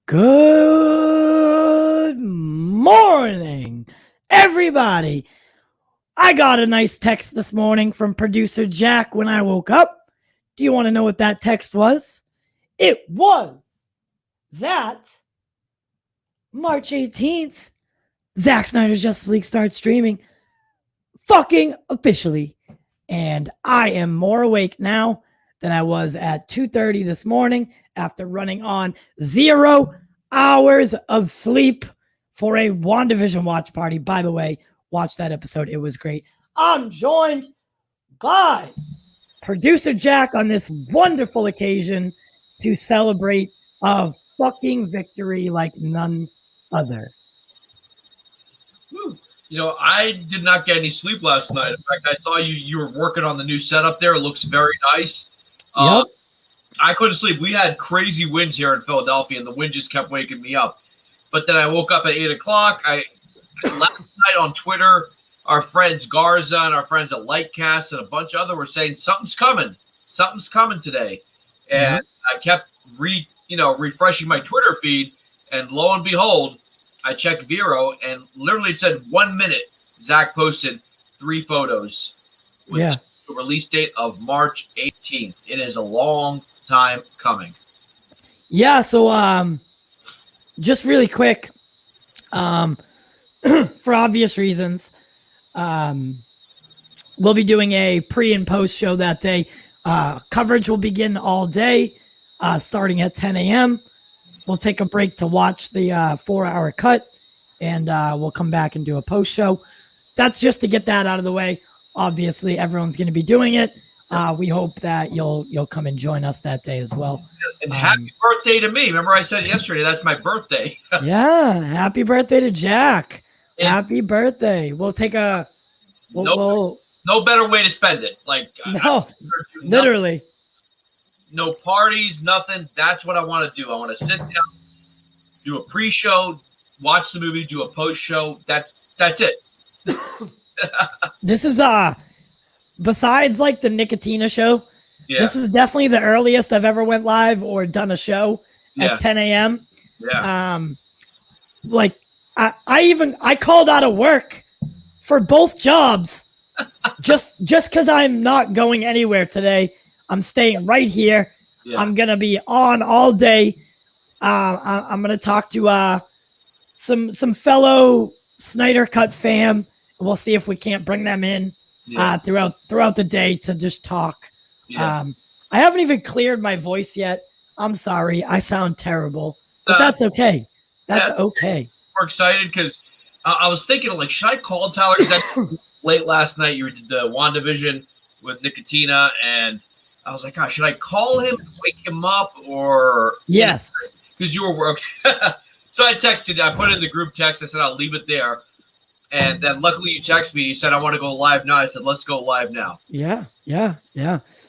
Good morning, everybody. I got a nice text this morning from producer Jack when I woke up. Do you want to know what that text was? It was that March 18th, Zack Snyder's Justice League starts streaming fucking officially. And I am more awake now than I was at 2:30 this morning after running on 0 hours of sleep for a WandaVision watch party. By the way, watch that episode. It was great. I'm joined by producer Jack on this wonderful occasion to celebrate a fucking victory like none other. You know, I did not get any sleep last night. In fact, I saw you were working on the new setup there. It looks very nice. Yep. I couldn't sleep. We had crazy winds here in Philadelphia, and the wind just kept waking me up. But then I woke up at 8 o'clock. Last night on Twitter, our friends Garza and our friends at Lightcast and a bunch of others were saying something's coming. Something's coming today. And I kept refreshing my Twitter feed, and lo and behold, I checked Vero, and literally it said 1 minute. Zach posted 3 photos with the release date of March 18th. It is a long time coming. Yeah, so just really quick, for obvious reasons, we'll be doing a pre and post show that day. Coverage will begin all day, starting at 10 a.m. We'll take a break to watch the 4-hour cut, and we'll come back and do a post show. That's just to get that out of the way. Obviously, everyone's going to be doing it. We hope that you'll come and join us that day as well. And happy birthday to me. Remember I said yesterday, that's my birthday. Yeah, happy birthday to Jack. Happy birthday. We'll take a... No better way to spend it. Literally. No parties, nothing. That's what I want to do. I want to sit down, do a pre-show, watch the movie, do a post-show. That's it. This is besides like the Nicotina show, this is definitely the earliest I've ever went live or done a show at 10 a.m. Yeah. I called out of work for both jobs just because I'm not going anywhere today. I'm staying right here. Yeah. I'm gonna be on all day. I'm gonna talk to some fellow Snydercut fam. We'll see if we can't bring them in throughout the day to just talk. Yeah. I haven't even cleared my voice yet. I'm sorry. I sound terrible, but that's okay. That's okay. We're excited because I was thinking, should I call Tyler? Because late last night you did the WandaVision with Nicotina, and I was like, gosh, should I call him, wake him up, or yes? Because you were working. So I texted. I put it in the group text. I said I'll leave it there. And then luckily you texted me. You said, I want to go live now. I said, let's go live now. Yeah.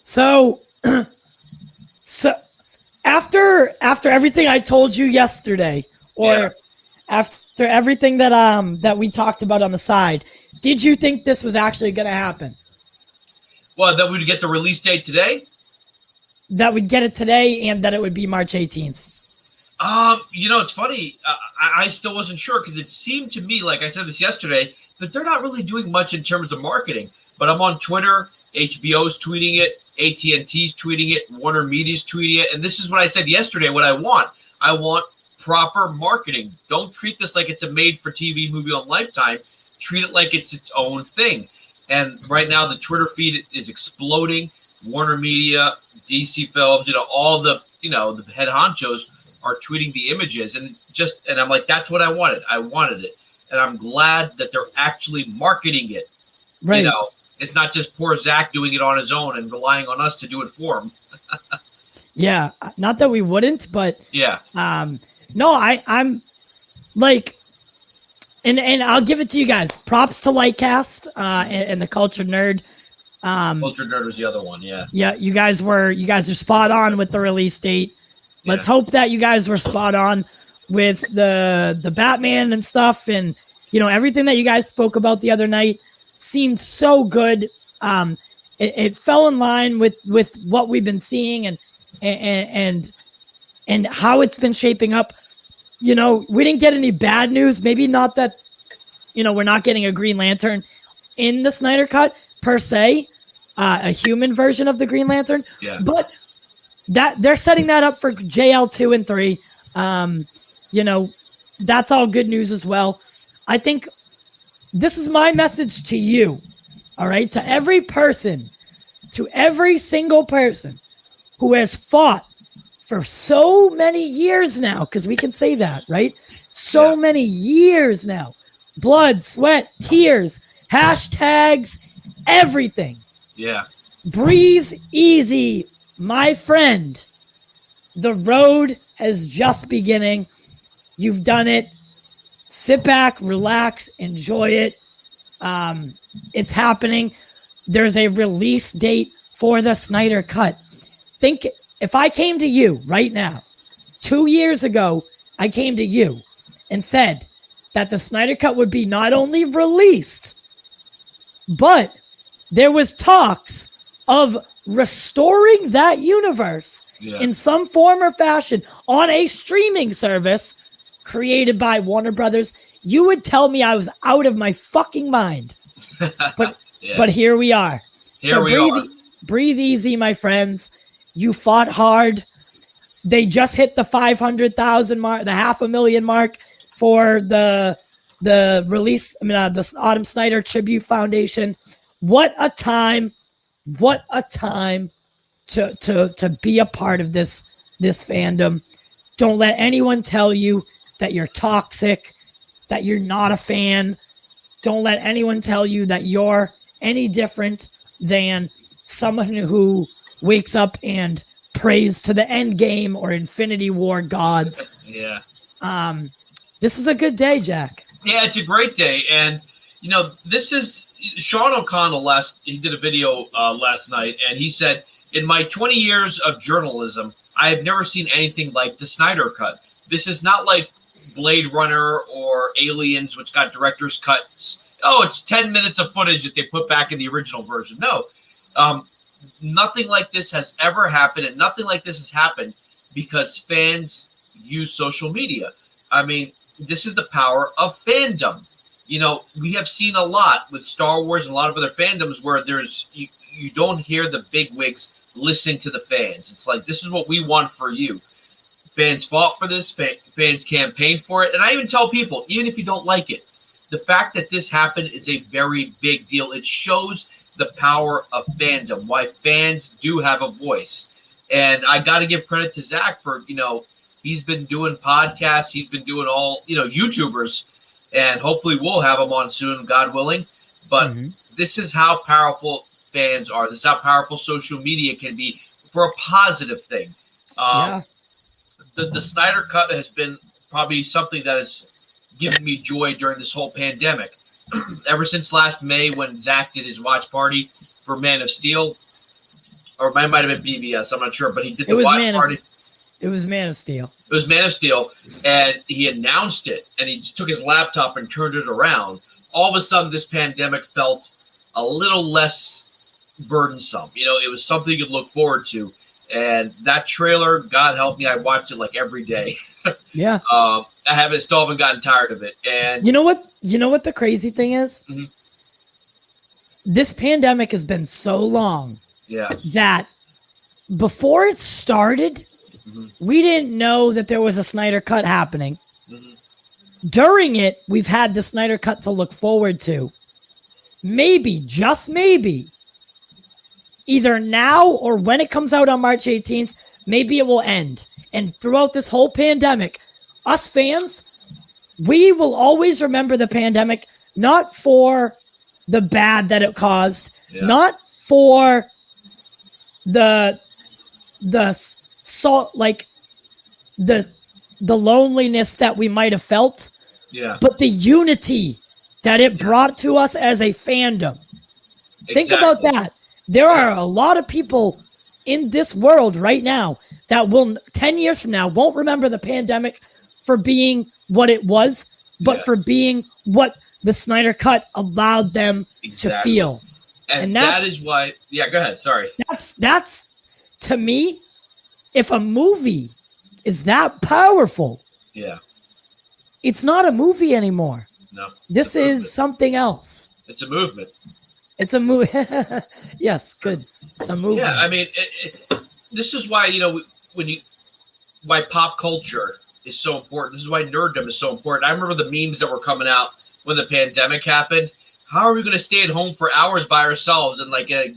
So after everything I told you yesterday, or after everything that we talked about on the side, did you think this was actually going to happen? Well, that we'd get the release date today? That we'd get it today and that it would be March 18th. It's funny. I still wasn't sure because it seemed to me, like I said this yesterday, that they're not really doing much in terms of marketing. But I'm on Twitter. HBO's tweeting it. AT&T's tweeting it. Warner Media's tweeting it. And this is what I said yesterday, what I want. I want proper marketing. Don't treat this like it's a made-for-TV movie on Lifetime. Treat it like it's its own thing. And right now, the Twitter feed is exploding. Warner Media, DC Films, all the head honchos are tweeting the images, and I'm like, that's what I wanted. I wanted it, and I'm glad that they're actually marketing it. Right. It's not just poor Zach doing it on his own and relying on us to do it for him. Yeah, not that we wouldn't, but yeah. No, I'm like, and I'll give it to you guys. Props to Lightcast and the Culture Nerd. Culture Nerd was the other one. Yeah. Yeah, you guys are spot on with the release date. Let's hope that you guys were spot on with the Batman and stuff, and everything that you guys spoke about the other night seemed so good. It fell in line with what we've been seeing and how it's been shaping up. we didn't get any bad news. Maybe not that, we're not getting a Green Lantern in the Snyder Cut per se, a human version of the Green Lantern. Yeah. But that they're setting that up for JL 2 and 3. That's all good news as well. I think this is my message to you. All right. To every single person who has fought for so many years now, because we can say that, right? So many years now. Blood, sweat, tears, hashtags, everything. Yeah. Breathe easy, my friend. The road is just beginning. You've done it. Sit back, relax, enjoy it. It's happening. There's a release date for the Snyder Cut. Think if I came to you right now, 2 years ago, I came to you and said that the Snyder Cut would be not only released, but there was talks of restoring that universe in some form or fashion on a streaming service created by Warner Brothers, you would tell me I was out of my fucking mind. But here we are. Breathe easy, my friends. You fought hard. They just hit the 500,000 mark, the 500,000 mark for the release. The Autumn Snyder Tribute Foundation. What a time! What a time to be a part of this fandom. Don't let anyone tell you that you're toxic, that you're not a fan. Don't let anyone tell you that you're any different than someone who wakes up and prays to the end game or Infinity War gods. Yeah. This is a good day, Jack. Yeah, it's a great day. And, this is Sean O'Connell he did a video last night, and he said, in my 20 years of journalism, I have never seen anything like the Snyder Cut. This is not like Blade Runner or Aliens, which got director's cuts. Oh, it's 10 minutes of footage that they put back in the original version. No, nothing like this has ever happened, and nothing like this has happened because fans use social media. I mean, this is the power of fandom. We have seen a lot with Star Wars and a lot of other fandoms where you don't hear the bigwigs listen to the fans. It's like, this is what we want for you. Fans fought for this. Fans campaigned for it. And I even tell people, even if you don't like it, the fact that this happened is a very big deal. It shows the power of fandom, why fans do have a voice. And I got to give credit to Zach for, he's been doing podcasts. He's been doing all, YouTubers. And hopefully we'll have him on soon, God willing. But this is how powerful fans are. This is how powerful social media can be for a positive thing. The Snyder Cut has been probably something that has given me joy during this whole pandemic. Ever since last May when Zach did his watch party for Man of Steel, or it might have been BVS, I'm not sure, but he did the watch party. It was Man of Steel. It was Man of Steel, and he announced it, and he just took his laptop and turned it around. All of a sudden, this pandemic felt a little less burdensome. It was something you could look forward to. And that trailer, God help me, I watched it like every day. Yeah. I still haven't gotten tired of it. And you know what the crazy thing is? Mm-hmm. This pandemic has been so long that before it started, we didn't know that there was a Snyder Cut happening. During it, we've had the Snyder Cut to look forward to. Maybe, just maybe, either now or when it comes out on March 18th, maybe it will end. And throughout this whole pandemic, us fans, we will always remember the pandemic, not for the bad that it caused, not for the loneliness that we might have felt, but the unity that it brought to us as a fandom. Exactly. Think about that. There are a lot of people in this world right now that will 10 years from now won't remember the pandemic for being what it was, but for being what the Snyder Cut allowed them to feel. And that is why, go ahead. Sorry. That's to me, if a movie is that powerful, it's not a movie anymore. No. This is something else. It's a movement. It's a movie. Yes, good. It's a movement. Yeah, I mean, this is why, why pop culture is so important. This is why nerddom is so important. I remember the memes that were coming out when the pandemic happened. How are we going to stay at home for hours by ourselves and like a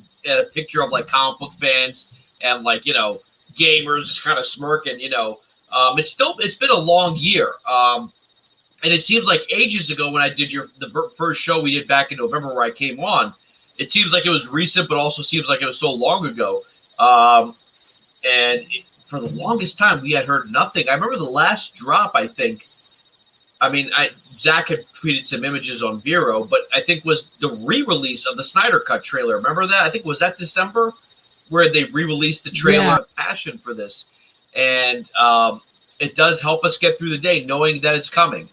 picture of like comic book fans and like, gamers just kind of smirking, it's been a long year. And it seems like ages ago when I did the first show we did back in November where I came on, it seems like it was recent, but also seems like it was so long ago. For the longest time, we had heard nothing. I remember the last drop, I think. I mean, Zach had tweeted some images on Vero, but I think was the re-release of the Snydercut trailer. Remember that? I think was that December where they re-released the trailer of Passion for this. And it does help us get through the day knowing that it's coming.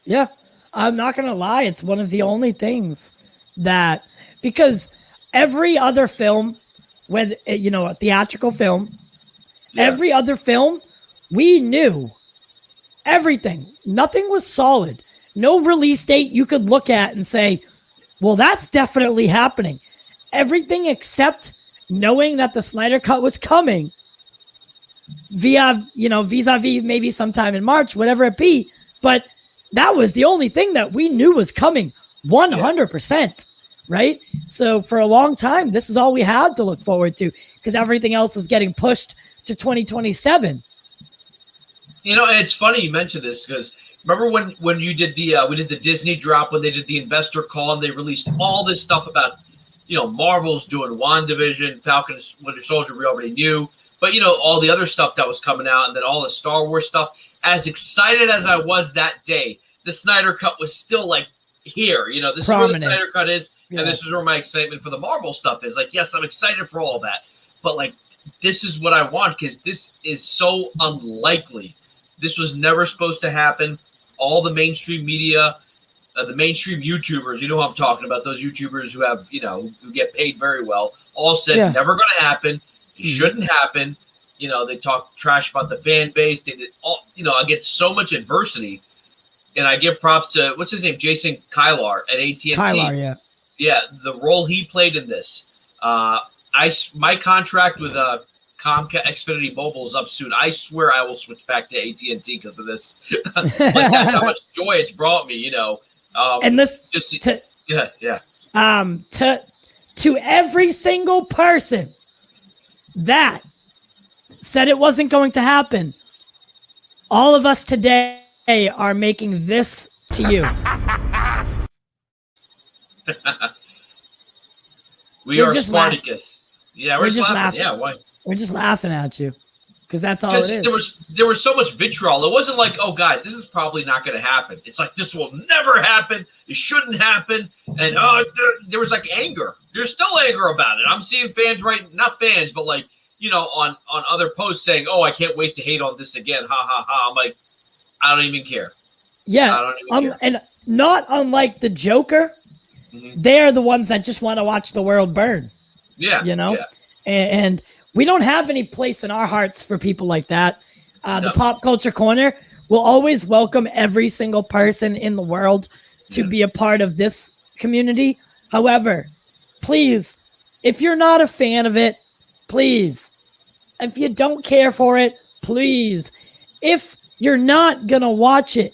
Yeah, I'm not going to lie. It's one of the only things that, because every other film, whether, a theatrical film, every other film, we knew everything. Nothing was solid. No release date you could look at and say, well, that's definitely happening. Everything except knowing that the Snyder Cut was coming vis-a-vis maybe sometime in March, whatever it be. But that was the only thing that we knew was coming 100%, right? So for a long time, this is all we had to look forward to because everything else was getting pushed to 2027. And it's funny you mentioned this because remember when you did we did the Disney drop when they did the investor call and they released all this stuff about, Marvel's doing WandaVision, Falcon, Winter Soldier, we already knew, but all the other stuff that was coming out and then all the Star Wars stuff. As excited as I was that day, the Snyder Cut was still like here. This prominent. is where the Snyder Cut is, and this is where my excitement for the Marvel stuff is. Like, yes, I'm excited for all of that, but like, this is what I want because this is so unlikely. This was never supposed to happen. All the mainstream media, the mainstream YouTubers, you know who I'm talking about, those YouTubers who have, who get paid very well, all said never going to happen. It shouldn't happen. They talk trash about the fan base. They did all, I get so much adversity, and I give props to what's his name, Jason Kylar at AT&T. Kylar, yeah, the role he played in this. My contract with Comcast Xfinity Mobile is up soon. I swear I will switch back to AT&T because of this. Like that's how much joy it's brought me. And this to every single person that said it wasn't going to happen, all of us today are making this to you. We're are Spartacus. Yeah, we're just laughing. Yeah, why? We're just laughing at you because that's all it is. There was so much vitriol. It wasn't like, oh, guys, this is probably not going to happen. It's like, this will never happen. It shouldn't happen. And there was like anger. There's still anger about it. I'm seeing fans not fans, but like, on other posts saying, oh, I can't wait to hate on this again. Ha, ha, ha. I'm like, I don't even care. Yeah. I don't even care. And not unlike the Joker, they are the ones that just want to watch the world burn. Yeah. Yeah. And we don't have any place in our hearts for people like that. The Pop Culture Corner will always welcome every single person in the world to be a part of this community. However, please, if you're not a fan of it, please, if you don't care for it, please, if you're not going to watch it,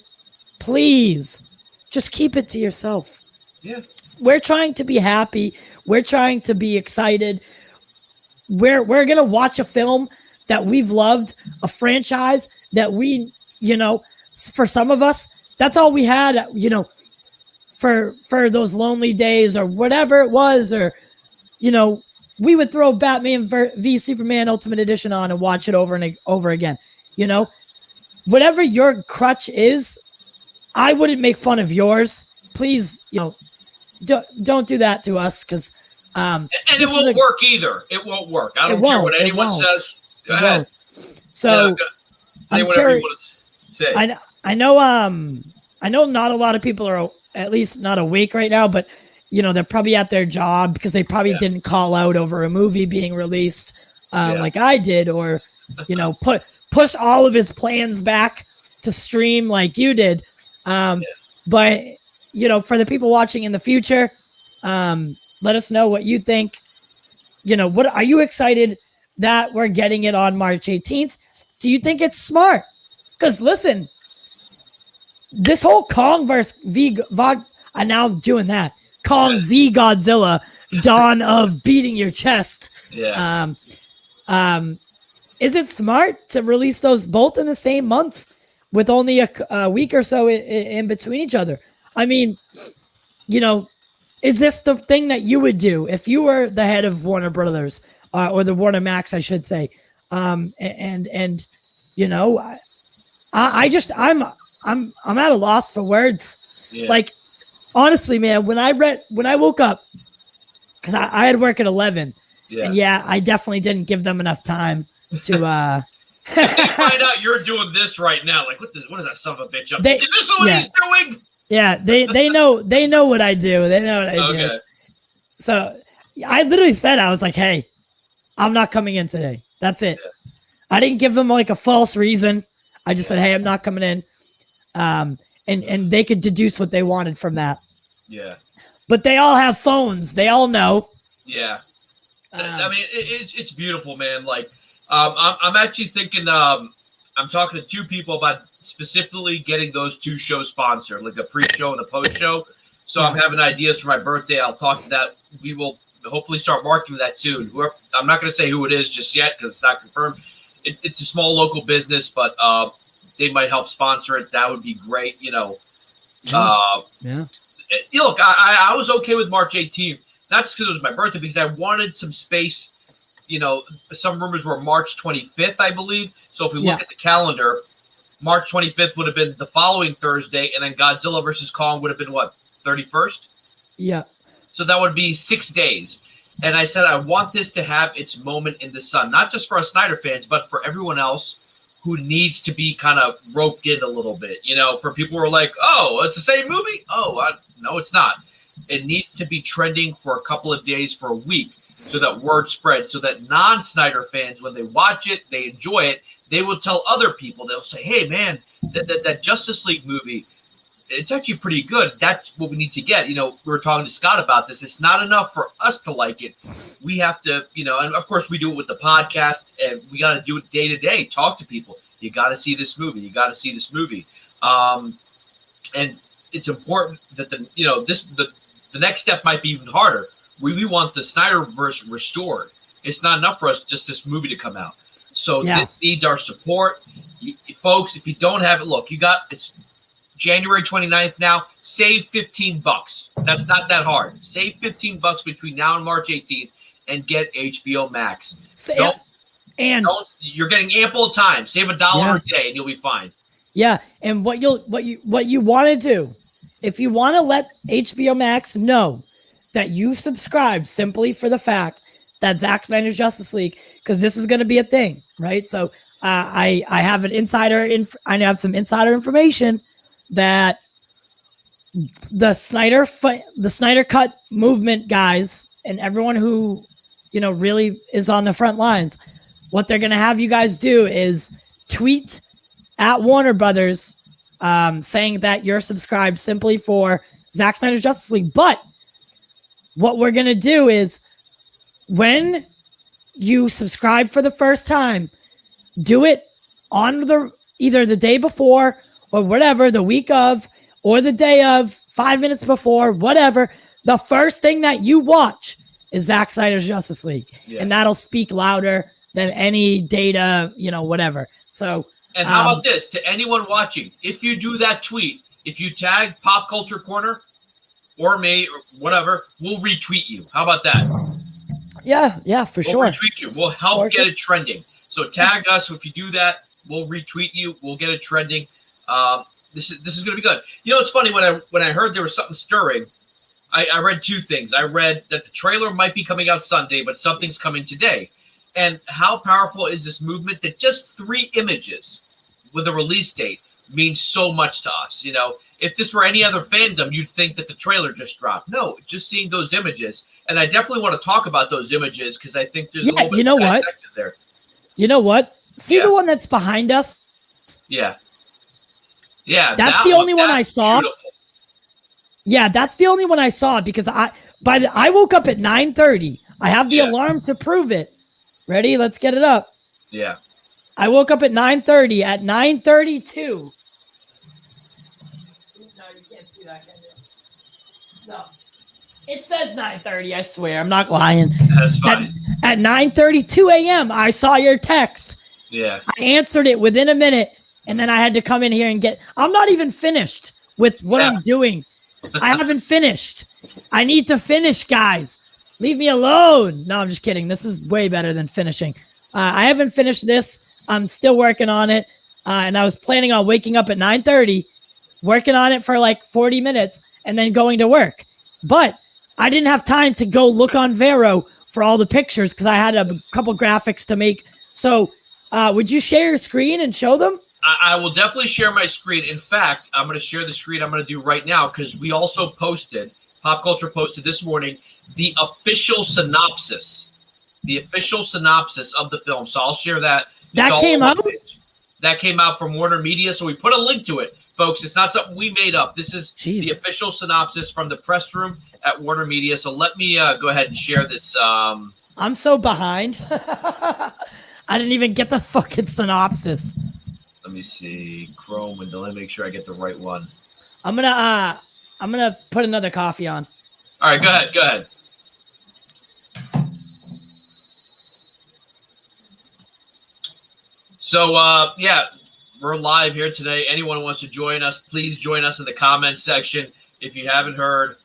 please, just keep it to yourself. Yeah. We're trying to be happy. We're trying to be excited. We're going to watch a film that we've loved, a franchise that we, for some of us, that's all we had, for those lonely days or whatever it was, or, we would throw Batman v Superman Ultimate Edition on and watch it over and over again. Whatever your crutch is, I wouldn't make fun of yours. Please, don't do that to us because and it won't work either. It won't work. I don't care what anyone says. Go ahead. So say whatever you want to say. I know not a lot of people are at least not awake right now, but they're probably at their job because they probably didn't call out over a movie being released like I did, or push all of his plans back to stream like you did. But for the people watching in the future, let us know what you think. What are you excited that we're getting it on March 18th? Do you think it's smart? Because listen, this whole Kong versus I now I'm doing that. Kong v Godzilla, Dawn of Beating Your Chest. Yeah. Is it smart to release those both in the same month with only a week or so in between each other? I mean, is this the thing that you would do if you were the head of Warner Brothers or the Warner Max, I should say? I'm at a loss for words. Yeah. Like, honestly, man, when I woke up, because I had work at 11, and I definitely didn't give them enough time to. If they find out you're doing this right now, like, what is that son of a bitch up? Is this what he's doing? Yeah, they know what I do. They know what I do. So I literally said, I was like, hey, I'm not coming in today. That's it. Yeah. I didn't give them like a false reason. I just said, hey, I'm not coming in. And they could deduce what they wanted from that. Yeah. But they all have phones. They all know. Yeah. I mean, it's beautiful, man. Like, I'm actually thinking, I'm talking to two people about specifically getting those two shows sponsored, like a pre-show and a post-show. So I'm having ideas for my birthday. I'll talk to that. We will hopefully start marketing that soon. I'm not going to say who it is just yet because it's not confirmed. It's a small local business, but they might help sponsor it. That would be great. Look, I was okay with March 18th, not just because it was my birthday, because I wanted some space. Some rumors were March 25th, I believe. So if we look at the calendar, March 25th would have been the following Thursday, and then Godzilla versus Kong would have been what, 31st? Yeah. So that would be 6 days. And I said I want this to have its moment in the sun, not just for us Snyder fans, but for everyone else who needs to be kind of roped in a little bit. For people who are like, oh, it's the same movie? No, it's not. It needs to be trending for a couple of days, for a week, so that word spreads, so that non-Snyder fans, when they watch it, they enjoy it, they will tell other people. They'll say, hey, man, that Justice League movie, it's actually pretty good. That's what we need to get. We were talking to Scott about this. It's not enough for us to like it. We have to, and of course we do it with the podcast, and we got to do it day to day. Talk to people. You got to see this movie. You got to see this movie. And it's important that the next step might be even harder. We want the Snyderverse restored. It's not enough for us just this movie to come out. So this needs our support. Folks, if you don't have it, look, it's January 29th now. Save $15. That's not that hard. Save $15 between now and March 18th and get HBO Max. You're getting ample time. Save $1 a day and you'll be fine. Yeah, and what you want to do, if you want to let HBO Max know that you've subscribed simply for the fact that Zack Snyder's Justice League, because this is going to be a thing, right? So I have I have some insider information that the Snydercut movement guys and everyone who really is on the front lines, what they're going to have you guys do is tweet at Warner Brothers saying that you're subscribed simply for Zack Snyder's Justice League. But what we're going to do is, when you subscribe for the first time, do it on either the day before or whatever, the week of, or the day of, 5 minutes before, whatever. The first thing that you watch is Zack Snyder's Justice League. Yeah. And that'll speak louder than any data, whatever. So, and how about this? To anyone watching, if you do that tweet, if you tag Pop Culture Corner or me or whatever, we'll retweet you. How about that? Yeah, for sure. We'll retweet you. We'll help get it trending. So tag us. If you do that, we'll retweet you. We'll get it trending. This is going to be good. It's funny, when I heard there was something stirring, I read two things. I read that the trailer might be coming out Sunday, but something's coming today. And how powerful is this movement that just 3 images with a release date means so much to us? If this were any other fandom, you'd think that the trailer just dropped. No, just seeing those images. And I definitely want to talk about those images because I think there's a little bit of there. You know what? See the one that's behind us? Yeah. Yeah, That's that the only one I saw. beautiful. Yeah, that's the only one I saw because I woke up at 9:30. I have the alarm to prove it. Ready? Let's get it up. Yeah. I woke up at 9:30. At 9:32. No, you can't see that, can you? No. It says 9:30, I swear. I'm not lying. That's fine. At 9:32 a.m., I saw your text. Yeah. I answered it within a minute, and then I had to come in here and I'm not even finished with what I'm doing. I haven't finished. I need to finish, guys. Leave me alone. No, I'm just kidding. This is way better than finishing. I haven't finished this. I'm still working on it. And I was planning on waking up at 9:30, working on it for like 40 minutes, and then going to work. But I didn't have time to go look on Vero for all the pictures because I had a couple graphics to make. So would you share your screen and show them? I will definitely share my screen. In fact, I'm going to share the screen I'm going to do right now because we also posted, Pop Culture posted this morning, the official synopsis. The official synopsis of the film. So I'll share that. That came out? That came out from Warner Media. So we put a link to it. Folks, it's not something we made up. This is the official synopsis from the press room at Warner Media. So let me go ahead and share this. I'm so behind. I didn't even get the fucking synopsis. Let me see. Chrome window. Let me make sure I get the right one. I'm gonna put another coffee on. All right, go ahead. Go ahead. So yeah, we're live here today. Anyone who wants to join us, please join us in the comments section. If you haven't heard,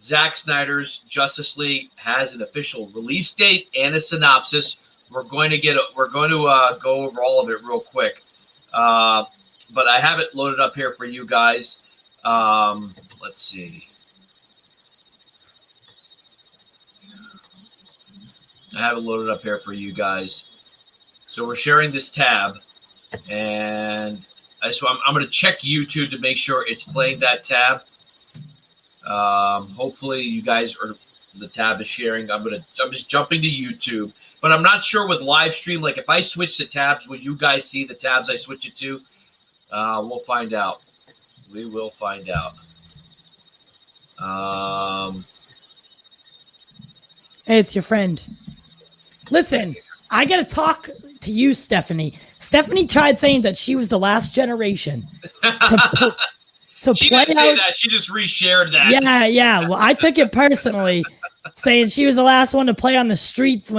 Zack Snyder's Justice League has an official release date and a synopsis. We're going to go over all of it real quick. But I have it loaded up here for you guys. Let's see. I have it loaded up here for you guys. So we're sharing this tab, and so I'm going to check YouTube to make sure it's playing that tab. Hopefully you guys the tab is sharing. I'm just jumping to YouTube, but I'm not sure with live stream. Like if I switch the tabs, will you guys see the tabs I switch it to? We'll find out. We will find out. Hey, it's your friend. Listen, I got to talk to you, Stephanie. Stephanie tried saying that she was the last generation to she play didn't say out. that. She just reshared that. Yeah. Well, I took it personally, saying she was the last one to play on the streets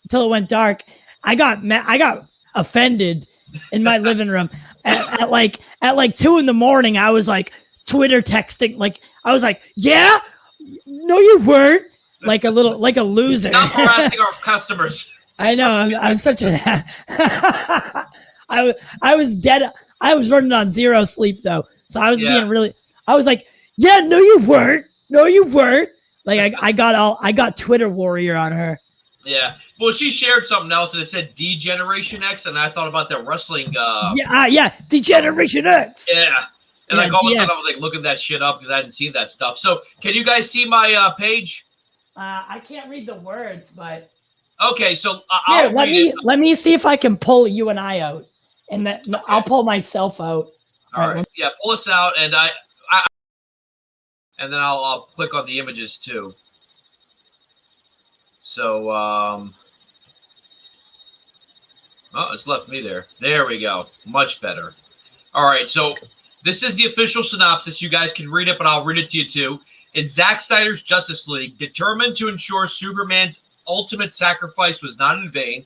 till it went dark. I got offended in my living room at like 2 a.m. I was like Twitter texting, like I was like, yeah, no, you weren't, like a loser. Stop harassing our customers. I know. I'm such a. I was dead. I was running on zero sleep though, so I was being really. I was like, "Yeah, no, you weren't. No, you weren't." Like I got Twitter warrior on her. Yeah. Well, she shared something else and it said D-Generation X, and I thought about that wrestling. Yeah, D-Generation X. Yeah. And like all of a sudden, I was like looking that shit up because I hadn't seen that stuff. So, can you guys see my page? I can't read the words, but. Okay, so let me see if I can pull you and I out, and that I'll pull myself out. All right. Yeah, pull us out, and and then I'll click on the images too. So oh, it's left me there. There we go. Much better. All right, so this is the official synopsis. You guys can read it, but I'll read it to you too. In Zack Snyder's Justice League, determined to ensure Superman's ultimate sacrifice was not in vain,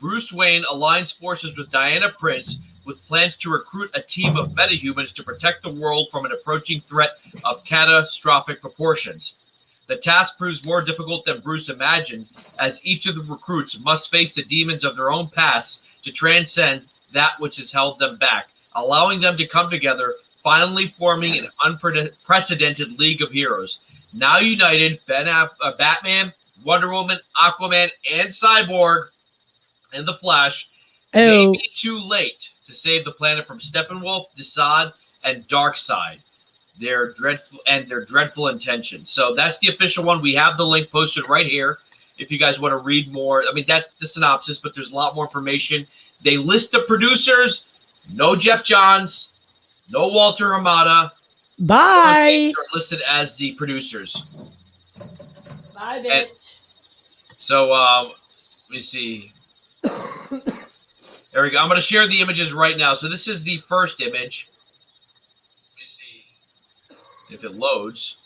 Bruce Wayne aligns forces with Diana Prince with plans to recruit a team of metahumans to protect the world from an approaching threat of catastrophic proportions. The task proves more difficult than Bruce imagined, as each of the recruits must face the demons of their own past to transcend that which has held them back, allowing them to come together, finally forming an unprecedented League of Heroes. Now united, Batman, Wonder Woman, Aquaman, and Cyborg, and the Flash may be too late to save the planet from Steppenwolf, Desaad, and Darkseid. Their dreadful intentions. So that's the official one. We have the link posted right here. If you guys want to read more, I mean that's the synopsis, but there's a lot more information. They list the producers. No Jeff Johns, No Walter Hamada. Bye. Are listed as the producers. Bye, bitch. So let me see. There we go. I'm going to share the images right now. So this is the first image. Let me see if it loads.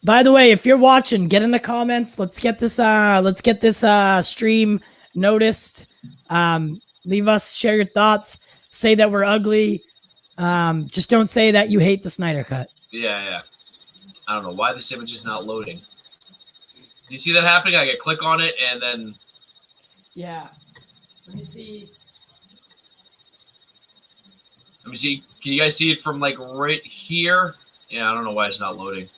By the way, if you're watching, get in the comments. Let's get this stream noticed. Leave us, share your thoughts. Say that we're ugly. Just don't say that you hate the Snyder Cut. Yeah. I don't know why this image is not loading. Do you see that happening? I get click on it and then. Yeah. Let me see. Can you guys see it from like right here? Yeah, I don't know why it's not loading.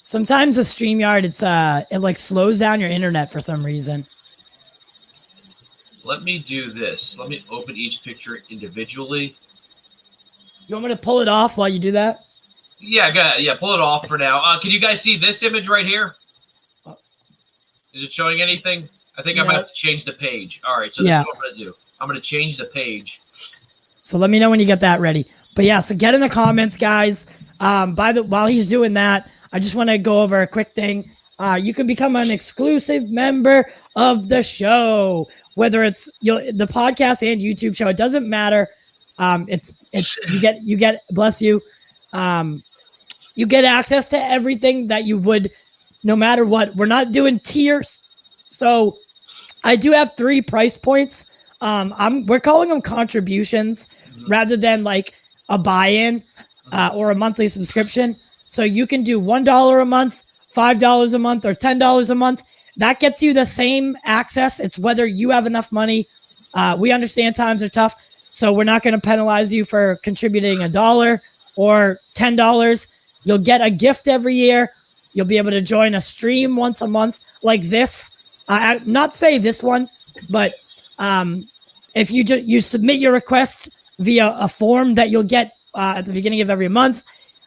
Sometimes the StreamYard, it like slows down your internet for some reason. Let me do this. Let me open each picture individually. You want me to pull it off while you do that? Yeah, go ahead. Yeah, pull it off for now. Can you guys see this image right here? Is it showing anything? I think I might have to change the page. All right, so this is what I'm going to do. I'm going to change the page. So let me know when you get that ready. But yeah, so get in the comments, guys. While he's doing that, I just want to go over a quick thing. You can become an exclusive member of the show, whether it's the podcast and YouTube show. It doesn't matter. You get bless you. You get access to everything that you would, no matter what. We're not doing tiers, so I do have 3 price points. We're calling them contributions rather than like a buy-in or a monthly subscription. So you can do $1 a month, $5 a month, or $10 a month. That gets you the same access. It's whether you have enough money. We understand times are tough, so we're not going to penalize you for contributing $1 or $10. You'll get a gift every year. You'll be able to join a stream once a month like this. Not say this one, but if you submit your request via a form that you'll get at the beginning of every month,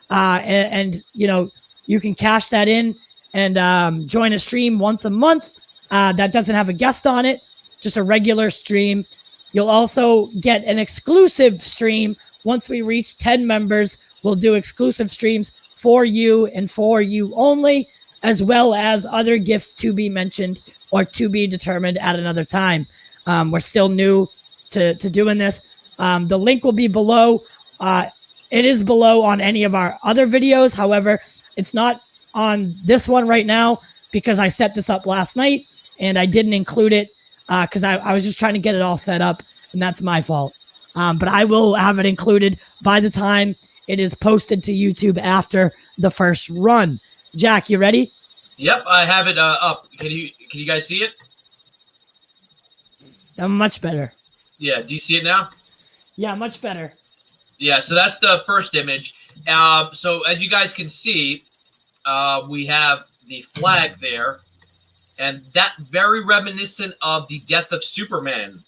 and you can cash that in and join a stream once a month that doesn't have a guest on it, just a regular stream. You'll also get an exclusive stream. Once we reach 10 members, we'll do exclusive streams for you and for you only, as well as other gifts to be mentioned or to be determined at another time. We're still new to doing this. The link will be below. It is below on any of our other videos. However, it's not on this one right now because I set this up last night and I didn't include it because I was just trying to get it all set up, and that's my fault. But I will have it included by the time it is posted to YouTube after the first run. Jack, you ready? Yep, I have it up. Can you guys see it? I'm much better. Yeah, do you see it now? Yeah, much better. Yeah, so that's the first image. So as you guys can see, we have the flag there, and that very reminiscent of the death of Superman.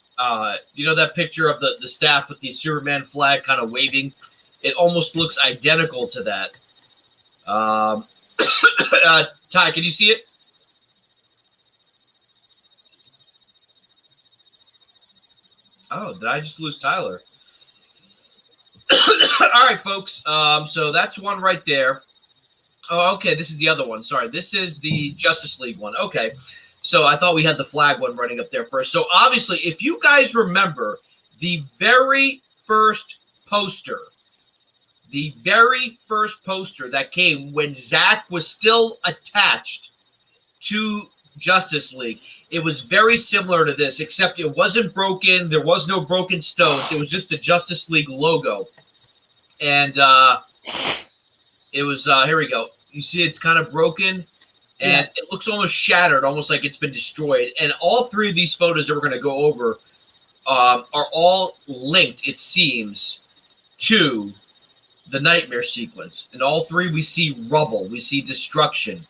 You know that picture of the staff with the Superman flag kind of waving? It almost looks identical to that. Ty, can you see it? Oh, did I just lose Tyler? All right, folks. So that's one right there. Oh, okay. This is the other one. Sorry. This is the Justice League one. Okay. So I thought we had the flag one running up there first. So obviously, if you guys remember the very first poster that came when Zack was still attached to Justice League, it was very similar to this, except it wasn't broken. There was no broken stones. It was just the Justice League logo. And it was, here we go. You see it's kind of broken, and it looks almost shattered, almost like it's been destroyed. And all 3 of these photos that we're going to go over are all linked, it seems, to the nightmare sequence. In all 3, we see rubble. We see destruction.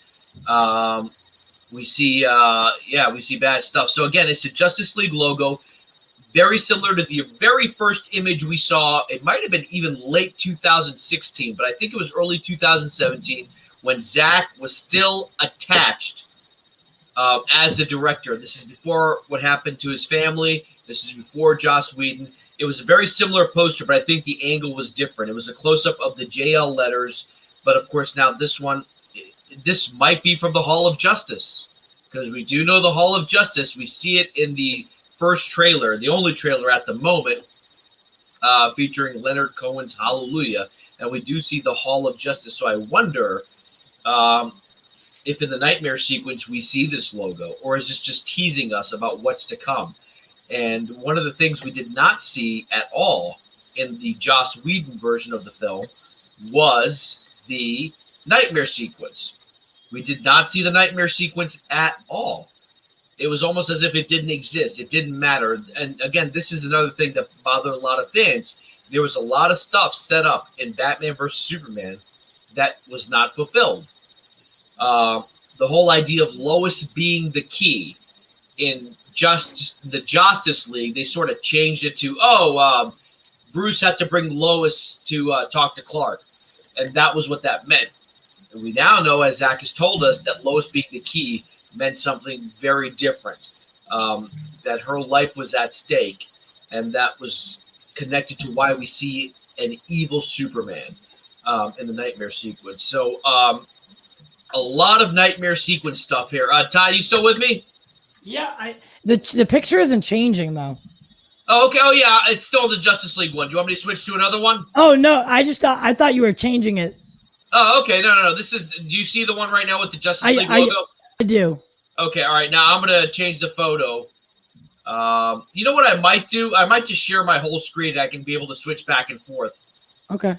We see bad stuff. So again, it's the Justice League logo, very similar to the very first image we saw. It might have been even late 2016, but I think it was early 2017 when Zack was still attached as the director. This is before what happened to his family. This is before Joss Whedon. It was a very similar poster, but I think the angle was different. It was a close-up of the JL letters, but of course now this one, this might be from the Hall of Justice, because we do know the Hall of Justice. We see it in the first trailer, the only trailer at the moment, featuring Leonard Cohen's Hallelujah, and we do see the Hall of Justice. So I wonder if in the nightmare sequence we see this logo, or is this just teasing us about what's to come? And one of the things we did not see at all in the Joss Whedon version of the film was the nightmare sequence. We did not see the nightmare sequence at all. It was almost as if it didn't exist. It didn't matter. And again, this is another thing that bothered a lot of fans. There was a lot of stuff set up in Batman versus Superman that was not fulfilled. The whole idea of Lois being the key in the Justice League, they sort of changed it to, Bruce had to bring Lois to talk to Clark. And that was what that meant. And we now know, as Zack has told us, that Lois being the key meant something very different, that her life was at stake, and that was connected to why we see an evil Superman in the nightmare sequence. So a lot of nightmare sequence stuff here. Ty, you still with me? Yeah, the picture isn't changing though. Oh, okay. Oh, yeah, it's still the Justice League one. Do you want me to switch to another one? Oh no, I thought you were changing it. Oh, okay. No. This is. Do you see the one right now with the Justice League logo? I do. Okay. All right. Now I'm gonna change the photo. You know what I might do? I might just share my whole screen. And I can be able to switch back and forth. Okay.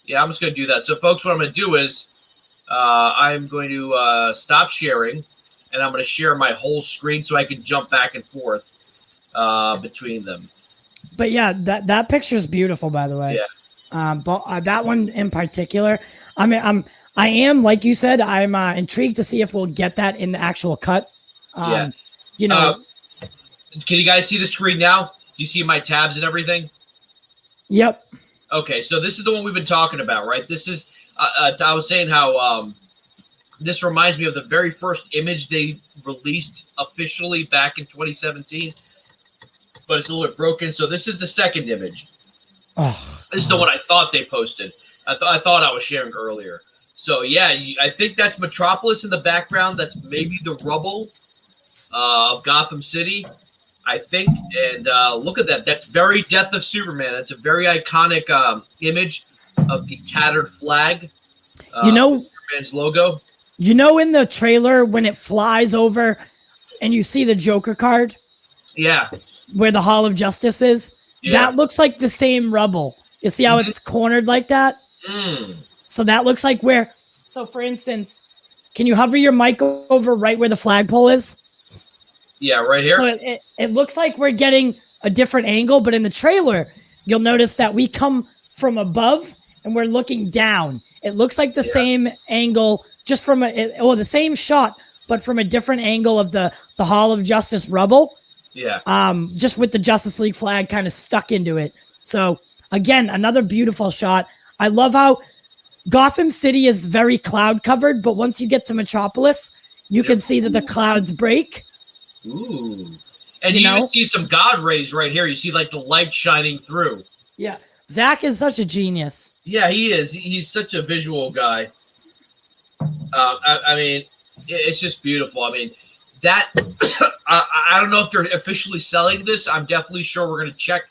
Yeah, I'm just gonna do that. So, folks, what I'm gonna do is, I'm going to stop sharing, and I'm gonna share my whole screen so I can jump back and forth between them. But yeah, that picture is beautiful, by the way. Yeah. But that one in particular, I mean, I am, like you said, I'm intrigued to see if we'll get that in the actual cut. Yeah. You know. Can you guys see the screen now? Do you see my tabs and everything? Yep. Okay, so this is the one we've been talking about, right? This is, I was saying how this reminds me of the very first image they released officially back in 2017, but it's a little bit broken. So this is the second image. Oh, this is the one I thought they posted. I thought I was sharing earlier. So yeah, I think that's Metropolis in the background. That's maybe the rubble of Gotham City, I think. And look at that. That's very Death of Superman. That's a very iconic image of the tattered flag. Superman's logo. You know, in the trailer when it flies over and you see the Joker card? Yeah. Where the Hall of Justice is? Yeah. That looks like the same rubble. You see how it's cornered like that? Mm. So that looks like where... So, for instance, can you hover your mic over right where the flagpole is? Yeah, right here. So it looks like we're getting a different angle, but in the trailer, you'll notice that we come from above and we're looking down. It looks like the same angle, just from the same shot, but from a different angle of the Hall of Justice rubble. Yeah. Just with the Justice League flag kind of stuck into it. So again, another beautiful shot. I love how Gotham City is very cloud covered, but once you get to Metropolis, you can see that the clouds break. Ooh. And you even see some God rays right here. You see like the light shining through. Yeah. Zack is such a genius. Yeah, he is. He's such a visual guy. I mean, it's just beautiful. I mean, that I don't know if they're officially selling this. I'm definitely sure we're going to check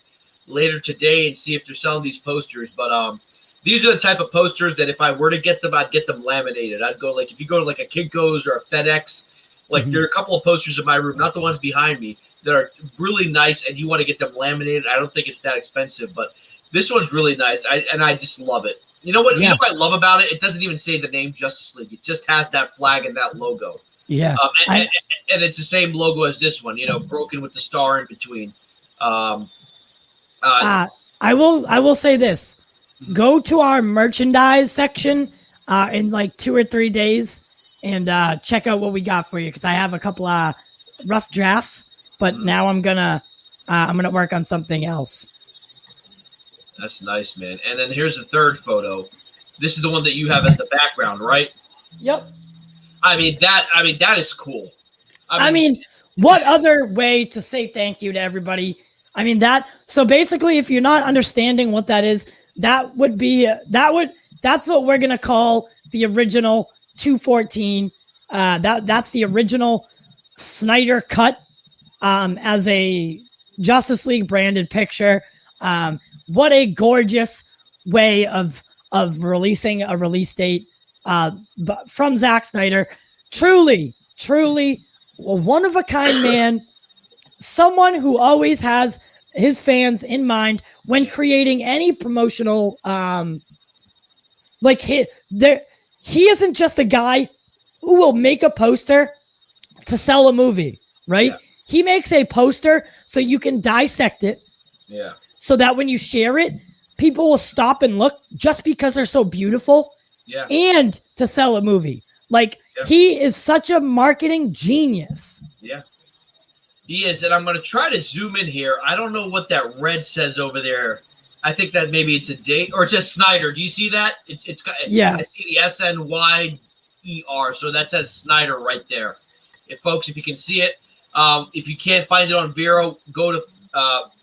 later today and see if they're selling these posters. But these are the type of posters that if I were to get them, I'd get them laminated. I'd go like, if you go to like a Kinko's or a FedEx, like there are a couple of posters in my room, not the ones behind me, that are really nice, and you want to get them laminated. I don't think it's that expensive, but this one's really nice. I just love it. You know what? You know what I love about it? It doesn't even say the name Justice League. It just has that flag and that logo. Yeah. And it's the same logo as this one, you know, broken with the star in between. I will say this. Go to our merchandise section in like 2 or 3 days and check out what we got for you, because I have a couple of rough drafts, but now I'm gonna work on something else. That's nice, man. And then here's the third photo. This is the one that you have as the background, right? Yep. I mean that is cool. I mean, what other way to say thank you to everybody? I mean so basically, if you're not understanding what that is, that's what we're gonna call the original 214. That's the original Snyder cut as a Justice League branded picture. What a gorgeous way of releasing a release date from Zack Snyder. Truly a one of a kind man. Someone who always has his fans in mind when creating any promotional he isn't just a guy who will make a poster to sell a movie, right? Yeah. He makes a poster so you can dissect it. Yeah. So that when you share it, people will stop and look just because they're so beautiful. Yeah. And to sell a movie. He is such a marketing genius. Yeah. He is, and I'm going to try to zoom in here. I don't know what that red says over there. I think that maybe it's a date, or it's just Snyder. Do you see that? It's got, yeah. I see the SNYER, so that says Snyder right there. Folks, if you can see it, if you can't find it on Vero, go to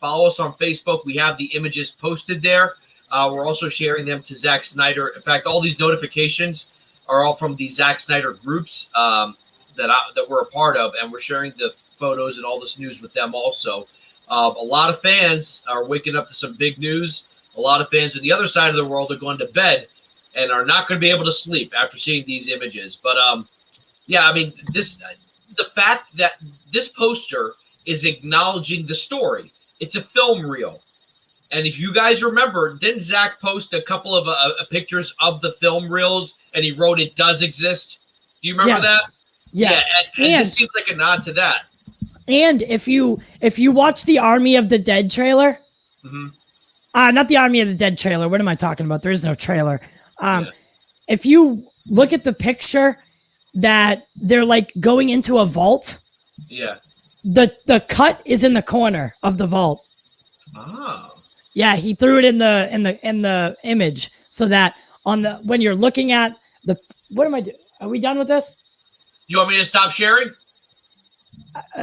follow us on Facebook. We have the images posted there. We're also sharing them to Zack Snyder. In fact, all these notifications are all from the Zack Snyder groups that we're a part of, and we're sharing the photos and all this news with them also. A lot of fans are waking up to some big news. A lot of fans on the other side of the world are going to bed and are not going to be able to sleep after seeing these images. But yeah, I mean, the fact that this poster is acknowledging the story. It's a film reel. And if you guys remember, didn't Zach post a couple of pictures of the film reels and he wrote it does exist? Do you remember that? Yes. Yeah, and this seems like a nod to that. And if you watch the Army of the Dead trailer, not the Army of the Dead trailer. What am I talking about? There is no trailer. If you look at the picture that they're like going into a vault, the cut is in the corner of the vault. Oh. Yeah, he threw it in the image so that when you're looking at what am I doing? Are we done with this? You want me to stop sharing?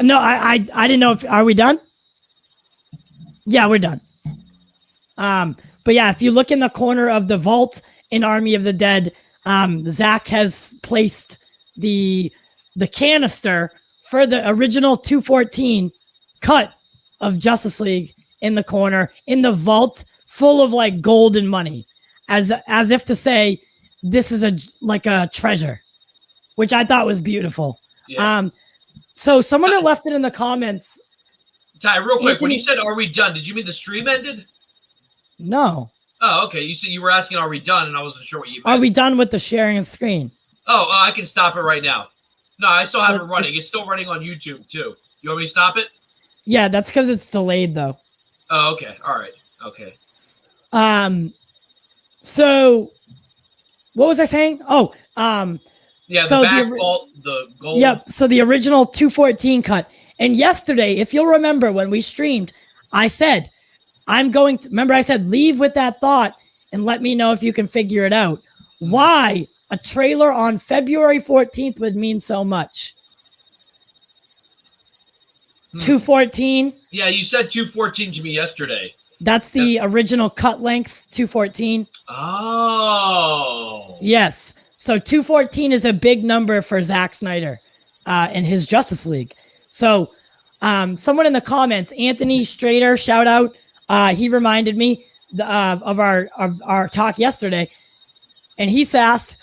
No, I didn't know are we done? Yeah, we're done. But yeah, if you look in the corner of the vault in Army of the Dead, Zach has placed the canister for the original 214 cut of Justice League in the corner in the vault full of like gold and money, as if to say this is a treasure, which I thought was beautiful. Yeah. So someone had left it in the comments. Ty, real quick, Anthony, when you said, are we done? Did you mean the stream ended? No. Oh, okay. You said you were asking, are we done? And I wasn't sure what you meant. Are we done with the sharing of screen? Oh, I can stop it right now. No, I still have it running. It's still running on YouTube, too. You want me to stop it? Yeah, that's because it's delayed, though. Oh, okay. All right. Okay. So what was I saying? Oh, yeah, so the back vault, the gold. Yep. So the original 214 cut. And yesterday, if you'll remember when we streamed, I said, I said, leave with that thought and let me know if you can figure it out. Why a trailer on February 14th would mean so much. 214. Yeah, you said 214 to me yesterday. That's the original cut length, 214. Oh. Yes. So 214 is a big number for Zack Snyder and his Justice League. So someone in the comments, Anthony Strader, shout out. He reminded me of our talk yesterday. And he asked,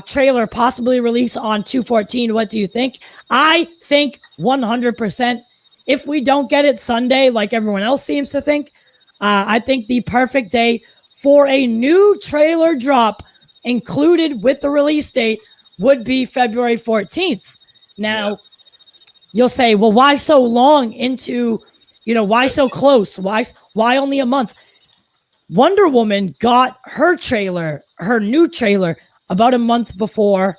trailer possibly release on 214. What do you think? I think 100%. If we don't get it Sunday, like everyone else seems to think, I think the perfect day for a new trailer drop included with the release date would be February 14th. Now, you'll say, well, why so long into, why so close? Why only a month? Wonder Woman got her new trailer, about a month before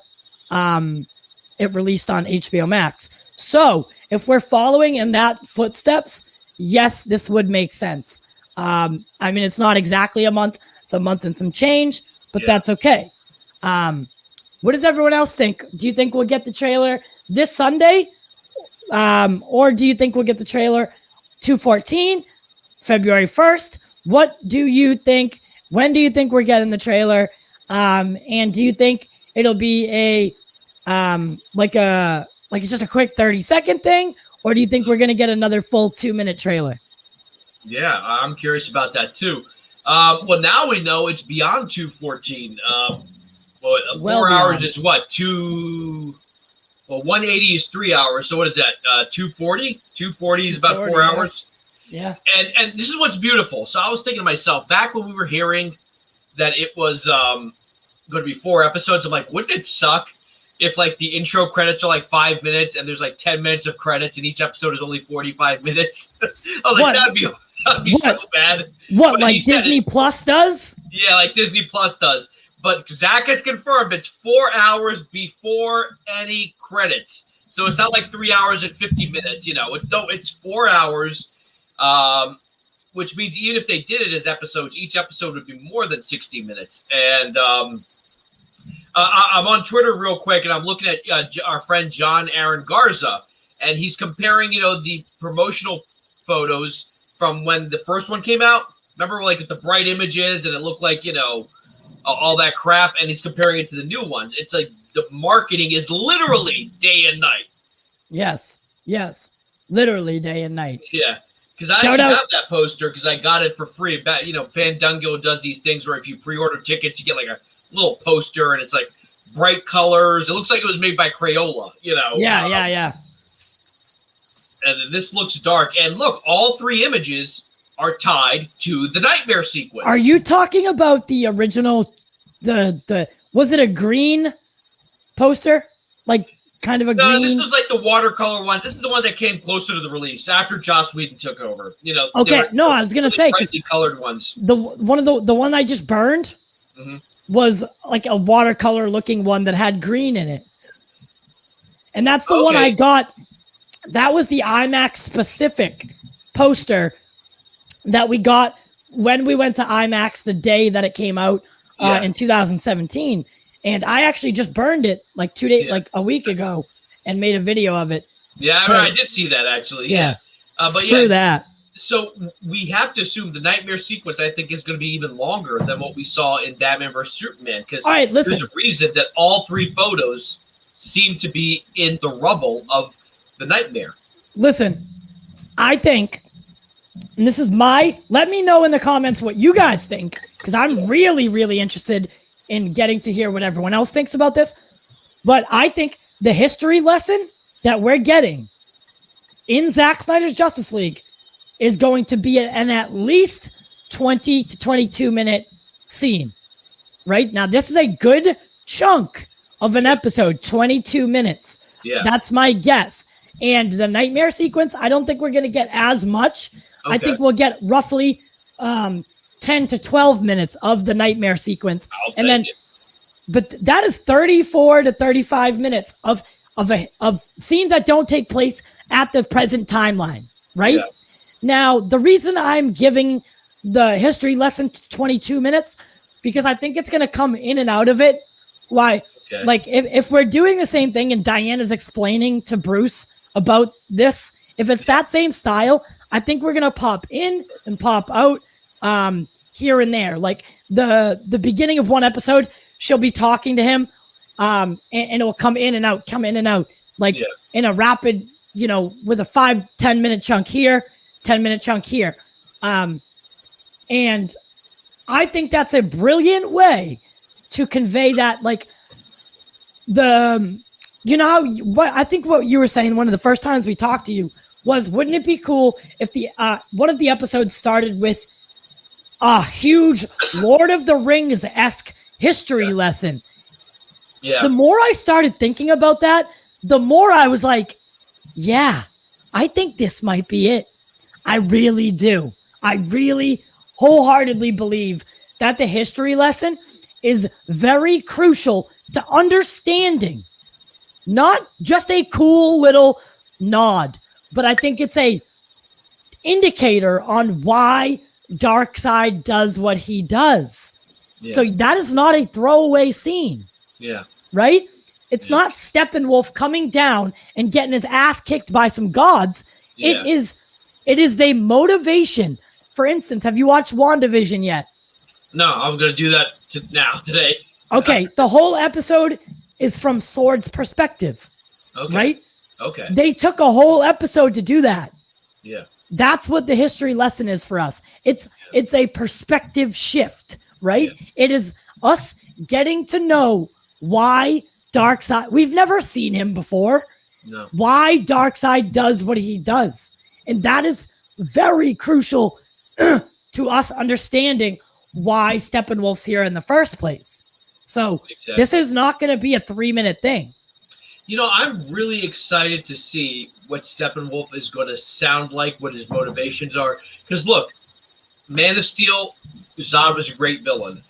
it released on HBO Max. So if we're following in that footsteps, yes, this would make sense. I mean, it's not exactly a month. It's a month and some change, but that's okay. What does everyone else think? Do you think we'll get the trailer this Sunday? Or do you think we'll get the trailer 214? February 1st. What do you think? When do you think we're getting the trailer? And do you think it'll be a just a quick 30-second thing, or do you think we're going to get another full 2-minute trailer? Yeah, I'm curious about that too. Well, now we know it's beyond 2:14. 4 hours is what? 180 is 3 hours. So what is that? 240? 240 is about 4 hours. Yeah. And this is what's beautiful. So I was thinking to myself, back when we were hearing that it was going to be 4 episodes, I'm like, wouldn't it suck if like the intro credits are like 5 minutes and there's like 10 minutes of credits and each episode is only 45 minutes? I was like, that'd be so bad. What, like Disney Plus does? Yeah, like Disney Plus does. But Zack has confirmed it's 4 hours before any credits. So it's not like 3 hours and 50 minutes. It's 4 hours, which means even if they did it as episodes, each episode would be more than 60 minutes. And I'm on Twitter real quick, and I'm looking at our friend John Aaron Garza, and he's comparing, the promotional photos from when the first one came out. Remember, like with the bright images, and it looked like, all that crap, and he's comparing it to the new ones. It's like the marketing is literally day and night. Yes, literally day and night. Yeah, because I actually have that poster because I got it for free. Fandango does these things where if you pre-order tickets, you get like a little poster, and it's like bright colors. It looks like it was made by Crayola. Yeah. And this looks dark. And look, all 3 images are tied to the nightmare sequence. Are you talking about the original? Was it a green poster? Like kind of a green? No, this was like the watercolor ones. This is the one that came closer to the release after Joss Whedon took over. Okay, no, I was gonna say because colored ones. The one I just burned was like a watercolor looking one that had green in it, and that's the one I got. That was the IMAX specific poster that we got when we went to IMAX the day that it came out in 2017. And I actually just burned it like 2 days, like a week ago, and made a video of it. Yeah, I did see that actually. Yeah. But screw that. So we have to assume the nightmare sequence, I think, is going to be even longer than what we saw in Batman vs. Superman. Because there's a reason that all 3 photos seem to be in the rubble of the nightmare. Listen, I think, and this is let me know in the comments what you guys think, because I'm really, really interested in getting to hear what everyone else thinks about this. But I think the history lesson that we're getting in Zack Snyder's Justice League is going to be an at least 20 to 22 minute scene. Right? Now, this is a good chunk of an episode, 22 minutes. Yeah. That's my guess. And the nightmare sequence, I don't think we're going to get as much. Okay. I think we'll get roughly 10 to 12 minutes of the nightmare sequence. But that is 34 to 35 minutes of scenes that don't take place at the present timeline, right? Yeah. Now, the reason I'm giving the history lesson 22 minutes, because I think it's going to come in and out of it. Why? Okay. Like, if we're doing the same thing and Diana's explaining to Bruce about this, if it's that same style, I think we're going to pop in and pop out here and there. Like, the beginning of one episode, she'll be talking to him, and it'll come in and out, like in a rapid, with a 5-10 minute chunk here, 10-minute chunk here. And I think that's a brilliant way to convey that, like, I think what you were saying one of the first times we talked to you was, wouldn't it be cool if the one of the episodes started with a huge Lord of the Rings-esque history lesson? Yeah. The more I started thinking about that, the more I was like, yeah, I think this might be it. I really do. I really wholeheartedly believe that the history lesson is very crucial to understanding. Not just a cool little nod, but I think it's a indicator on why Darkseid does what he does. Yeah. So that is not a throwaway scene. Yeah. Right? It's not Steppenwolf coming down and getting his ass kicked by some gods. Yeah. It is the motivation for instance, have you watched WandaVision yet? No, I'm going to do that today. Okay, the whole episode is from Sword's perspective, right? Okay. They took a whole episode to do that. Yeah. That's what the history lesson is for us. It's a perspective shift, right? Yeah. It is us getting to know why Darkseid, we've never seen him before. No. Why Darkseid does what he does. And that is very crucial to us understanding why Steppenwolf's here in the first place. So This is not going to be a 3-minute thing. You know, I'm really excited to see what Steppenwolf is going to sound like, what his motivations are. Because look, Man of Steel, Zod was a great villain.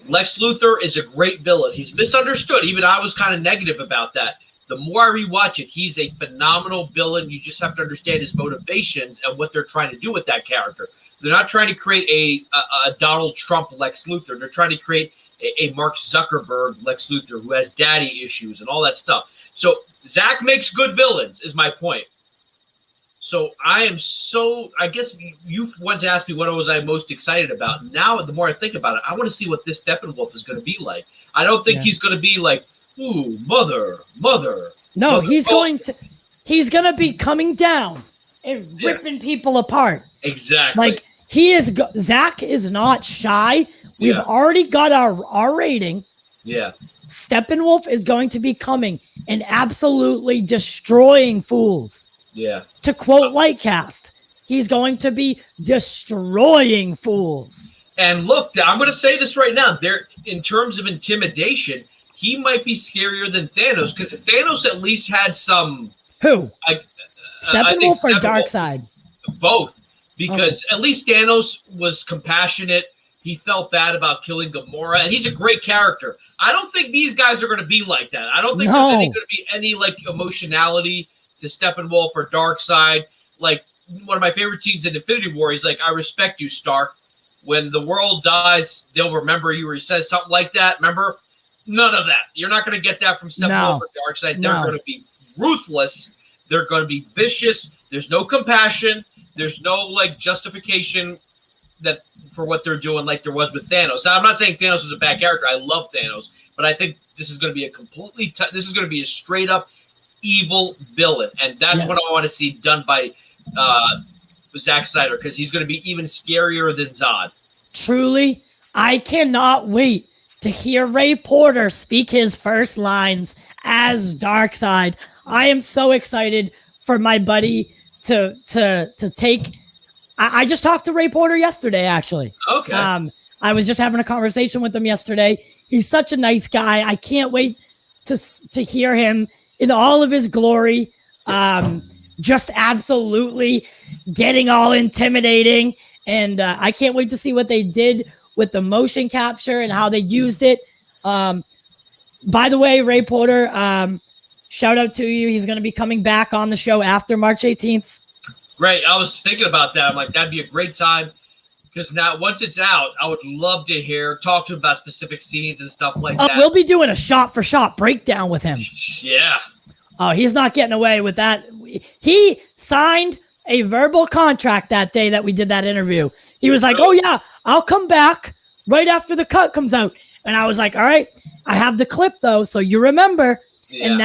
Lex Luthor is a great villain. He's misunderstood. Even I was kind of negative about that. The more I rewatch it, he's a phenomenal villain. You just have to understand his motivations and what they're trying to do with that character. They're not trying to create a Donald Trump Lex Luthor. They're trying to create a Mark Zuckerberg Lex Luthor who has daddy issues and all that stuff. So Zack makes good villains, is my point. So I guess you once asked me what was I most excited about. Now, the more I think about it, I want to see what this Steppenwolf is going to be like. I don't think he's going to be like, ooh, mother. No, he's going to be coming down and ripping people apart. Exactly. Like Zack is not shy. We've already got our R rating. Yeah. Steppenwolf is going to be coming and absolutely destroying fools. Yeah. To quote Lightcast, he's going to be destroying fools. And look, I'm going to say this right now. In terms of intimidation, he might be scarier than Thanos because Thanos at least had some. Who? Steppenwolf or Darkseid? Both. Because at least Thanos was compassionate. He felt bad about killing Gamora, and he's a great character. I don't think these guys are going to be like that. I don't think there's going to be any like emotionality to Steppenwolf or Darkseid. Like one of my favorite scenes in Infinity War, he's like, "I respect you, Stark. When the world dies, they'll remember you." Or he says something like that. Remember? None of that. You're not going to get that from Steppenwolf or Darkseid. They're going to be ruthless. They're going to be vicious. There's no compassion. There's no like justification that for what they're doing, like there was with Thanos. Now, I'm not saying Thanos is a bad character. I love Thanos, but I think this is going to be this is going to be a straight up evil villain, and that's what I want to see done by Zack Snyder because he's going to be even scarier than Zod. Truly, I cannot wait to hear Ray Porter speak his first lines as Darkseid. I am so excited for my buddy to take. I just talked to Ray Porter yesterday, actually. Okay. I was just having a conversation with him yesterday. He's such a nice guy. I can't wait to hear him in all of his glory. Just absolutely getting all intimidating. And I can't wait to see what they did with the motion capture and how they used it. By the way, Ray Porter, shout out to you. He's going to be coming back on the show after March 18th. Great. I was thinking about that. I'm like, that'd be a great time because now once it's out, I would love to talk to him about specific scenes and stuff like that. We'll be doing a shot for shot breakdown with him. Yeah. Oh, he's not getting away with that. He signed a verbal contract that day that we did that interview. He was like, "Oh yeah, I'll come back right after the cut comes out." And I was like, "All right, I have the clip though, so you remember." Yeah. And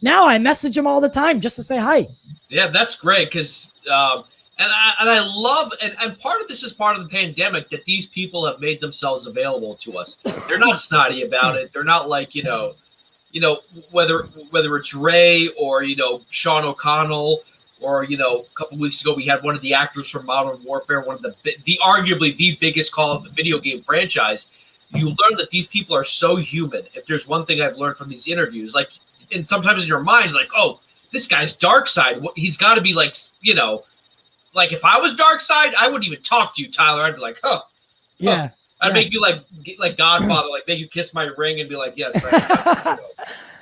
now I message him all the time just to say hi. Yeah, that's great because and I love and part of this is part of the pandemic that these people have made themselves available to us. They're not snotty about it. They're not like whether it's Ray or Sean O'Connell or a couple weeks ago we had one of the actors from Modern Warfare, one of the arguably the biggest Call of the video game franchise. You learn that these people are so human. If there's one thing I've learned from these interviews, like, and sometimes in your mind, like, oh, this guy's Darkseid. He's got to be like, like if I was Darkseid, I wouldn't even talk to you, Tyler. I'd be like, huh. Yeah. I'd make you like Godfather, like make you kiss my ring and be like, yes.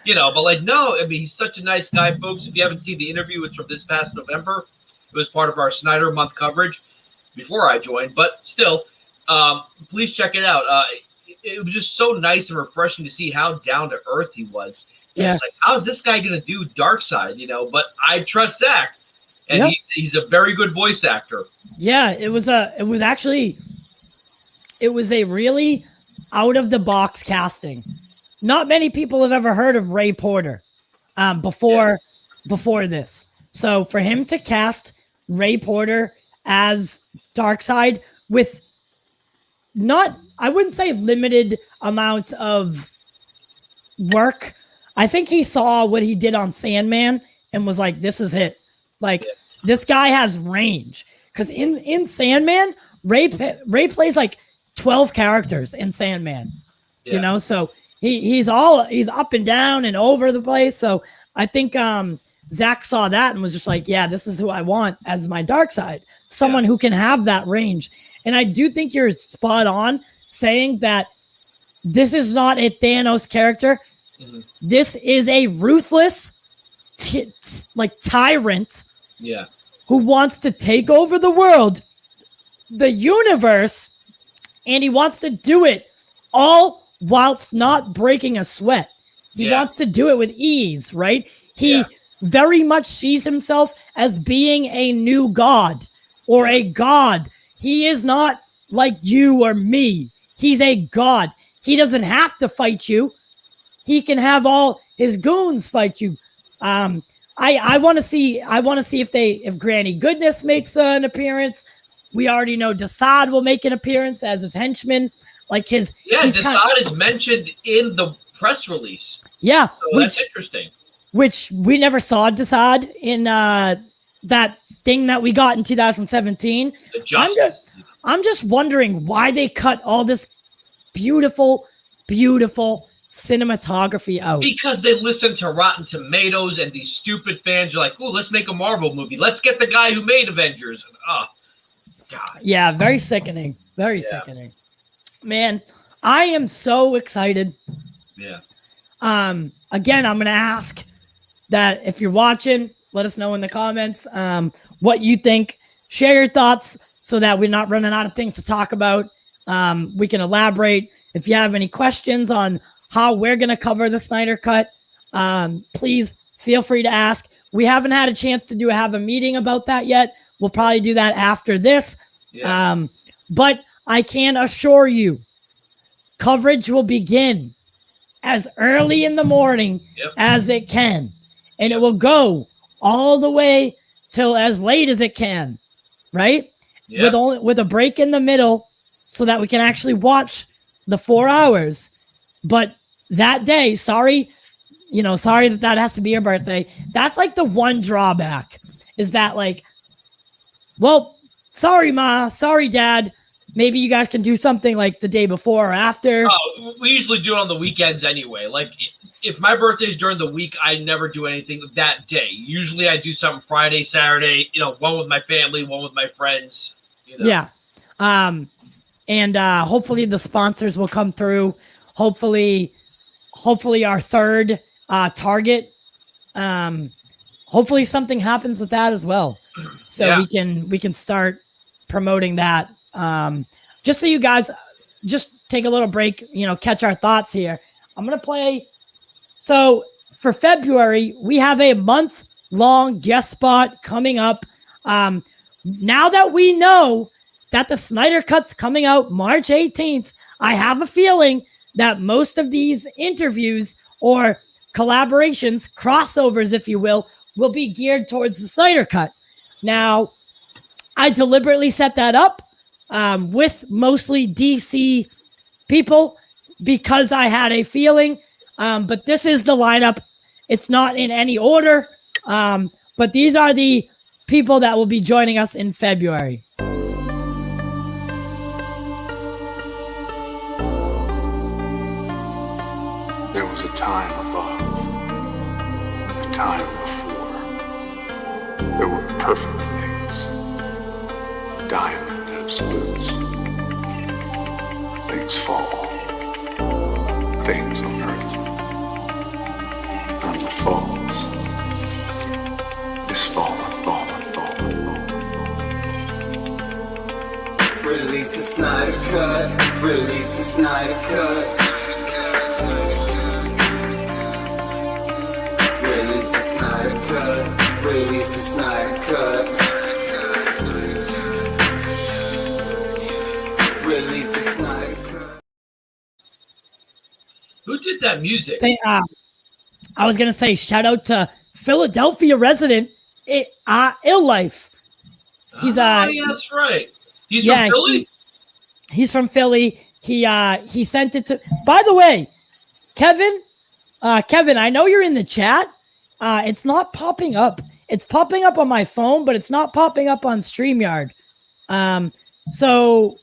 But like, no, I mean, he's such a nice guy, folks. If you haven't seen the interview, it's from this past November. It was part of our Snyder Month coverage before I joined, but still, please check it out. It was just so nice and refreshing to see how down to earth he was. Yeah. It's like, how's this guy going to do Darkseid? But I trust Zack. and Yep. he's a very good voice actor. Yeah, it was a really out of the box casting. Not many people have ever heard of Ray Porter before this. So for him to cast Ray Porter as Darkseid with I wouldn't say limited amounts of work. I think he saw what he did on Sandman and was like, this is it. Like, this guy has range. Because in Sandman, Ray plays like 12 characters in Sandman. You know, so he's up and down and over the place. So I think Zack saw that and was just like, yeah, this is who I want as my Darkseid. Someone who can have that range. And I do think you're spot on saying that this is not a Thanos character. Mm-hmm. This is a ruthless, tyrant, who wants to take over the world, the universe, and he wants to do it all whilst not breaking a sweat. He wants to do it with ease, right? He very much sees himself as being a new god or a god. He is not like you or me. He's a god. He doesn't have to fight you. He can have all his goons fight you. I want to see if Granny Goodness makes an appearance. We already know Desaad will make an appearance as his henchman. Desaad is mentioned in the press release. Yeah, so that's interesting. Which we never saw Desaad in that thing that we got in 2017. I'm just wondering why they cut all this beautiful, beautiful cinematography out. Because they listen to Rotten Tomatoes and these stupid fans are like, oh, let's make a Marvel movie. Let's get the guy who made Avengers. Oh, God. Yeah, very sickening. Very sickening. Man, I am so excited. Yeah. Again, I'm going to ask that if you're watching, let us know in the comments what you think. Share your thoughts so that we're not running out of things to talk about. We can elaborate. If you have any questions on how we're going to cover the Snyder Cut, please feel free to ask. We haven't had a chance to have a meeting about that yet. We'll probably do that after this. Yeah. But I can assure you, coverage will begin as early in the morning as it can. And it will go all the way till as late as it can, right? Yep. With a break in the middle so that we can actually watch the 4 hours. But that day, sorry that has to be your birthday. That's like the one drawback is that well, sorry, Ma, sorry, Dad. Maybe you guys can do something like the day before or after. Oh, we usually do it on the weekends anyway. Like if my birthday's during the week, I never do anything that day. Usually I do something Friday, Saturday, one with my family, one with my friends. Yeah. And hopefully the sponsors will come through. Hopefully our third target. Hopefully something happens with that as well. So we can start promoting that. Just so you guys just take a little break, catch our thoughts here. I'm going to play. So for February, we have a month-long guest spot coming up. Now that we know that the Snyder Cut's coming out March 18th, I have a feeling that most of these interviews or collaborations, crossovers, if you will be geared towards the Snyder Cut. Now, I deliberately set that up with mostly DC people because I had a feeling. But this is the lineup. It's not in any order. But these are the people that will be joining us in February. There was a time above, a time before. There were perfect things, diamond absolutes. Things fall, things on earth, and what falls is fallen. Release the Snyder Cut, release the Snyder Cut. Release the Snyder Cut. Release the Snyder Cut. Release the Snyder Cut. Who did that music? I was gonna say shout out to Philadelphia resident Ill Life. He's yeah, that's right. He's from Philly. He's from Philly. He sent it to. By the way, Kevin, I know you're in the chat. It's not popping up. It's popping up on my phone, but it's not popping up on StreamYard. So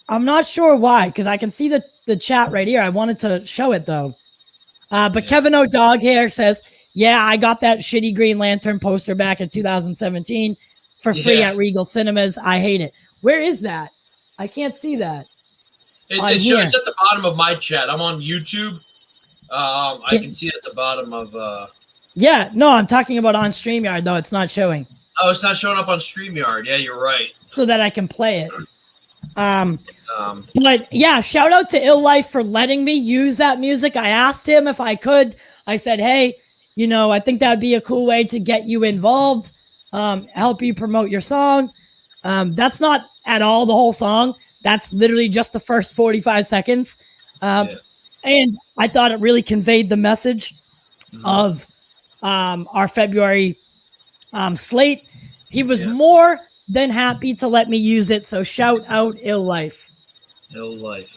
I'm not sure why, because I can see the chat right here. I wanted to show it though. But Kevin O'Dog here says, yeah, I got that shitty Green Lantern poster back in 2017 for free at Regal Cinemas. I hate it. Where is that? I can't see that. It's at the bottom of my chat. I'm on YouTube. I can see it at the bottom of... Yeah, no, I'm talking about on StreamYard, though. It's not showing. Oh, it's not showing up on StreamYard. Yeah, you're right. So that I can play it. But yeah, shout out to Ill Life for letting me use that music. I asked him if I could. I said, hey, I think that'd be a cool way to get you involved, help you promote your song. That's not at all the whole song. That's literally just the first 45 seconds. And I thought it really conveyed the message of our February slate. He was more than happy to let me use it. So shout out Ill Life. Ill Life.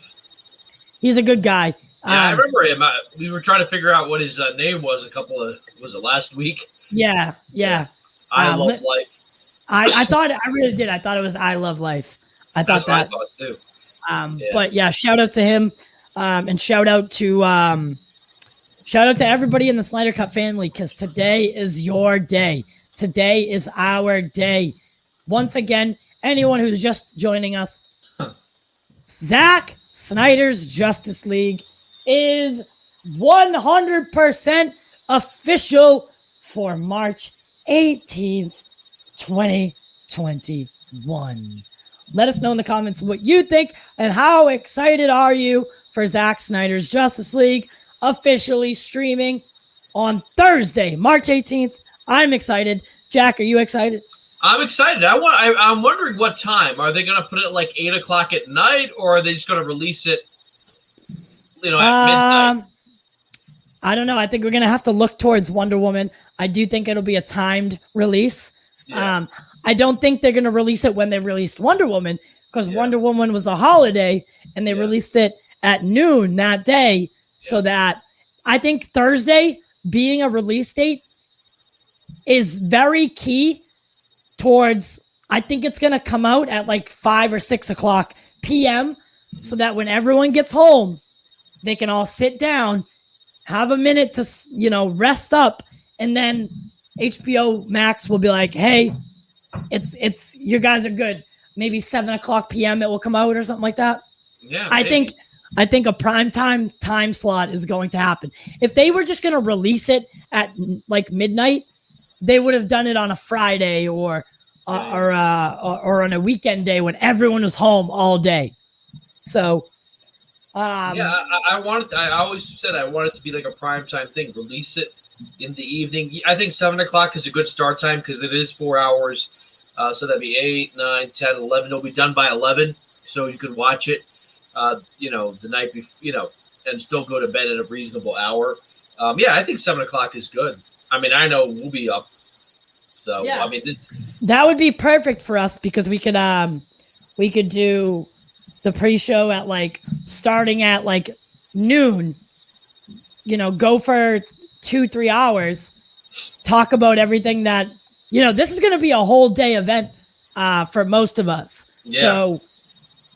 He's a good guy. Yeah, I remember him. We were trying to figure out what his name was was it last week? Yeah. I Love Life. I thought, I really did. I thought it was I Love Life. I thought That's what I thought too. But yeah, shout out to him. And shout out to everybody in the Snydercut family, because today is your day. Today is our day. Once again, anyone who's just joining us, Zack Snyder's Justice League is 100% official for March 18th, 2021. Let us know in the comments what you think and how excited are you for Zack Snyder's Justice League officially streaming on Thursday, March 18th. I'm excited. Jack, are you excited? I'm excited. I'm wondering what time. Are they going to put it like 8 o'clock at night, or are they just going to release it, at midnight? I don't know. I think we're going to have to look towards Wonder Woman. I do think it'll be a timed release. Yeah. I don't think they're going to release it when they released Wonder Woman, because Wonder Woman was a holiday and they released it at noon that day. So that I think Thursday being a release date is very key towards, I think it's going to come out at like 5 or 6 o'clock PM, so that when everyone gets home, they can all sit down, have a minute to, rest up. And then HBO Max will be like, hey, it's you guys are good. Maybe 7 o'clock PM it will come out or something like that. Yeah, I think a prime time slot is going to happen. If they were just going to release it at like midnight, they would have done it on a Friday or on a weekend day when everyone was home all day. So, I always said I want it to be like a prime time thing. Release it in the evening. I think 7 o'clock is a good start time because it is 4 hours. So that'd be 8, 9, 10, 11. It'll be done by 11, so you can watch it, the night before, and still go to bed at a reasonable hour. I think 7 o'clock is good. I mean, I know we'll be up. So, yeah. I mean, that would be perfect for us because we could do the pre-show at starting at noon, go for 2-3 hours, talk about everything that, this is going to be a whole day event for most of us. Yeah. So,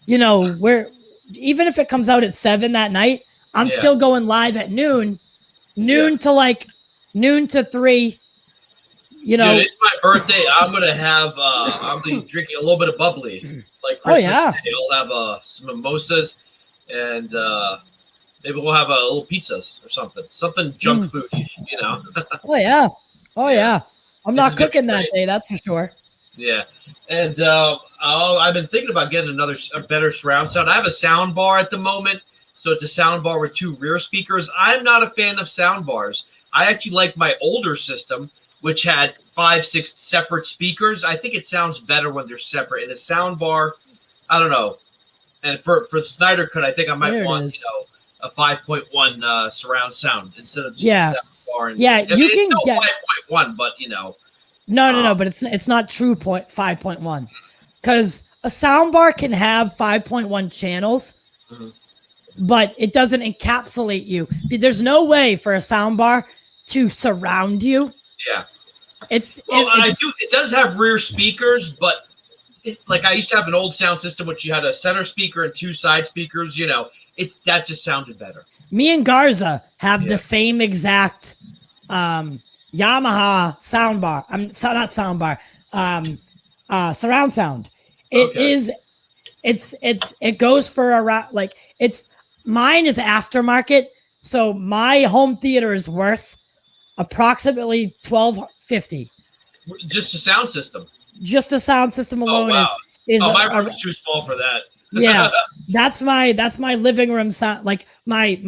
we're, even if it comes out at 7 that night, I'm still going live at noon to 3. Dude, it's my birthday. I'm gonna have I'll be drinking a little bit of bubbly, like Christmas Day. I'll have some mimosas, and maybe we'll have a little pizzas or something junk foodish, Oh yeah. I'm not cooking that day, that's for sure. Yeah, and I've been thinking about getting a better surround sound. I have a sound bar at the moment, so it's a sound bar with 2 rear speakers. I'm not a fan of sound bars. I actually like my older system, which had 5, 6 separate speakers. I think it sounds better when they're separate. In a sound bar, I don't know. And for the Snyder Cut, I think I might want a 5.1 surround sound instead of just a sound bar. And, yeah, you can it's get 5.1, but no, but it's not true 5.1 because a sound bar can have 5.1 channels, but it doesn't encapsulate you. There's no way for a sound bar to surround you. Yeah, it does have rear speakers, but like I used to have an old sound system which you had a center speaker and 2 side speakers. That just sounded better. Me and Garza have the same exact Yamaha soundbar. Not soundbar. Surround sound. It goes for around mine is aftermarket. So my home theater is worth approximately $1,250. Just a sound system. Just the sound system alone is my room's too small for that. Yeah, that's my living room sound. Like my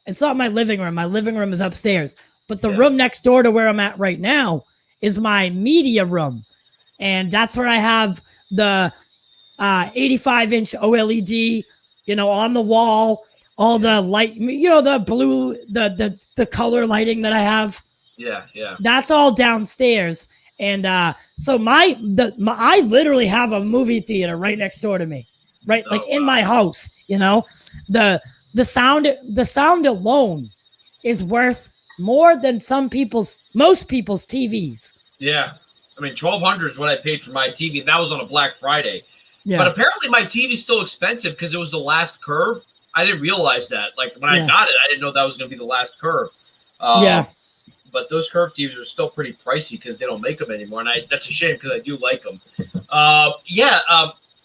it's not my living room. My living room is upstairs, but the room next door to where I'm at right now is my media room, and that's where I have the 85-inch OLED, on the wall, all the light, the blue, the color lighting that I have. Yeah. That's all downstairs. And so I literally have a movie theater right next door to me, right? In my house, the sound alone is worth more than most people's TVs. Yeah. I mean, $1,200 is what I paid for my TV. That was on a Black Friday. Yeah. But apparently my TV's still expensive because it was the last curve. I didn't realize that. Like when I got it, I didn't know that was going to be the last curve. But those curved TVs are still pretty pricey because they don't make them anymore, and that's a shame because I do like them.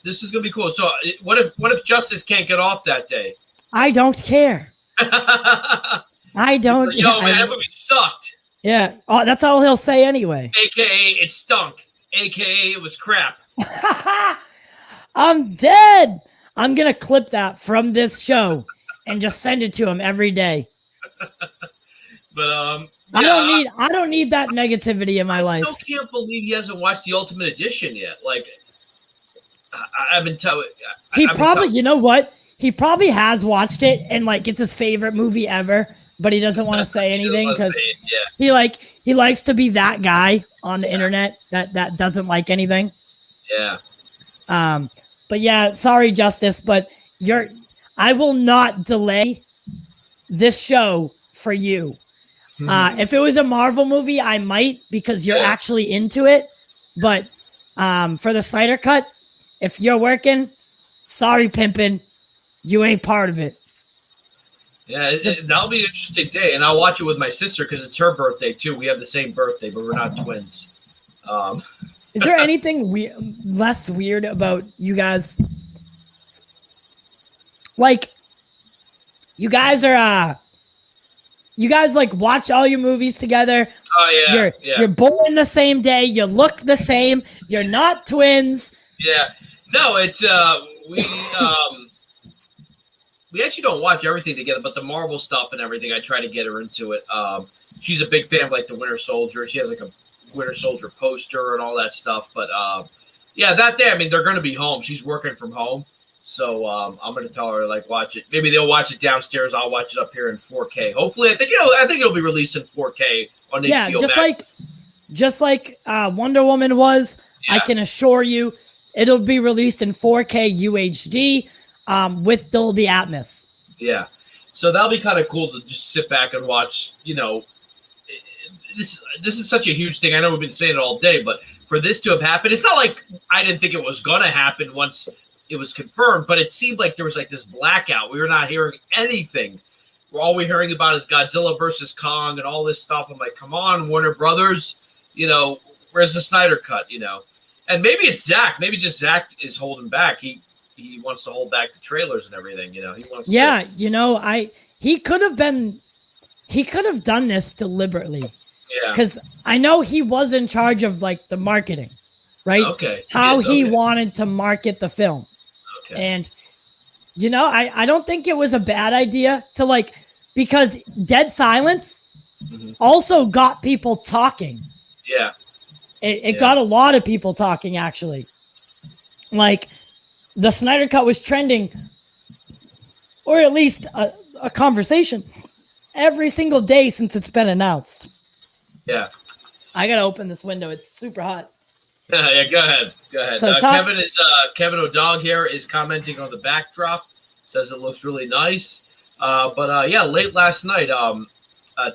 This is gonna be cool. So, what if Justice can't get off that day? I don't care. I don't. Yo, man, that movie sucked. Yeah, that's all he'll say anyway. AKA it stunk. AKA it was crap. I'm dead. I'm gonna clip that from this show and just send it to him every day. But I don't need that negativity in my life. I still can't believe he hasn't watched the Ultimate Edition yet. Like, I've been telling. You know what? He probably has watched it and it's his favorite movie ever, but he doesn't want to say anything because he likes to be that guy on the internet that doesn't like anything. Yeah. But yeah, sorry, Justice, but I will not delay this show for you. If it was a Marvel movie, I might because you're actually into it. But for the Snyder Cut, if you're working, sorry, pimpin', you ain't part of it. Yeah, that'll be an interesting day, and I'll watch it with my sister because it's her birthday too. We have the same birthday, but we're not twins. Is there anything less weird about you guys? Like, you guys are you guys watch all your movies together. Oh yeah. You're born the same day. You look the same. You're not twins. Yeah. No, it's we actually don't watch everything together, but the Marvel stuff and everything, I try to get her into it. She's a big fan of the Winter Soldier. She has a Winter Soldier poster and all that stuff. But that day, I mean, they're going to be home. She's working from home. So I'm going to tell her watch it. Maybe they'll watch it downstairs. I'll watch it up here in 4K. Hopefully, I think it'll be released in 4K on HBO. Yeah, just like Wonder Woman was. Yeah. I can assure you, it'll be released in 4K UHD with Dolby Atmos. Yeah, so that'll be kind of cool to just sit back and watch. This is such a huge thing. I know we've been saying it all day, but for this to have happened, it's not like I didn't think it was going to happen once it was confirmed, but it seemed like there was this blackout. We were not hearing anything. All we're hearing about is Godzilla versus Kong and all this stuff. I'm like, come on, Warner Brothers, where's the Snyder Cut, And maybe it's Zack. Maybe just Zack is holding back. He wants to hold back the trailers and everything, He wants he could have done this deliberately. Yeah. Because I know he was in charge of the marketing, right? Okay. How he wanted to market the film. Okay. And I don't think it was a bad idea to because Dead Silence also got people talking. Yeah. It got a lot of people talking, actually. Like, the Snyder Cut was trending, or at least a conversation, every single day since it's been announced. Yeah. I got to open this window. It's super hot. Yeah, go ahead. So Kevin O'Dog here is commenting on the backdrop. Says it looks really nice. But late last night,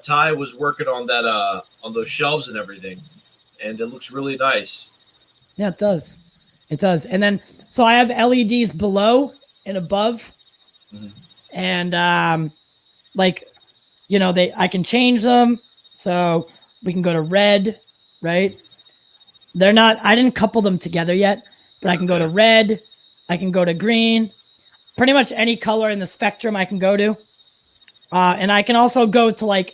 Ty was working on that on those shelves and everything, and it looks really nice. Yeah, it does. It does. And then, so I have LEDs below and above, and I can change them. So we can go to red, right? I didn't couple them together yet, but I can go to red. I can go to green. Pretty much any color in the spectrum I can go to. And I can also go to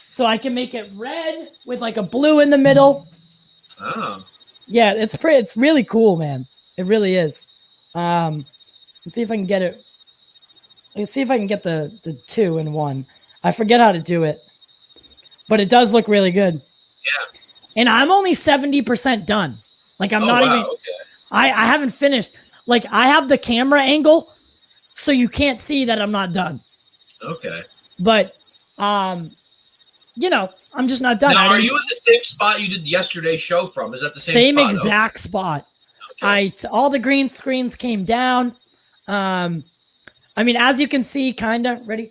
so I can make it red with a blue in the middle. Oh. Yeah, it's really cool, man. It really is. Let's see if I can get it. Let's see if I can get the 2 in 1. I forget how to do it, but it does look really good. Yeah. And I'm only 70% done. I'm not even. Okay. I haven't finished. I have the camera angle, so you can't see that I'm not done. Okay. But, I'm just not done. Now, are you in the same spot you did yesterday's show from? Is that the same spot? Same exact spot. Okay. All the green screens came down. As you can see, kind of. Ready?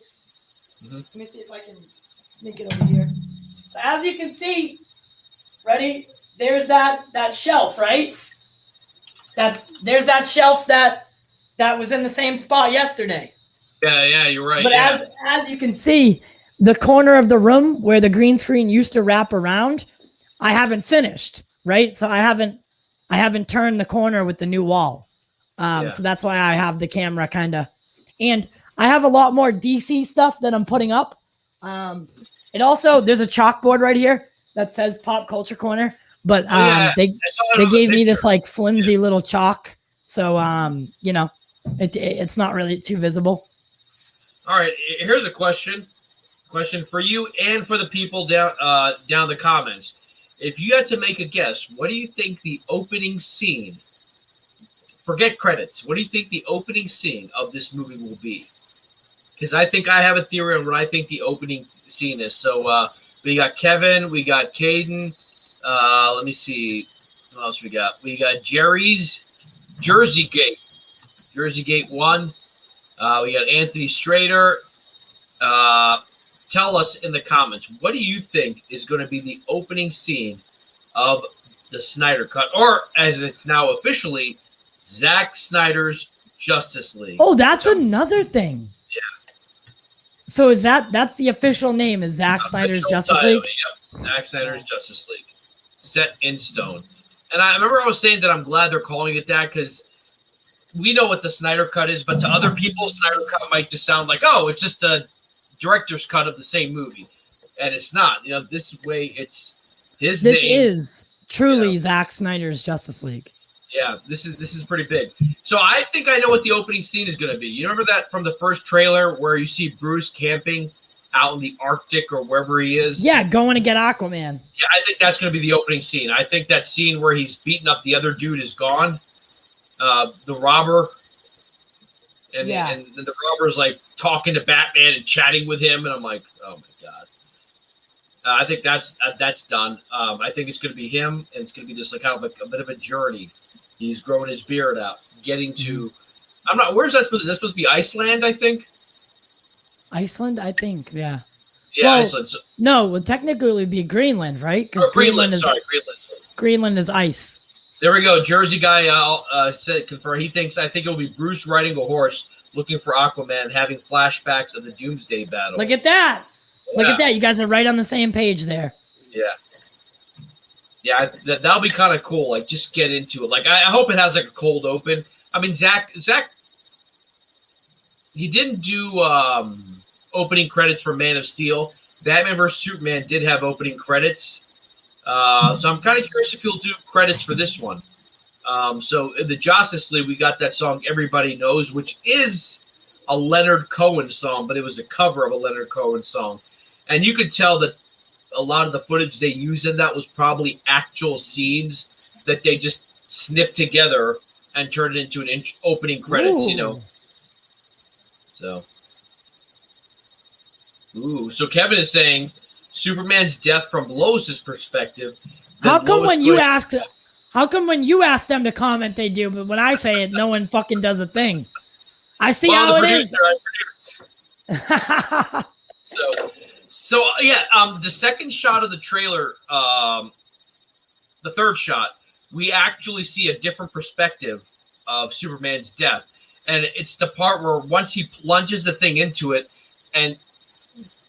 Let me see if I can make it over here. So as you can see, ready? There's that shelf, right? There's that shelf that was in the same spot yesterday. Yeah, you're right. But as you can see, the corner of the room where the green screen used to wrap around, I haven't finished, right? So I haven't turned the corner with the new wall. So that's why I have the camera kind of, and I have a lot more DC stuff that I'm putting up. It also, there's a chalkboard right here that says Pop Culture Corner, but they gave me this flimsy little chalk. So, it's not really too visible. All right, here's a question for you and for the people down the comments. If you had to make a guess, what do you think the opening scene, forget credits, what do you think the opening scene of this movie will be? Because I think I have a theory on what I think the opening scene is. So we got Kevin, we got Caden. Let me see what else we got. We got Jerry's Jersey Gate 1. We got Anthony Strader. Tell us in the comments, what do you think is going to be the opening scene of the Snyder Cut, or as it's now officially, Zack Snyder's Justice League? Oh, that's another thing. Yeah. So that's the official name, is Zack Snyder's Justice League? Yep. Zack Snyder's Justice League. Set in stone. And I remember I was saying that I'm glad they're calling it that, because we know what the Snyder Cut is, but to other people, Snyder Cut might just sound like, oh, it's just a director's cut of the same movie. And it's not. This way it's his name. This is truly Zack Snyder's Justice League. Yeah, this is pretty big. So I think I know what the opening scene is going to be. You remember that from the first trailer where you see Bruce camping out in the Arctic or wherever he is? Yeah, going to get Aquaman. Yeah, I think that's going to be the opening scene. I think that scene where he's beating up the other dude is gone. The robber. And the robber's talking to Batman and chatting with him. And I'm like, oh my God. I think that's done. I think it's going to be him. And it's going to be just kind of a bit of a journey. He's growing his beard out, getting to, where's that supposed to be? That's supposed to be Iceland, I think. Iceland, I think, yeah. Yeah, Iceland. So, no, technically it would be Greenland, right? Because Greenland. Greenland is ice. There we go. Jersey guy said confirm. I think it will be Bruce riding a horse, looking for Aquaman, having flashbacks of the Doomsday battle. Look at that! Yeah. Look at that! You guys are right on the same page there. Yeah. Yeah, that'll be kind of cool. Just get into it. I hope it has a cold open. I mean, Zach, he didn't do opening credits for Man of Steel. Batman vs Superman did have opening credits. So I'm kind of curious if he'll do credits for this one. So in the Justice League, we got that song Everybody Knows, which is a Leonard Cohen song, but it was a cover of a Leonard Cohen song. And you could tell that a lot of the footage they used in that was probably actual scenes that they just snipped together and turned it into an opening credits, you know. So, so Kevin is saying Superman's death from Lois's perspective. How come when you ask them to comment, they do, but when I say it, no one fucking does a thing? I see how it is. So yeah, the second shot of the trailer, the third shot, we actually see a different perspective of Superman's death. And it's the part where once he plunges the thing into it and,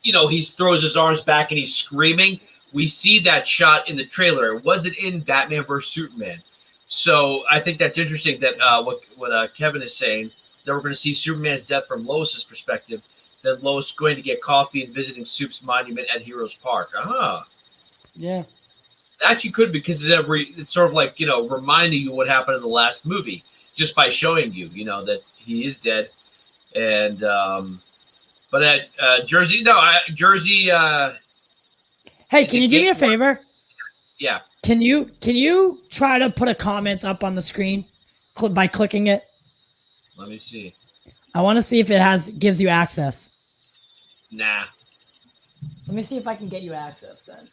you know, he throws his arms back and he's screaming. We see that shot in the trailer. It wasn't in Batman vs. Superman. So I think that's interesting that what Kevin is saying, that we're going to see Superman's death from Lois's perspective, then Lois going to get coffee and visiting Soup's monument at Heroes Park. Yeah. Actually could, because it's sort of like, you know, reminding you what happened in the last movie just by showing you, you know, that he is dead. And but at Jersey. Hey, can you do me a favor? Yeah. Can you try to put a comment up on the screen by clicking it? Let me see. I want to see if it gives you access. Nah. Let me see if I can get you access then.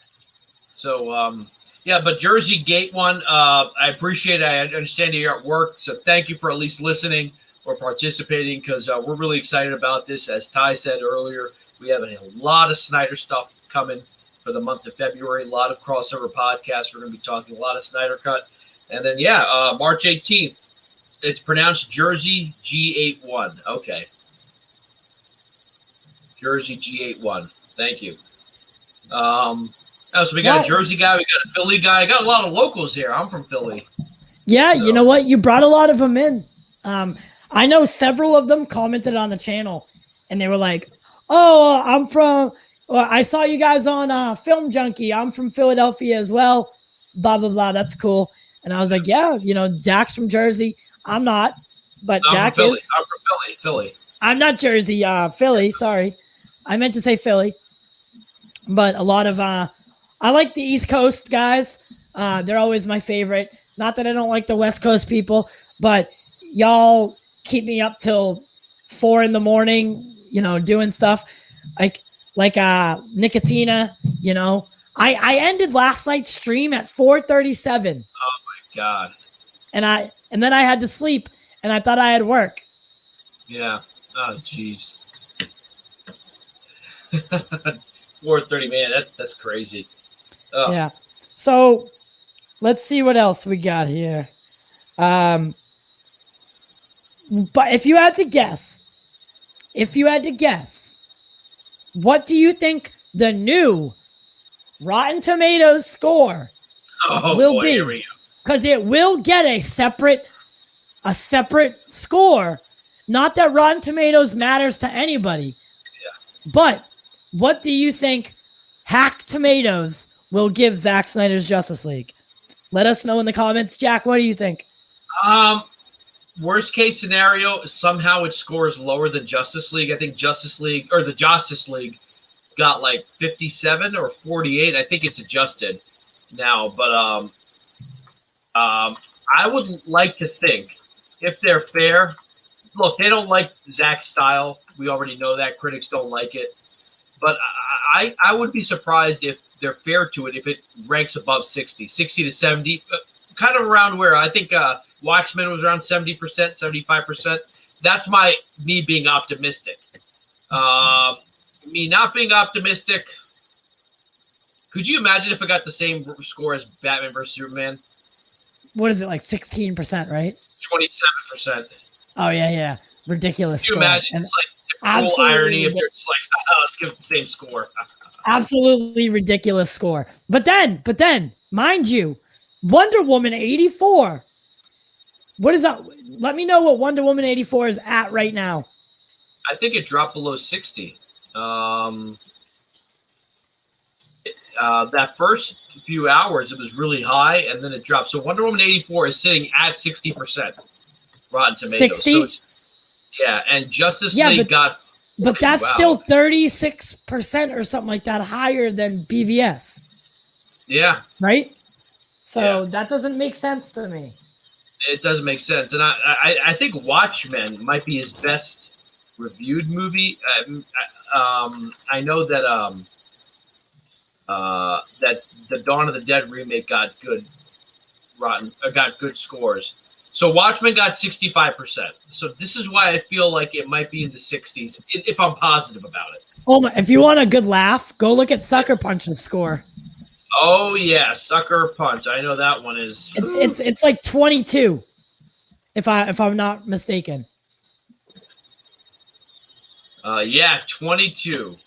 So, yeah, but Jersey Gate one, I appreciate it. I understand you're at work, so thank you for at least listening or participating, because we're really excited about this. As Ty said earlier, we have a lot of Snyder stuff coming for the month of February, a lot of crossover podcasts. We're going to be talking a lot of Snydercut. And then, yeah, March 18th, it's pronounced Jersey G81. Okay. Jersey G81. Thank you. So we got a Jersey guy, we got a Philly guy. I got a lot of locals here. I'm from Philly. Yeah, so. You know what? You brought a lot of them in. I know several of them commented on the channel, and they were like, "Oh, I saw you guys on Film Junkie. I'm from Philadelphia as well. Blah blah blah. That's cool." And I was like, "Yeah, you know, Jack's from Jersey. I'm not, but Jack is. I'm from Philly. I'm not Jersey. Philly. Sorry, I meant to say Philly. But a lot of I like the East Coast guys. They're always my favorite. Not that I don't like the West Coast people, but y'all keep me up till 4 a.m, you know, doing stuff like Nicotina, you know. I ended last night's stream at 4:37. Oh my God. And then I had to sleep, and I thought I had work. Yeah. Oh jeez. 4:30, man. That's crazy. Oh. Yeah. So let's see what else we got here. But if you had to guess, what do you think the new Rotten Tomatoes score will be? Because it will get a separate score. Not that Rotten Tomatoes matters to anybody. Yeah. But what do you think Hack Tomatoes will give Zack Snyder's Justice League? Let us know in the comments. Jack, what do you think? Worst case scenario, somehow it scores lower than Justice League. I think the Justice League got like 57 or 48. I think it's adjusted now, but I would like to think, if they're fair, look, they don't like Zack's style. We already know that. Critics don't like it. But I would be surprised if they're fair to it, if it ranks above 60 to 70, kind of around where I think Watchmen was around 70%, 75%. That's me being optimistic. Me not being optimistic. Could you imagine if it got the same score as Batman vs. Superman? What is it, like 16%, right? 27%. Oh, yeah. Ridiculous. Could you imagine? It's like the cruel irony if they're just like, let's give it the same score. Absolutely ridiculous score. But then, mind you, Wonder Woman 84. What is that? Let me know what Wonder Woman 84 is at right now. I think it dropped below 60. That first few hours, it was really high, and then it dropped. So Wonder Woman 84 is sitting at 60% Rotten Tomatoes. 60? So and Justice League got But that's Wow. still 36% or something like that higher than BVS, Yeah, right? So Yeah. that doesn't make sense to me. it does make sense. And I think Watchmen might be his best reviewed movie. I know that that the Dawn of the Dead remake got good scores. So Watchmen got 65%. So this is why I feel like it might be in the 60s if I'm positive about it. Oh my! If you want a good laugh, go look at Sucker Punch's score. Oh yeah, Sucker Punch. I know that one is. It's like 22, if I'm not mistaken. Yeah, 22.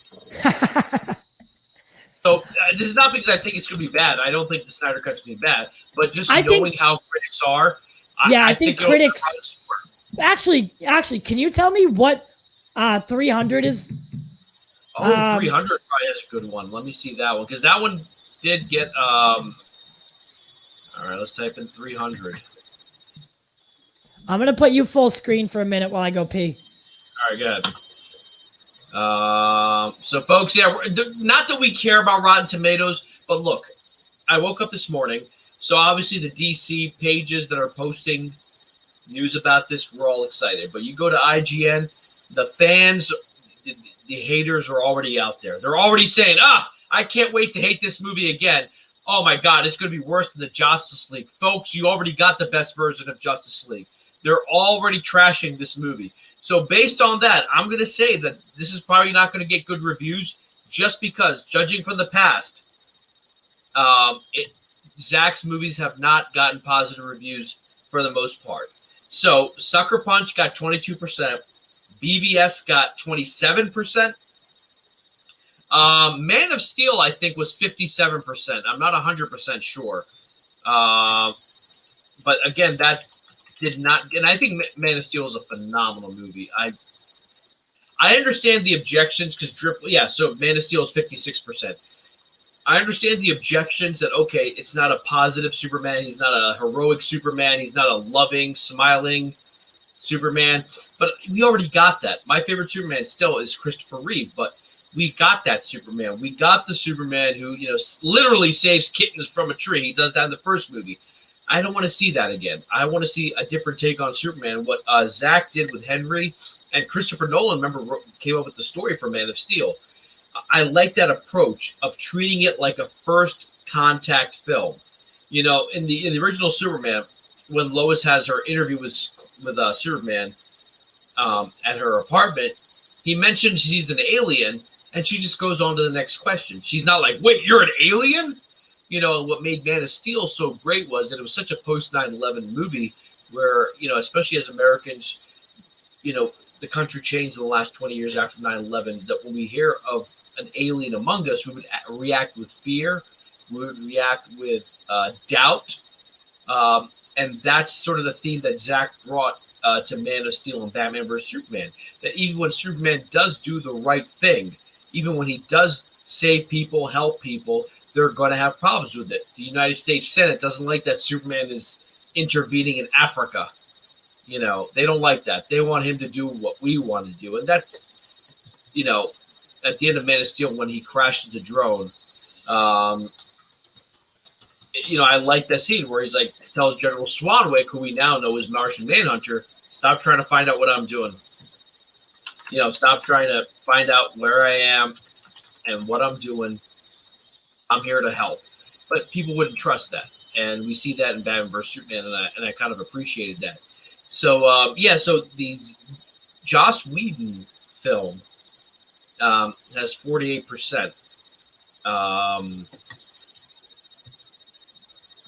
So this is not because I think it's going to be bad. I don't think the Snyder Cut's going to be bad, but just knowing how critics are. I think critics. Actually, can you tell me what 300 is? 300 probably has a good one. Let me see that one because that one did get. All right, let's type in 300. I'm gonna put you full screen for a minute while I go pee. All right, good. So, folks, yeah, not that we care about Rotten Tomatoes, but look, I woke up this morning, so obviously the DC pages that are posting news about this, we're all excited. But you go to IGN, the fans, the haters are already out there. They're already saying, I can't wait to hate this movie again. Oh, my God, it's going to be worse than the Justice League. Folks, you already got the best version of Justice League. They're already trashing this movie. So based on that, I'm going to say that this is probably not going to get good reviews just because, judging from the past, Zack's movies have not gotten positive reviews for the most part. So Sucker Punch got 22%. BVS got 27%. Man of Steel, I think, was 57%. I'm not 100% sure. But again, that did not, and I think Man of Steel is a phenomenal movie. I understand the objections because so Man of Steel is 56%. I understand the objections that, okay, it's not a positive Superman. He's not a heroic Superman. He's not a loving, smiling Superman. But we already got that. My favorite Superman still is Christopher Reeve, but we got that Superman. We got the Superman who, literally saves kittens from a tree. He does that in the first movie. I don't want to see that again. I want to see a different take on Superman. What Zack did with Henry and Christopher Nolan, came up with the story for Man of Steel. I like that approach of treating it like a first contact film. In the original Superman, when Lois has her interview with Superman at her apartment, he mentions she's an alien, and she just goes on to the next question. She's not like, "Wait, you're an alien?" What made Man of Steel so great was that it was such a post 9/11 movie where, especially as Americans, the country changed in the last 20 years after 9/11, that when we hear of an alien among us, we would react with fear, we would react with doubt. And that's sort of the theme that Zack brought to Man of Steel and Batman vs. Superman. That even when Superman does do the right thing, even when he does save people, help people, they're going to have problems with it. The United States Senate doesn't like that Superman is intervening in Africa. They don't like that. They want him to do what we want to do. And that's, at the end of Man of Steel, when he crashes the drone, I like that scene where he's like, tells General Swanwick, who we now know is Martian Manhunter, stop trying to find out what I'm doing. Stop trying to find out where I am and what I'm doing. I'm here to help. But people wouldn't trust that. And we see that in Batman vs. Superman, and I kind of appreciated that. So, so the Joss Whedon film has 48%.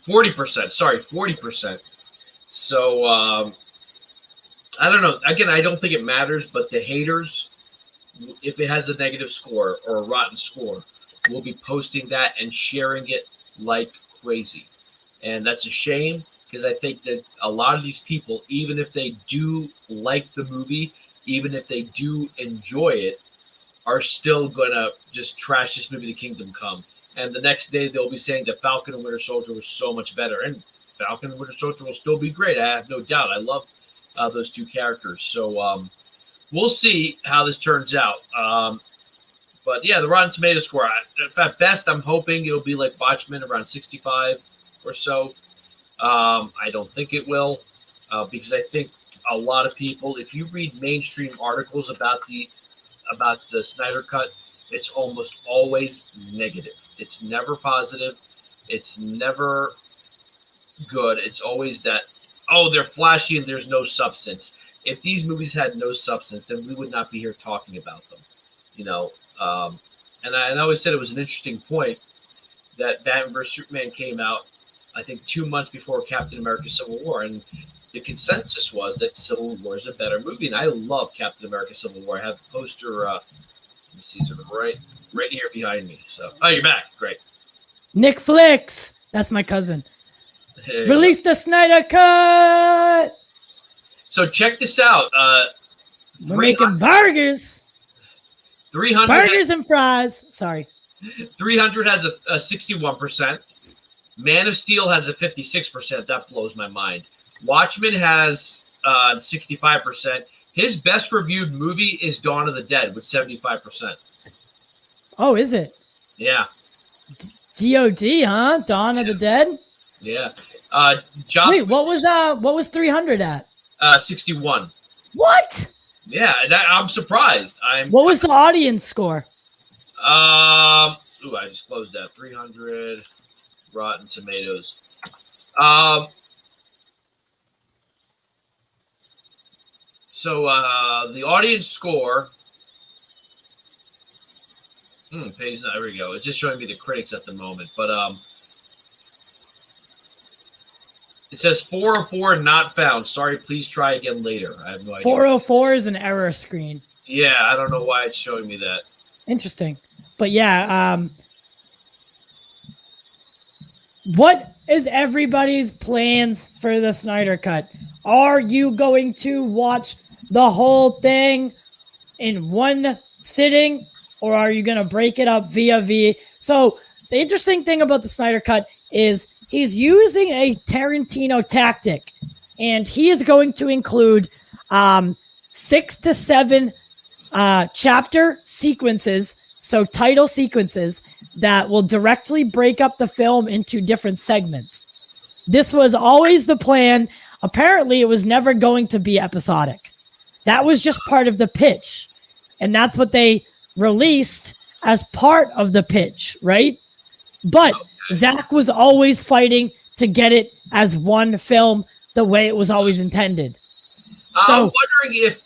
40%. So, I don't know. Again, I don't think it matters, but the haters, if it has a negative score or a rotten score, will be posting that and sharing it like crazy. And that's a shame because I think that a lot of these people, even if they do like the movie, even if they do enjoy it, are still going to just trash this movie to Kingdom Come. And the next day they'll be saying that Falcon and Winter Soldier was so much better. And Falcon and Winter Soldier will still be great. I have no doubt. I love those two characters. So, we'll see how this turns out. But yeah, the Rotten Tomato score, at best, I'm hoping it'll be like Watchmen, around 65 or so. I don't think it will, because I think a lot of people, if you read mainstream articles about the Snyder Cut, it's almost always negative. It's never positive. It's never good. It's always that, oh, they're flashy and there's no substance. If these movies had no substance, then we would not be here talking about them. You know, and I always said it was an interesting point that Batman vs. Superman came out, I think, 2 months before Captain America Civil War. And the consensus was that Civil War is a better movie. And I love Captain America Civil War. I have the poster, let me see, right here behind me. So, oh, you're back. Great. Nick Flicks. That's my cousin. Release the Snyder Cut. So check this out. We're making burgers. 300 burgers and fries. Sorry. 300 has a 61%. Man of Steel has a 56%. That blows my mind. Watchmen has 65%. His best reviewed movie is Dawn of the Dead with 75%. Oh, is it? Yeah. DOD, huh? Dawn of the Dead? Yeah. Wait, what was 300 at? 61. What? Yeah, I'm surprised. What was the audience score? I just closed that. 300 Rotten Tomatoes. So the audience score. Page, there we go. It's just showing me the critics at the moment, but it says 404 not found. Sorry, please try again later. I have no idea. 404 is an error screen. Yeah, I don't know why it's showing me that. Interesting. But yeah, what is everybody's plans for the Snyder Cut? Are you going to watch the whole thing in one sitting, or are you going to break it up via? So the interesting thing about the Snyder Cut is he's using a Tarantino tactic, and he is going to include 6 to 7 chapter sequences, so title sequences that will directly break up the film into different segments. This was always the plan. Apparently, it was never going to be episodic. That was just part of the pitch, and that's what they released as part of the pitch, right? But Zack was always fighting to get it as one film the way it was always intended. So, I'm wondering if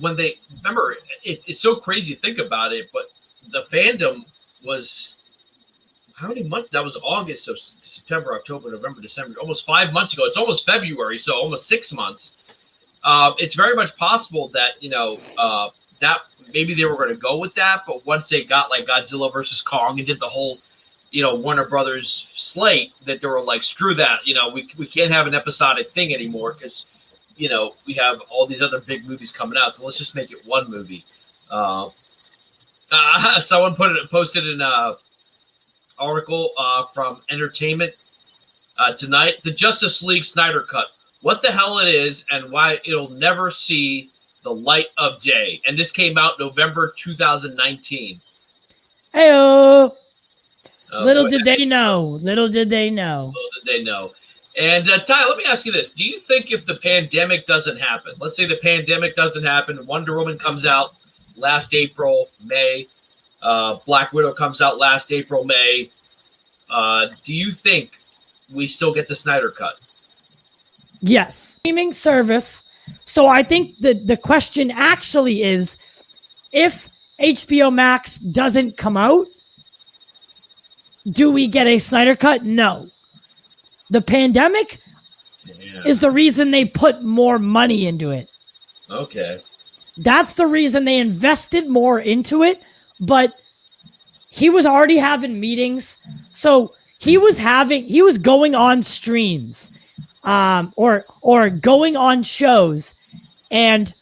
when they remember, it's so crazy to think about it, but the fandom was how many months? That was August, so September, October, November, December, almost 5 months ago. It's almost February, so almost 6 months. It's very much possible that that maybe they were going to go with that, but once they got like Godzilla versus Kong and did the whole Warner Brothers slate, that they were like, screw that, we can't have an episodic thing anymore because we have all these other big movies coming out, so let's just make it one movie. Someone posted an article from Entertainment tonight, the Justice League Snyder Cut, what the hell it is and why it'll never see the light of day. And this came out November 2019. Hey-o. Little did they know. Little did they know. And Ty, let me ask you this. Do you think if the pandemic doesn't happen, let's say the pandemic doesn't happen, Wonder Woman comes out last April, May, Black Widow comes out last April, May, do you think we still get the Snyder Cut? Yes. Streaming service. So I think the question actually is, if HBO Max doesn't come out, do we get a Snyder Cut? No. The pandemic is the reason they put more money into it. Okay. That's the reason they invested more into it, but he was already having meetings. So he was going on streams, or going on shows and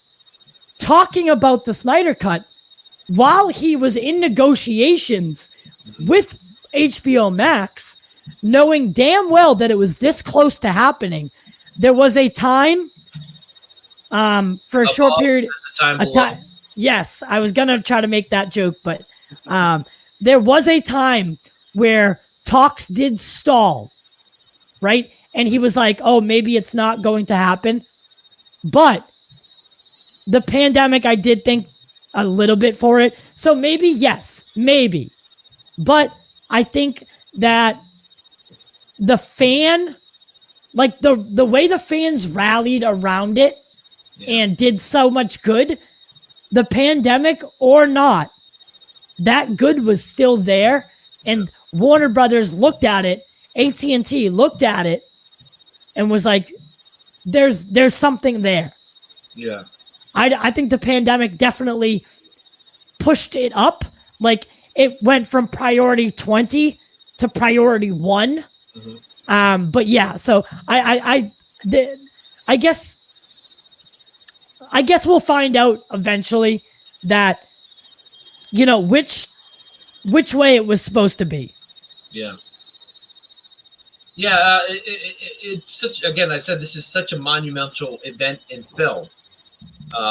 talking about the Snyder Cut while he was in negotiations with HBO Max, knowing damn well that it was this close to happening. There was a time for a short period. Time below. Yes, I was gonna try to make that joke, but there was a time where talks did stall, right? And he was like, "Oh, maybe it's not going to happen," but the pandemic, I did think a little bit for it. So maybe yes, maybe, but I think that the fan, like the way the fans rallied around it and did so much good, the pandemic or not, that good was still there. And Warner Brothers looked at it, AT&T looked at it and was like, there's something there. Yeah. I think the pandemic definitely pushed it up. Like it went from priority 20 to priority 1. But yeah, so I guess we'll find out eventually that, you know, which way it was supposed to be. Yeah. Yeah. It's such, again, I said, this is such a monumental event in film.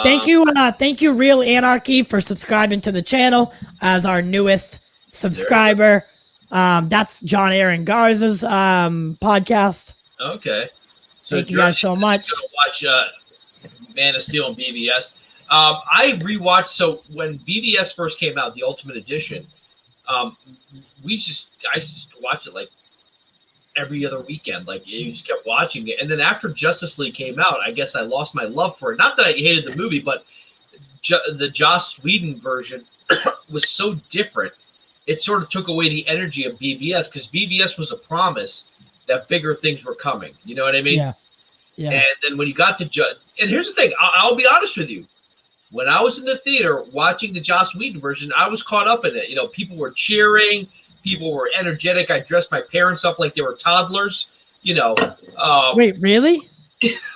Thank you, Real Anarchy, for subscribing to the channel as our newest subscriber. That's John Aaron Garza's podcast. Okay. So thank you guys so much. Watch Man of Steel and BVS. I rewatched. So when BVS first came out, the Ultimate Edition, I just watched it like every other weekend. Like you just kept watching it. And then after Justice League came out, I guess I lost my love for it. Not that I hated the movie, but the Joss Whedon version was so different. It sort of took away the energy of BVS because BVS was a promise that bigger things were coming. You know what I mean? Yeah. Yeah. And then when you got to and here's the thing, I'll be honest with you. When I was in the theater watching the Joss Whedon version, I was caught up in it. You know, people were cheering. People were energetic. I dressed my parents up like they were toddlers. You know. Wait, really?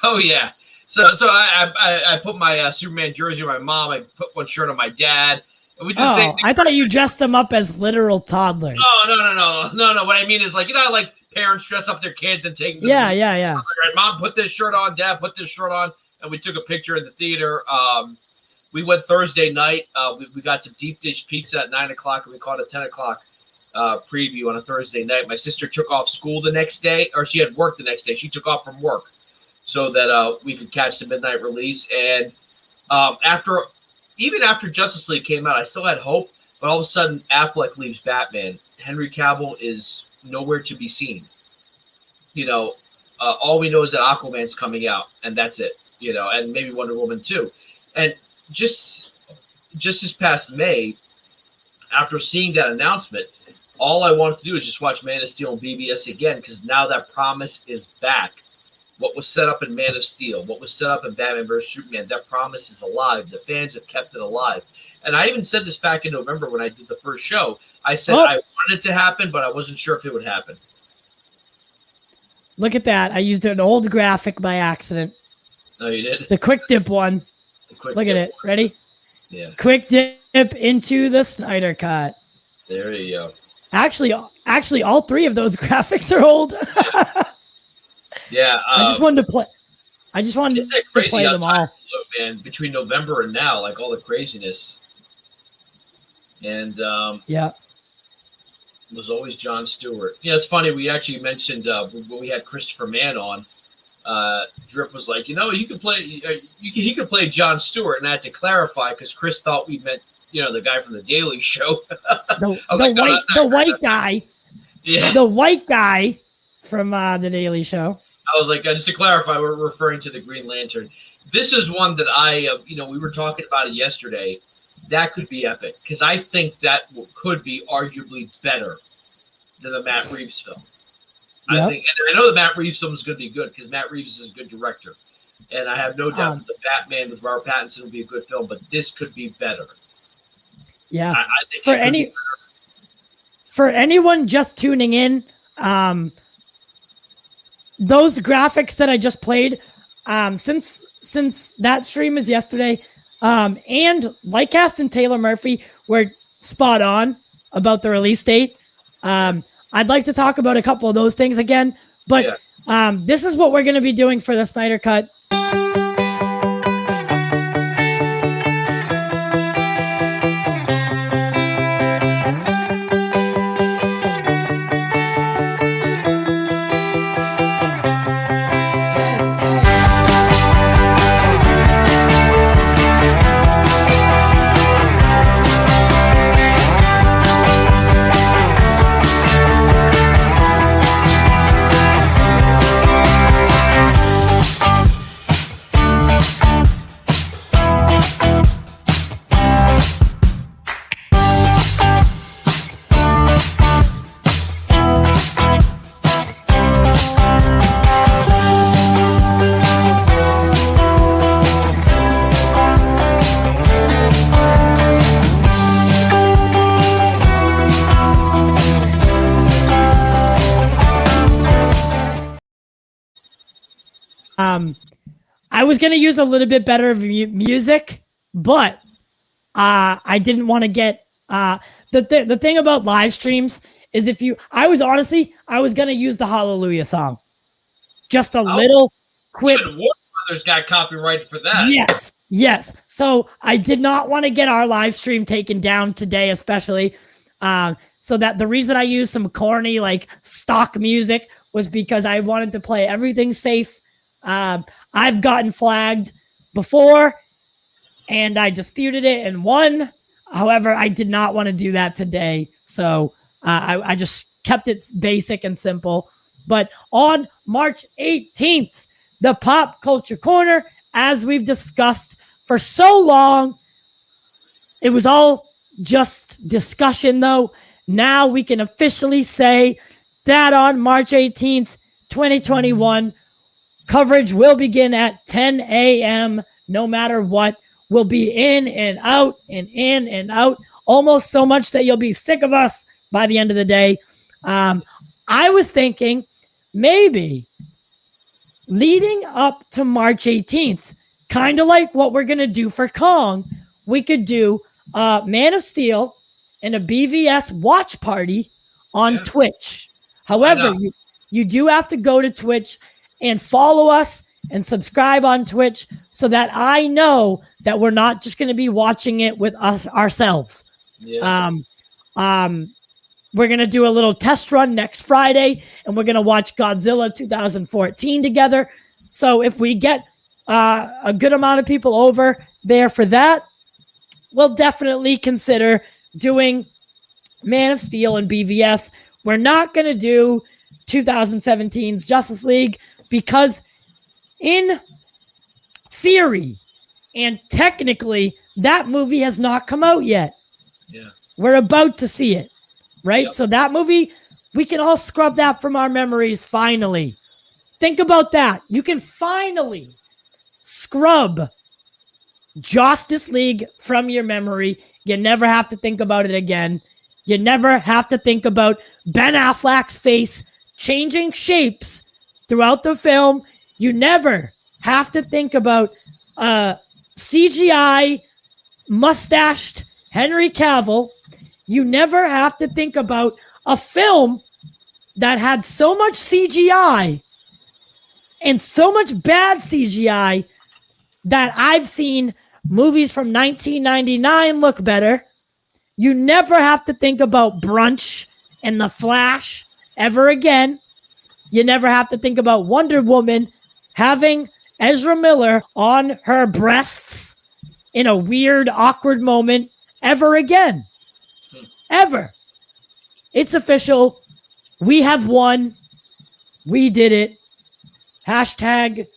Oh yeah. So I put my Superman jersey on my mom. I put one shirt on my dad. And we did the same thing. I thought you dressed them up as literal toddlers. No. What I mean is, like, you know, like parents dress up their kids and take them. Yeah. All right, Mom, put this shirt on. Dad, put this shirt on. And we took a picture in the theater. We went Thursday night. We got some deep dish pizza at 9:00, and we caught a 10:00 preview on a Thursday night. My sister took off school the next day, or she had work the next day. She took off from work so that we could catch the midnight release. And even after Justice League came out, I still had hope. But all of a sudden, Affleck leaves Batman. Henry Cavill is nowhere to be seen. You know, all we know is that Aquaman's coming out, and that's it. You know, and maybe Wonder Woman too. And just this past May, after seeing that announcement, all I wanted to do is just watch Man of Steel and BVS again, because now that promise is back. What was set up in Man of Steel, what was set up in Batman vs. Superman, that promise is alive. The fans have kept it alive. And I even said this back in November when I did the first show. I said I wanted it to happen, but I wasn't sure if it would happen. Look at that. I used an old graphic by accident. No, you did? The quick dip one. Look at it. Ready? Yeah. Quick dip into the Snyder Cut. There you go. Actually, all three of those graphics are old. Yeah. I just wanted to play. To play them all. Man, between November and now, like all the craziness. And yeah, it was always Jon Stewart. Yeah, it's funny. We actually mentioned when we had Christopher Mann on. Drip was like, you know, you could play. He could play Jon Stewart, and I had to clarify because Chris thought we meant, you know, the guy from the Daily Show. the white guy. Yeah, the white guy from the Daily Show. I was like, just to clarify, we're referring to the Green Lantern. This is one that I, we were talking about it yesterday. That could be epic because I think that could be arguably better than the Matt Reeves film. Yep. I think, and I know the Matt Reeves film is going to be good because Matt Reeves is a good director, and I have no doubt that the Batman with Robert Pattinson will be a good film. But this could be better. Yeah, I think for anyone just tuning in, those graphics that I just played, since that stream is yesterday, and Lightcast and Taylor Murphy were spot on about the release date. I'd like to talk about a couple of those things again, but this is what we're going to be doing for the Snyder Cut. I was gonna use a little bit better of music, but I didn't want to get the thing about live streams is I was gonna use the Hallelujah song, just a little quick. Even Warner Brothers got copyright for that. Yes. So I did not want to get our live stream taken down today, especially. So that the reason I used some corny like stock music was because I wanted to play everything safe. I've gotten flagged before and I disputed it and won. However, I did not want to do that today. So I just kept it basic and simple. But on March 18th, the Pop Culture Corner, as we've discussed for so long, it was all just discussion though. Now we can officially say that on March 18th, 2021, coverage will begin at 10 a.m. no matter what. We'll be in and out and in and out, almost so much that you'll be sick of us by the end of the day. I was thinking maybe leading up to March 18th, kind of like what we're going to do for Kong, we could do Man of Steel and a BVS watch party on Twitch. However, you do have to go to Twitch and follow us and subscribe on Twitch so that I know that we're not just going to be watching it with us ourselves. Yeah. We're going to do a little test run next Friday and we're going to watch Godzilla 2014 together. So if we get a good amount of people over there for that, we'll definitely consider doing Man of Steel and BVS. We're not going to do 2017's Justice League because in theory and technically that movie has not come out yet. Yeah. We're about to see it, right? Yep. So that movie, we can all scrub that from our memories finally. Think about that. You can finally scrub Justice League from your memory. You never have to think about it again. You never have to think about Ben Affleck's face changing shapes throughout the film. You never have to think about CGI mustached Henry Cavill. You never have to think about a film that had so much CGI and so much bad CGI that I've seen movies from 1999 look better. You never have to think about Brunch and The Flash ever again. You never have to think about Wonder Woman having Ezra Miller on her breasts in a weird, awkward moment ever again. Ever. It's official. We have won. We did it. Hashtag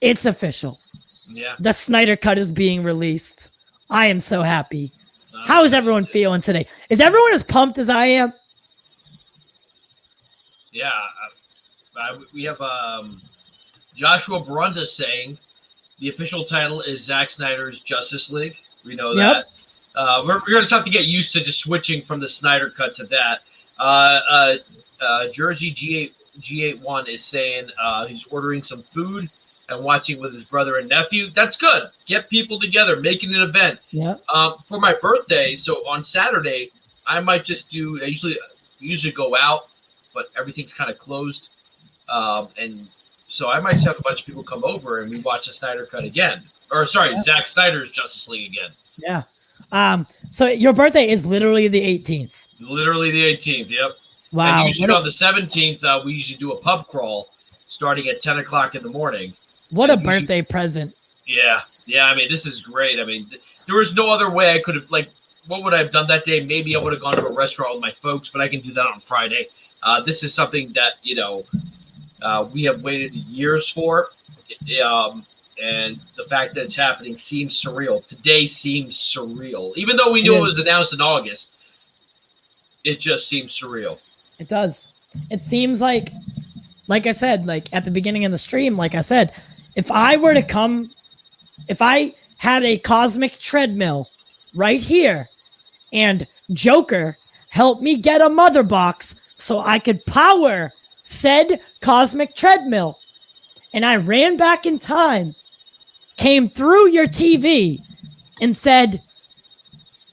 it's official. Yeah. The Snyder Cut is being released. I am so happy. How is everyone feeling today? Is everyone as pumped as I am? Yeah. We have Joshua Barunda saying the official title is Zack Snyder's Justice League. We know that. We're going to just have to get used to just switching from the Snyder Cut to that. Jersey G81 is saying he's ordering some food and watching with his brother and nephew. That's good. Get people together, making an event. Yeah. For my birthday, so on Saturday, I might just do. I usually go out, but everything's kind of closed, and so I might just have a bunch of people come over and we watch the Snyder Cut again. Or sorry, Zack Snyder's Justice League again. Yeah. So your birthday is literally the 18th. Literally the 18th. Yep. Wow. And usually on the 17th, we usually do a pub crawl starting at 10 o'clock in the morning. What a birthday present. Yeah. I mean, this is great. I mean, there was no other way I could have, like, what would I have done that day? Maybe I would have gone to a restaurant with my folks, but I can do that on Friday. This is something that, we have waited years for. And the fact that it's happening seems surreal. Today seems surreal. Even though we knew it was announced in August, it just seems surreal. It does. It seems like I said, like at the beginning of the stream, like I said, if I had a cosmic treadmill right here and Joker helped me get a mother box so I could power said cosmic treadmill. and I ran back in time, came through your TV, and said,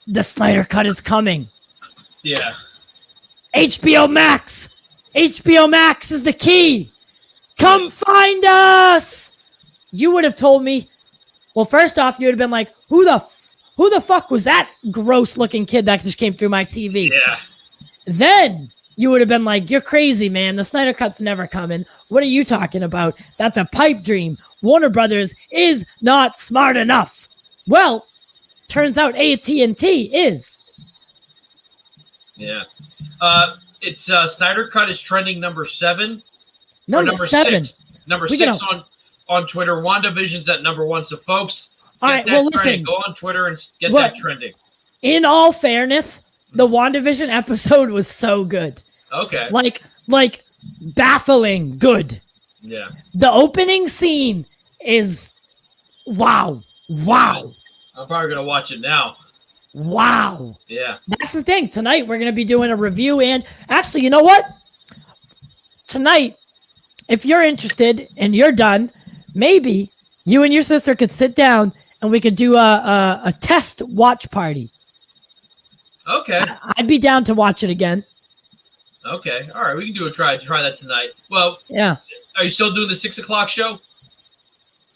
the Snyder Cut is coming. Yeah. HBO Max. HBO Max is the key. Come find us. You would have told me. Well, first off, you would have been like, who the fuck was that gross looking kid that just came through my TV? Yeah. Then you would have been like, you're crazy, man. The Snyder Cut's never coming. What are you talking about? That's a pipe dream. Warner Brothers is not smart enough. Well, turns out AT&T is. Yeah. It's Snyder Cut is trending number 7. Number 7. 6. Number 6 on Twitter. WandaVision's at number 1. So folks, all right, well, listen. Go on Twitter and get that trending. In all fairness, the WandaVision episode was so good. Okay. Like baffling good. Yeah. The opening scene is wow. Wow. I'm probably going to watch it now. Wow. Yeah. That's the thing. Tonight, we're going to be doing a review. And actually, you know what? Tonight, if you're interested and you're done, maybe you and your sister could sit down and we could do a test watch party. Okay. I'd be down to watch it again. Okay. All right. We can do a try that tonight. Well, yeah. Are you still doing the 6 o'clock show?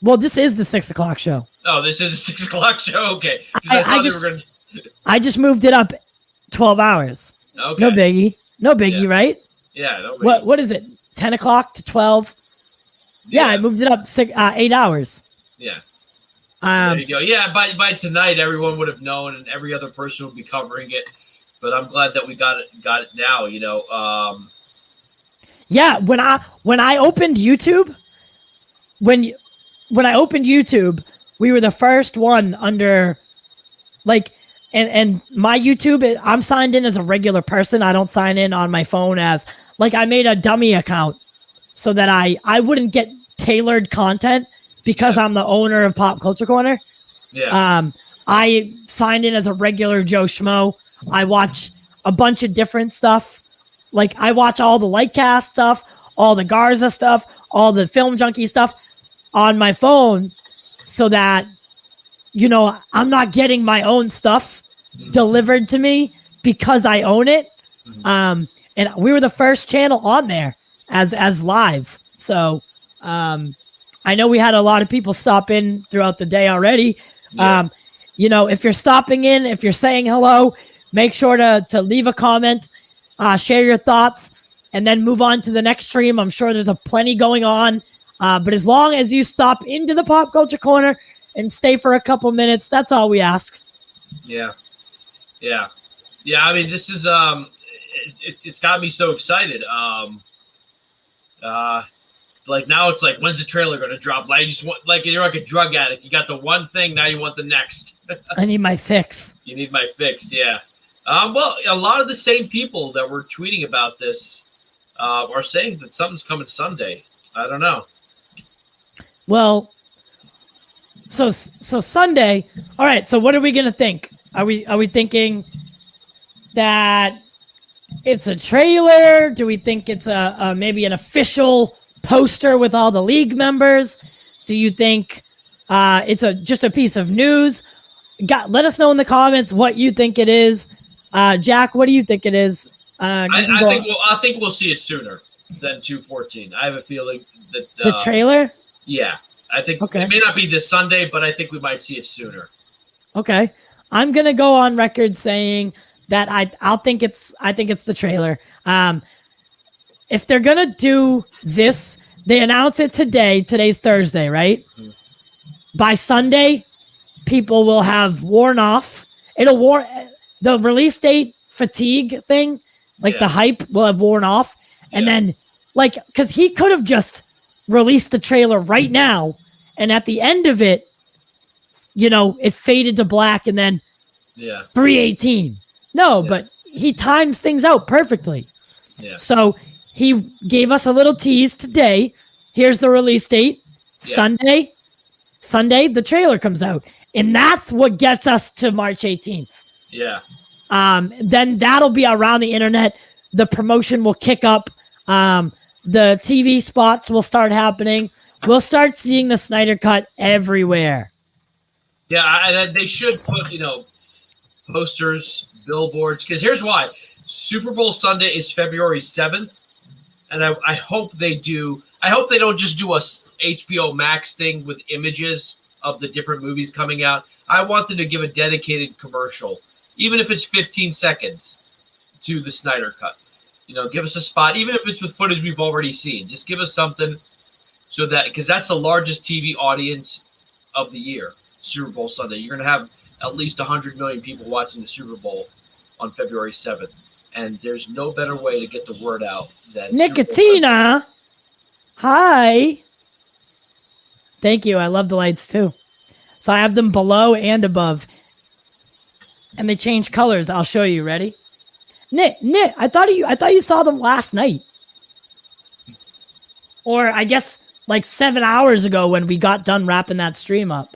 Well, this is the 6 o'clock show. Oh, this is a 6 o'clock show. Okay. I just moved it up 12 hours. Okay. No biggie, right? Yeah. No biggie. What is it? 10 o'clock to 12? Yeah, I moved it up 8 hours. Yeah. There you go. Yeah, by tonight, everyone would have known, and every other person would be covering it. But I'm glad that we got it now. You know. Yeah, when I opened YouTube, when I opened YouTube, we were the first one under, like, and my YouTube, I'm signed in as a regular person. I don't sign in on my phone as, like, I made a dummy account so that I wouldn't get tailored content because I'm the owner of Pop Culture Corner. Yeah. I signed in as a regular Joe Schmo. I watch a bunch of different stuff. Like, I watch all the Lightcast stuff, all the Garza stuff, all the Film Junkie stuff on my phone so that, you know, I'm not getting my own stuff delivered to me because I own it. And we were the first channel on there as live. So I know we had a lot of people stop in throughout the day already. Yeah. You know, if you're stopping in, if you're saying hello, make sure to leave a comment, share your thoughts, and then move on to the next stream. I'm sure there's a plenty going on. But as long as you stop into the Pop Culture Corner and stay for a couple minutes, that's all we ask. Yeah. Yeah. Yeah. I mean, this is, it's got me so excited. Like now it's like, when's the trailer going to drop? Like, you just want, like, you're like a drug addict. You got the one thing, now you want the next. I need my fix. You need my fix. Yeah. Well, a lot of the same people that were tweeting about this are saying that something's coming Sunday. I don't know. Well, so Sunday. All right. So what are we gonna think? Are we thinking that it's a trailer? Do we think it's a maybe an official poster with all the league members? Do you think it's just a piece of news? Let us know in the comments what you think it is. Jack, what do you think it is? I think we'll see it sooner than 2/14. I have a feeling that the trailer. Yeah, I think it may not be this Sunday, but I think we might see it sooner. Okay, I'm gonna go on record saying that I think it's the trailer. If they're gonna do this, they announce it today. Today's Thursday, right? Mm-hmm. By Sunday, people will have worn off. The release date fatigue thing, like the hype will have worn off. And then, like, because he could have just released the trailer right now, and at the end of it, you know, it faded to black, and then 3/18. No, but he times things out perfectly. Yeah. So he gave us a little tease today. Here's the release date. Yeah. Sunday, the trailer comes out. And that's what gets us to March 18th. Yeah. Then that'll be around the internet. The promotion will kick up. The TV spots will start happening. we'll start seeing the Snyder Cut everywhere. Yeah, and they should put, posters, billboards, because here's why. Super Bowl Sunday is February 7th, and I hope they do. I hope they don't just do a HBO Max thing with images of the different movies coming out. I want them to give a dedicated commercial, even if it's 15 seconds, to the Snyder Cut. Give us a spot, even if it's with footage we've already seen. Just give us something so that, because that's the largest TV audience of the year, Super Bowl Sunday. You're going to have at least 100 million people watching the Super Bowl on February 7th. And there's no better way to get the word out than Nicotina. Hi. Thank you. I love the lights too. So I have them below and above. And they change colors. I'll show you. Ready? Nick, I thought you saw them last night. Or I guess like 7 hours ago when we got done wrapping that stream up.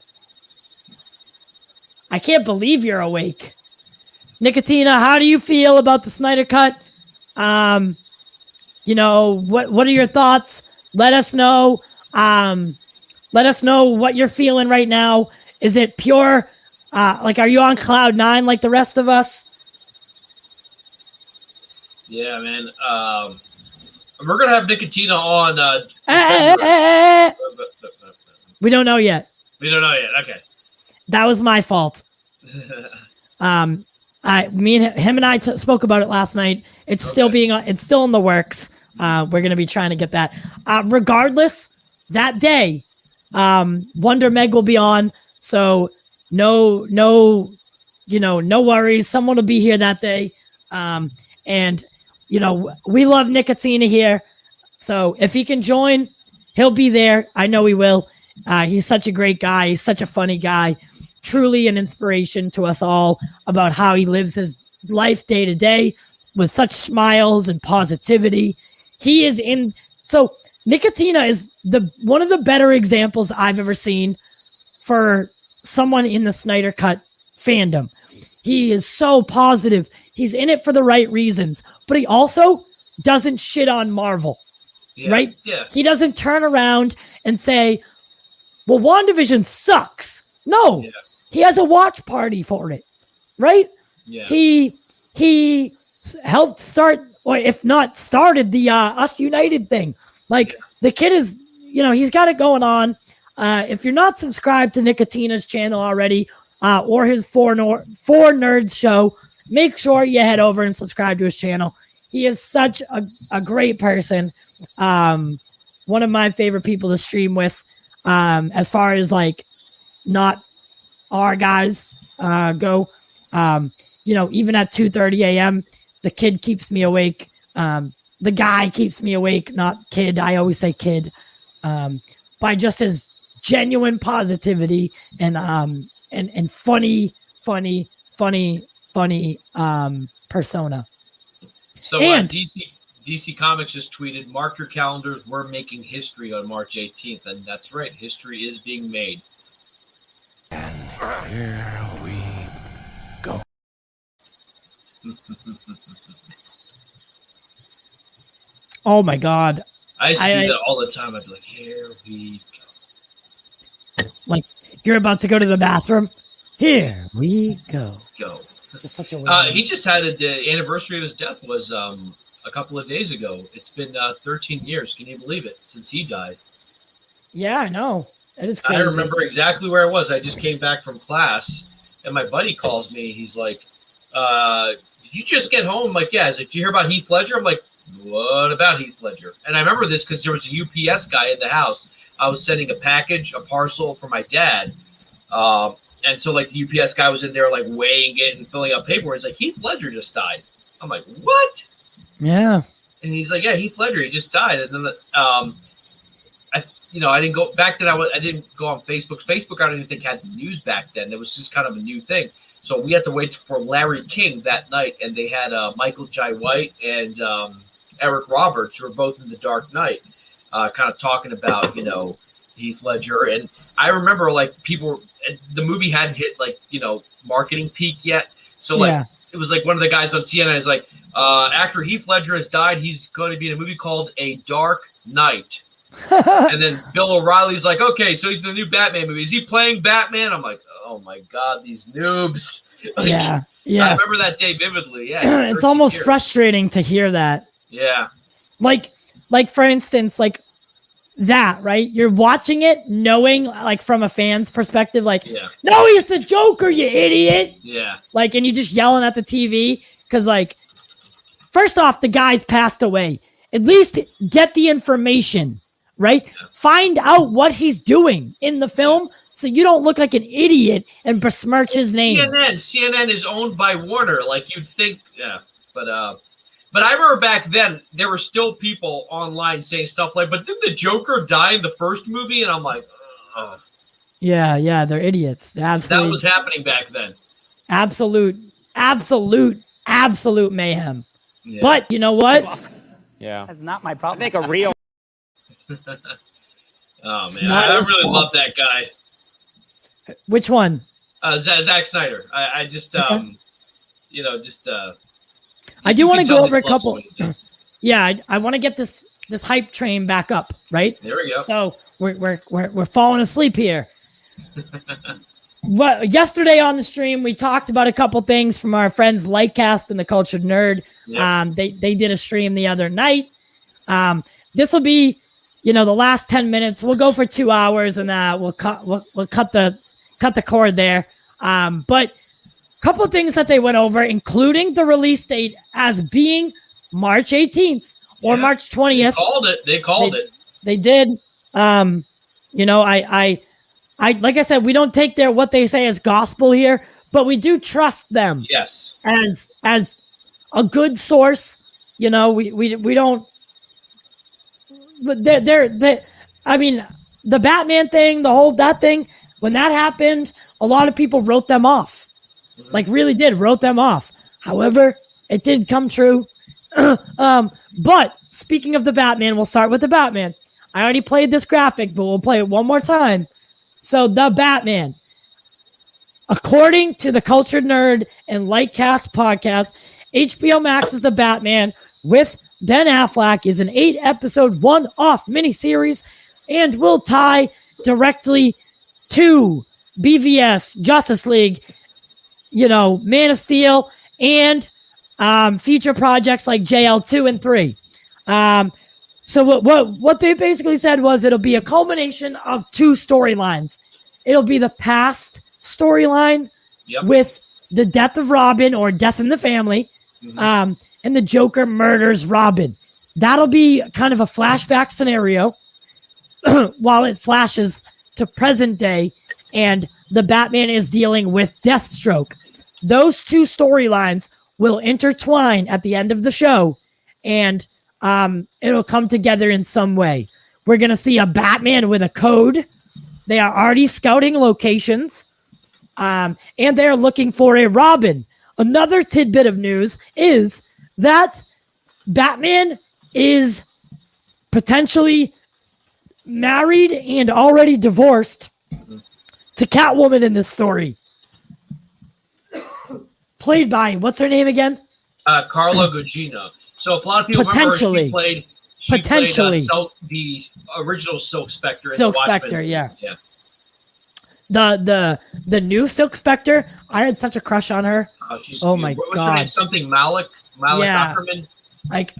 I can't believe you're awake. Nicotina, how do you feel about the Snyder Cut? What are your thoughts? Let us know. Let us know what you're feeling right now. Is it pure? Are you on cloud 9 like the rest of us? Yeah, man. We're gonna have Nicotina on. We don't know yet. We don't know yet. Okay. That was my fault. Him and I spoke about it last night. It's still it's still in the works. We're going to be trying to get that. Regardless, that day, Wonder Meg will be on. So no worries. Someone will be here that day. We love Nicotina here. So if he can join, he'll be there. I know he will. He's such a great guy. He's such a funny guy. Truly an inspiration to us all about how he lives his life day to day with such smiles and positivity. So Nicotina is one of the better examples I've ever seen for someone in the Snyder Cut fandom. He is so positive. He's in it for the right reasons, but he also doesn't shit on Marvel, right? Yeah. He doesn't turn around and say, well, WandaVision sucks. No. Yeah. He has a watch party for it, right? Yeah. He helped start, or if not started, the Us United thing. The kid is, he's got it going on. If you're not subscribed to Nicotina's channel already, or his Four Nerds show, make sure you head over and subscribe to his channel. He is such a great person. One of my favorite people to stream with, as far as not our guys go. Even at 2:30 a.m., the kid keeps me awake. The guy keeps me awake, not kid. I always say kid. By just his genuine positivity and funny persona. So DC Comics just tweeted, "Mark your calendars. We're making history on March 18th," and that's right. History is being made. And here we go. Oh my God. I used to do that all the time. I'd be like, here we go. Like you're about to go to the bathroom. Here we go. Just such a he just had the anniversary of his death was a couple of days ago. It's been 13 years. Can you believe it? Since he died. Yeah, I know. It is crazy. I remember exactly where I was. I just came back from class, and my buddy calls me. He's like, "Did you just get home?" I'm like, "Yeah." He's like, "Did you hear about Heath Ledger?" I'm like, "What about Heath Ledger?" And I remember this because there was a UPS guy in the house. I was sending a parcel for my dad. And so the UPS guy was in there weighing it and filling out paperwork. He's like, "Heath Ledger just died." I'm like, "What?" Yeah. And he's like, "Yeah, Heath Ledger, he just died." And then I didn't go back then. I didn't go on Facebook. Facebook, I don't even think had the news back then. It was just kind of a new thing. So we had to wait for Larry King that night, and they had Michael Jai White and Eric Roberts, who were both in The Dark Knight, kind of talking about Heath Ledger. And I remember people, the movie hadn't hit marketing peak yet. So It was one of the guys on CNN is actor Heath Ledger has died. He's going to be in a movie called A Dark Knight. And then Bill O'Reilly's like, okay, so he's in the new Batman movie. Is he playing Batman? I'm like, oh my God, these noobs. Like, Yeah. I remember that day vividly. Yeah. It's almost frustrating to hear that. Yeah. Like for instance, like that, right? You're watching it knowing, like, from a fan's perspective, like, no, he's the Joker, you idiot. Yeah. Like, and you just yelling at the TV because, like, first off, the guy's passed away. At least get the information, right? Yeah. Find out what he's doing in the film so you don't look like an idiot and besmirch his name. CNN is owned by Warner. Like, you'd think, But I remember back then, there were still people online saying stuff like, but didn't the Joker die in the first movie? And I'm like, ugh. Yeah, they're idiots. Absolutely. That was happening back then. Absolute mayhem. Yeah. But you know what? Yeah. That's not my problem. I think a real... Oh, man. I really love that guy. Which one? Zack Snyder. I just, I do want to go over a couple. Yeah, I want to get this hype train back up, right? There we go. So we're falling asleep here. Yesterday on the stream, we talked about a couple things from our friends Lightcast and the Cultured Nerd. Yep. They did a stream the other night. This will be, the last 10 minutes. We'll go for 2 hours, and we'll cut the cord there. But couple of things that they went over, including the release date as being March 18th or March 20th. They called it. They did. I like I said, we don't take what they say as gospel here, but we do trust them. Yes. As a good source. We don't. But I mean, the Batman thing, that thing, when that happened, a lot of people wrote them off. Like, really wrote them off. However, it did come true. But speaking of the Batman, we'll start with the Batman. I already played this graphic, but we'll play it one more time. So the Batman, according to the Cultured Nerd and Lightcast podcast, HBO Max's The Batman with Ben Affleck is an 8-episode one-off miniseries and will tie directly to BVS, Justice League, Man of Steel, and feature projects like JL2 and 3. So what they basically said was it'll be a culmination of 2 storylines. It'll be the past storyline with the death of Robin or death in the family, and the Joker murders Robin. That'll be kind of a flashback scenario while it flashes to present day, and the Batman is dealing with Deathstroke. Those 2 storylines will intertwine at the end of the show, and it'll come together in some way. We're going to see a Batman with a code. They are already scouting locations, and they're looking for a Robin. Another tidbit of news is that Batman is potentially married and already divorced to Catwoman in this story. Played by, what's her name again? Carla Gugino. So if a lot of people remember, she played the original Silk Spectre. Silk Spectre, yeah. The new Silk Spectre, I had such a crush on her. Oh my God. God. Her name? Something Malik Ackerman. Like,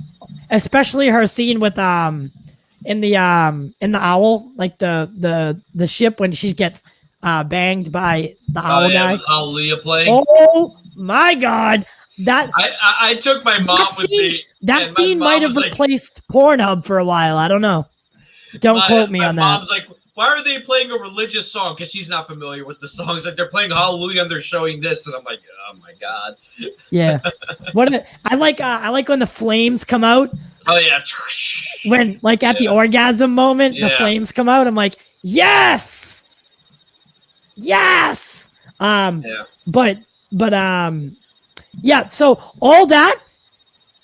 especially her scene with in the owl, like the ship when she gets banged by the owl guy. Hallelujah playing. Oh my God. That I took my mom with me. That scene might have replaced Pornhub for a while. I don't know. Don't quote me on that. My mom's like, why are they playing a religious song? Because she's not familiar with the songs. Like, they're playing Hallelujah and they're showing this, and I'm like, oh my God. Yeah. I like when the flames come out. Oh yeah. When, like, at the orgasm moment, the flames come out. I'm like, yes. But so all that,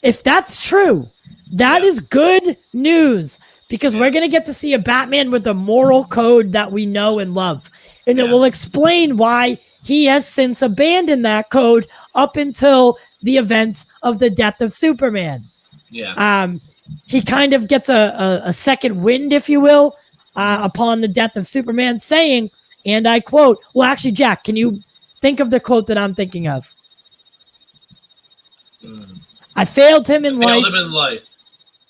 if that's true, that is good news, because we're going to get to see a Batman with a moral code that we know and love. And it will explain why he has since abandoned that code up until the events of the death of Superman. Yeah. he kind of gets a second wind, if you will, upon the death of Superman, saying, and I quote, well, actually, Jack, can you think of the quote that I'm thinking of? I failed him in life. Failed him in life.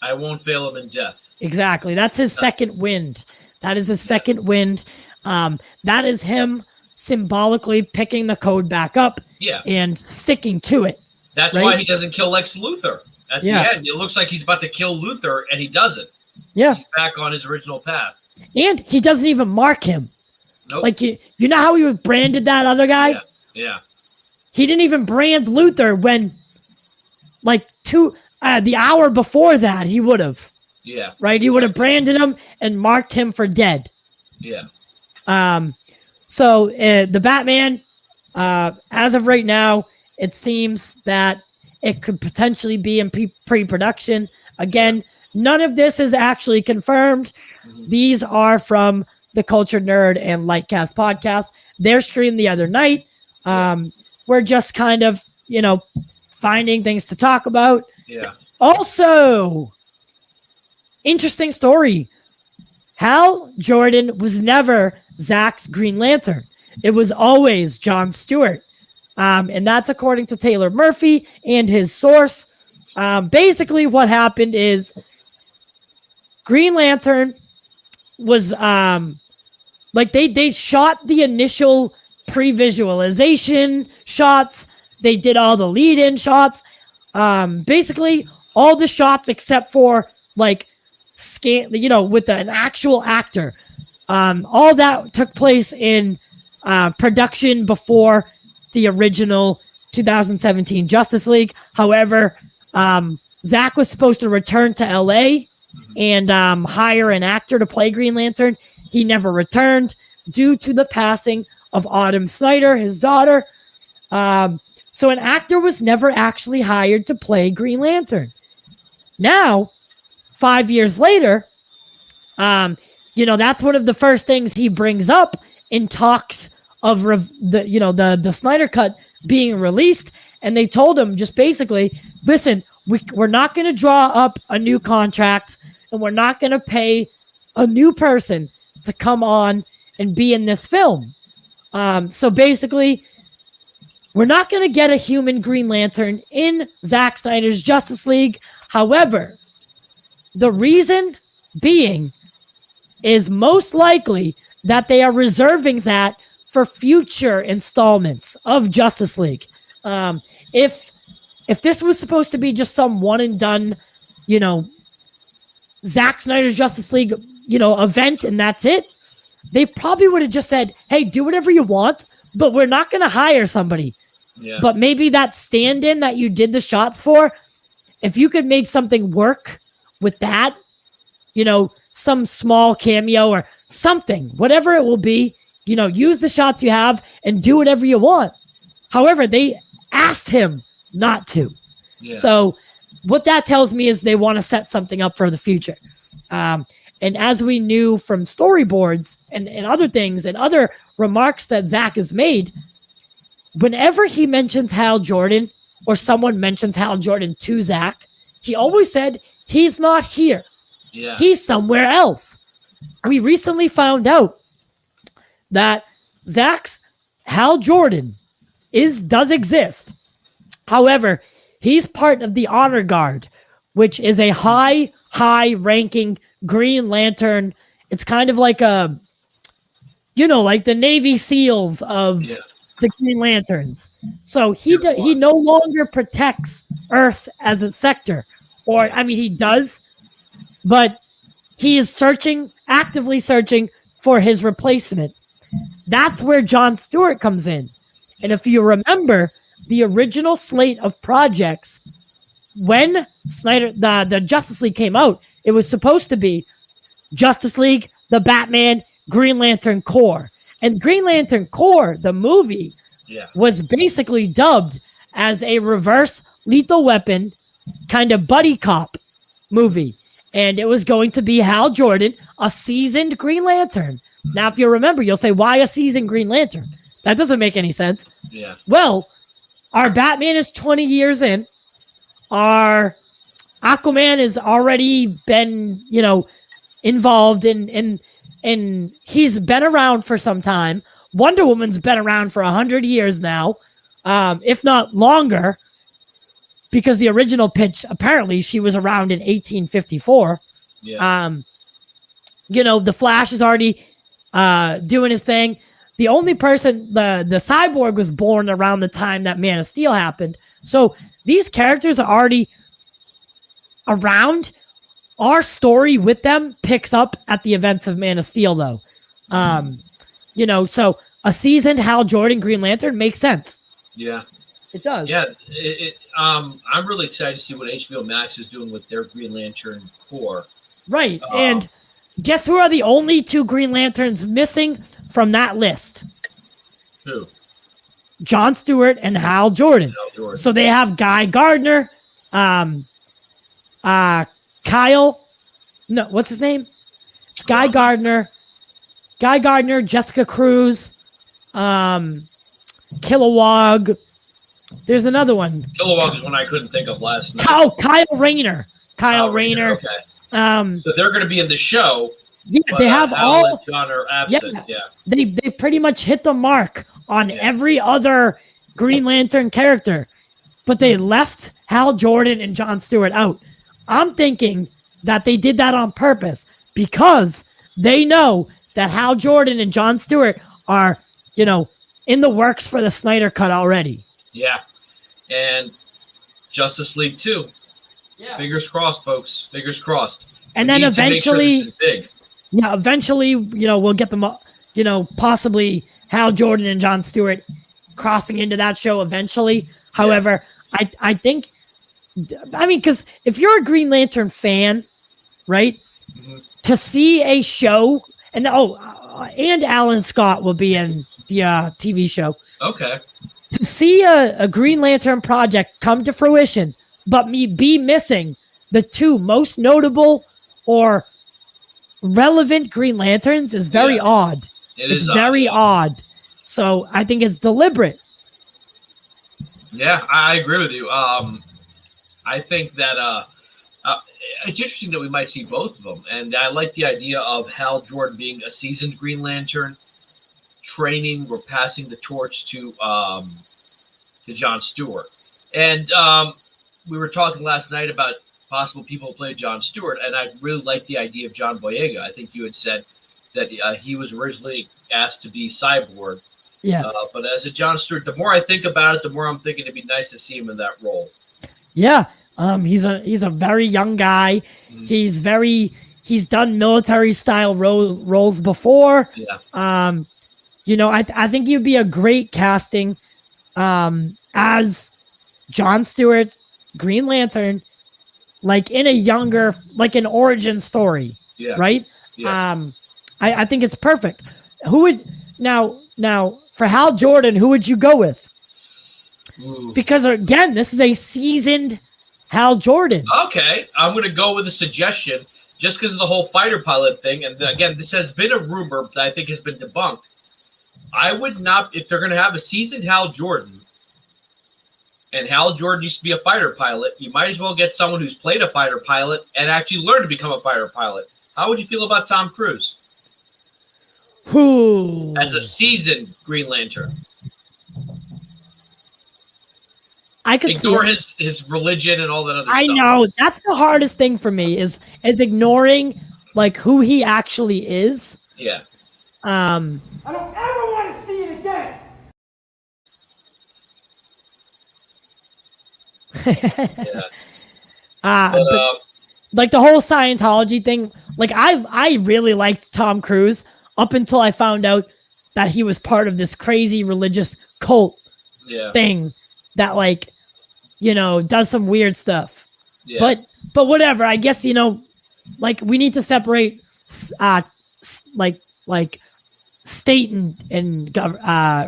I won't fail him in death. Exactly. That's his second wind. That is his second wind. That is him symbolically picking the code back up and sticking to it. That's why he doesn't kill Lex Luthor at the end. It looks like he's about to kill Luthor, and he doesn't. Yeah. He's back on his original path. And he doesn't even mark him. Nope. Like, you know how he was branded that other guy? Yeah. He didn't even brand Luthor when, like, the hour before that, he would have. Yeah. Right? He would have branded him and marked him for dead. Yeah. So the Batman, as of right now, it seems that it could potentially be in pre-production. Again, none of this is actually confirmed. These are from the Cultured Nerd and Lightcast podcast. They're streamed the other night. We're just kind of, finding things to talk about. Yeah. Also, interesting story. Hal Jordan was never Zack's Green Lantern. It was always John Stewart. And that's according to Taylor Murphy and his source. Basically, what happened is Green Lantern was they shot the initial pre-visualization shots. They did all the lead-in shots. Basically, all the shots except for with an actual actor. All that took place in production before the original 2017 Justice League. However, Zack was supposed to return to LA and hire an actor to play Green Lantern. He never returned due to the passing of Autumn Snyder, his daughter. So an actor was never actually hired to play Green Lantern. Now, 5 years later, that's one of the first things he brings up in talks of the Snyder Cut being released. And they told him just basically, listen, we're not going to draw up a new contract, and we're not going to pay a new person to come on and be in this film. So basically, we're not going to get a human Green Lantern in Zack Snyder's Justice League. However, the reason being is most likely that they are reserving that for future installments of Justice League. If this was supposed to be just some one and done, Zack Snyder's Justice League, event, and that's it, they probably would have just said, hey, do whatever you want, but we're not going to hire somebody. Yeah. But maybe that stand-in that you did the shots for, if you could make something work with that, some small cameo or something, whatever it will be, use the shots you have and do whatever you want. However, they asked him not to. Yeah. So what that tells me is they want to set something up for the future. And as we knew from storyboards and other things and other remarks that Zack has made, whenever he mentions Hal Jordan or someone mentions Hal Jordan to Zack, he always said, he's not here. Yeah. He's somewhere else. We recently found out that Zack's Hal Jordan does exist. However, he's part of the Honor Guard, which is a high-ranking Green Lantern. It's kind of like like the Navy SEALs of the Green Lanterns. So he no longer protects Earth as a sector. Or, he does, but he is actively searching for his replacement. That's where John Stewart comes in. And if you remember the original slate of projects, when the Justice League came out, it was supposed to be Justice League, the Batman, Green Lantern Corps. And Green Lantern Corps, the movie, was basically dubbed as a reverse Lethal Weapon kind of buddy cop movie. And it was going to be Hal Jordan, a seasoned Green Lantern. Now, if you remember, you'll say, why a seasoned Green Lantern? That doesn't make any sense. Yeah. Well, our Batman is 20 years in. Our Aquaman has already been, involved in he's been around for some time. Wonder Woman's been around for 100 years now, if not longer, because the original pitch, apparently she was around in 1854. Yeah. The Flash is already doing his thing. The only person, the Cyborg was born around the time that Man of Steel happened. So these characters are already around. Our story with them picks up at the events of Man of Steel, though. So a seasoned Hal Jordan Green Lantern makes sense. Yeah. It does. Yeah. I'm really excited to see what HBO Max is doing with their Green Lantern Corps. Right. And guess who are the only 2 Green Lanterns missing from that list? Who? Jon Stewart and Hal Jordan. So they have Guy Gardner, Kyle. No, what's his name? It's Guy Gardner. Jessica Cruz, Kilowog. There's another one. Kilowog is one I couldn't think of last night. Kyle Rayner. Kyle Rayner. Okay. So they're going to be in the show. Yeah, but, they have Hal all. and John are absent. Yeah. They pretty much hit the mark on every other Green Lantern character, but they left Hal Jordan and Jon Stewart out. I'm thinking that they did that on purpose because they know that Hal Jordan and Jon Stewart are, in the works for the Snyder Cut already. Yeah. And Justice League 2. Yeah. Fingers crossed, folks. Fingers crossed. And then eventually, eventually, we'll get them, possibly Hal Jordan and Jon Stewart crossing into that show eventually. However, I think, because if you're a Green Lantern fan, right, to see a show, and Alan Scott will be in the TV show. Okay. To see a Green Lantern project come to fruition, but me be missing the 2 most notable or relevant Green Lanterns is very odd. It's very odd. So I think it's deliberate. Yeah, I agree with you. I think that it's interesting that we might see both of them. And I like the idea of Hal Jordan being a seasoned Green Lantern, training or passing the torch to Jon Stewart. And we were talking last night about possible people who play Jon Stewart, and I really like the idea of John Boyega. I think you had said that he was originally asked to be Cyborg. Yes. But as a Jon Stewart, the more I think about it, the more I'm thinking it'd be nice to see him in that role. Yeah. He's a very young guy. Mm-hmm. He's done military style roles before. Yeah. I think you'd be a great casting as Jon Stewart's Green Lantern, like in a younger, like an origin story. Yeah. Right. Yeah. I think it's perfect. Who would now for Hal Jordan, who would you go with? Ooh. Because again, this is a seasoned Hal Jordan. Okay, I'm going to go with a suggestion just because of the whole fighter pilot thing. And again, this has been a rumor that I think has been debunked. I would not, if they're going to have a seasoned Hal Jordan, and Hal Jordan used to be a fighter pilot, you might as well get someone who's played a fighter pilot and actually learned to become a fighter pilot. How would you feel about Tom Cruise? Who? As a seasoned Green Lantern. I could ignore his religion and all that other stuff. I know. That's the hardest thing for me is ignoring like who he actually is. Yeah. I don't ever want to see it again. Yeah. But, like the whole Scientology thing, like I really liked Tom Cruise up until I found out that he was part of this crazy religious cult thing that like, does some weird stuff. Yeah. But whatever, I guess, like we need to separate like state and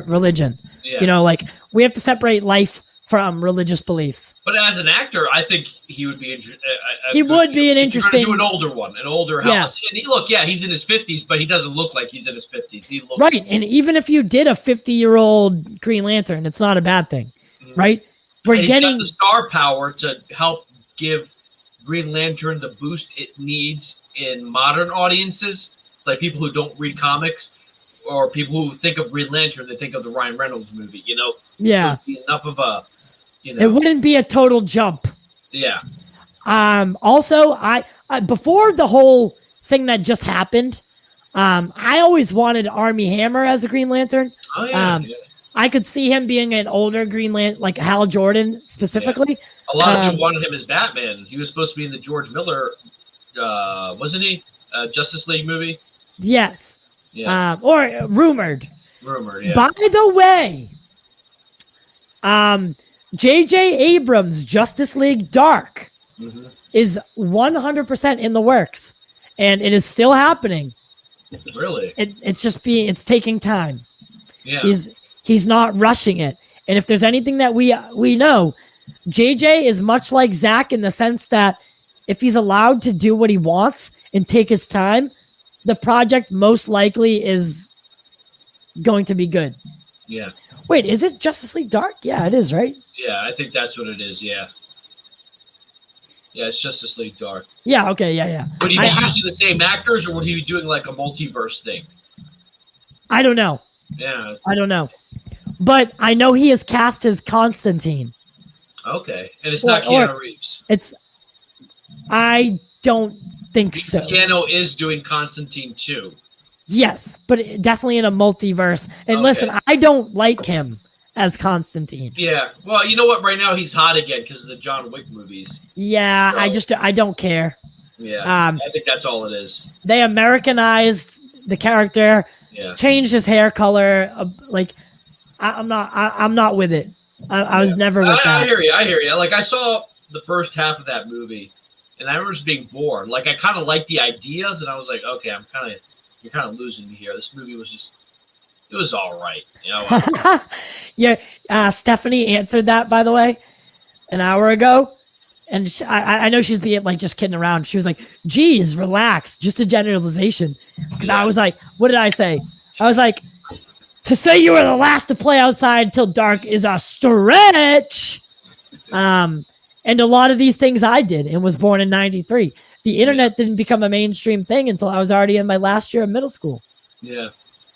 religion. Yeah. Like we have to separate life from religious beliefs. But as an actor, I think he would be he would be an interesting. Do an older one, an older house. And he's in his 50s, but he doesn't look like he's in his 50s. He looks right. And even if you did a 50-year-old Green Lantern, it's not a bad thing, right? He's got the star power to help give Green Lantern the boost it needs in modern audiences, like people who don't read comics or people who think of Green Lantern, they think of the Ryan Reynolds movie, you know? Yeah. It would be enough of a, you know. It wouldn't be a total jump. Yeah. Also, I before the whole thing that just happened, I always wanted Armie Hammer as a Green Lantern. Oh, yeah. I could see him being an older Green Lantern, like Hal Jordan specifically. Yeah. A lot of people wanted him as Batman. He was supposed to be in the George Miller, wasn't he? Justice League movie? Yes. Yeah. Or rumored. Yeah. By the way, J.J. Abrams' Justice League Dark is 100% in the works, and it is still happening. Really? It's taking time. Yeah. He's not rushing it. And if there's anything that we know, JJ is much like Zack in the sense that if he's allowed to do what he wants and take his time, the project most likely is going to be good. Yeah. Wait, is it Justice League Dark? Yeah, it is, right? Yeah, I think that's what it is. Yeah. Yeah, it's Justice League Dark. Yeah, okay, yeah. Would he be using the same actors, or would he be doing like a multiverse thing? I don't know. Yeah. I don't know. But I know he is cast as Constantine. Okay. And it's not Keanu Reeves. I don't think so. Keanu is doing Constantine too. Yes, but definitely in a multiverse. And listen, I don't like him as Constantine. Yeah. Well, you know what? Right now he's hot again because of the John Wick movies. Yeah, so, I don't care. Yeah. I think that's all it is. They Americanized the character, changed his hair color. I'm not with it. I was never with that. I hear you. Like, I saw the first half of that movie, and I remember just being bored. Like, I kind of liked the ideas, and I was like, okay, you're kind of losing me here. This movie was it was all right. You know? Yeah. Stephanie answered that, by the way, an hour ago. And I know she's being like just kidding around. She was like, geez, relax. Just a generalization. Because I was like, what did I say? I was like, to say you were the last to play outside until dark is a stretch. And a lot of these things I did and was born in 93. The internet didn't become a mainstream thing until I was already in my last year of middle school. Yeah.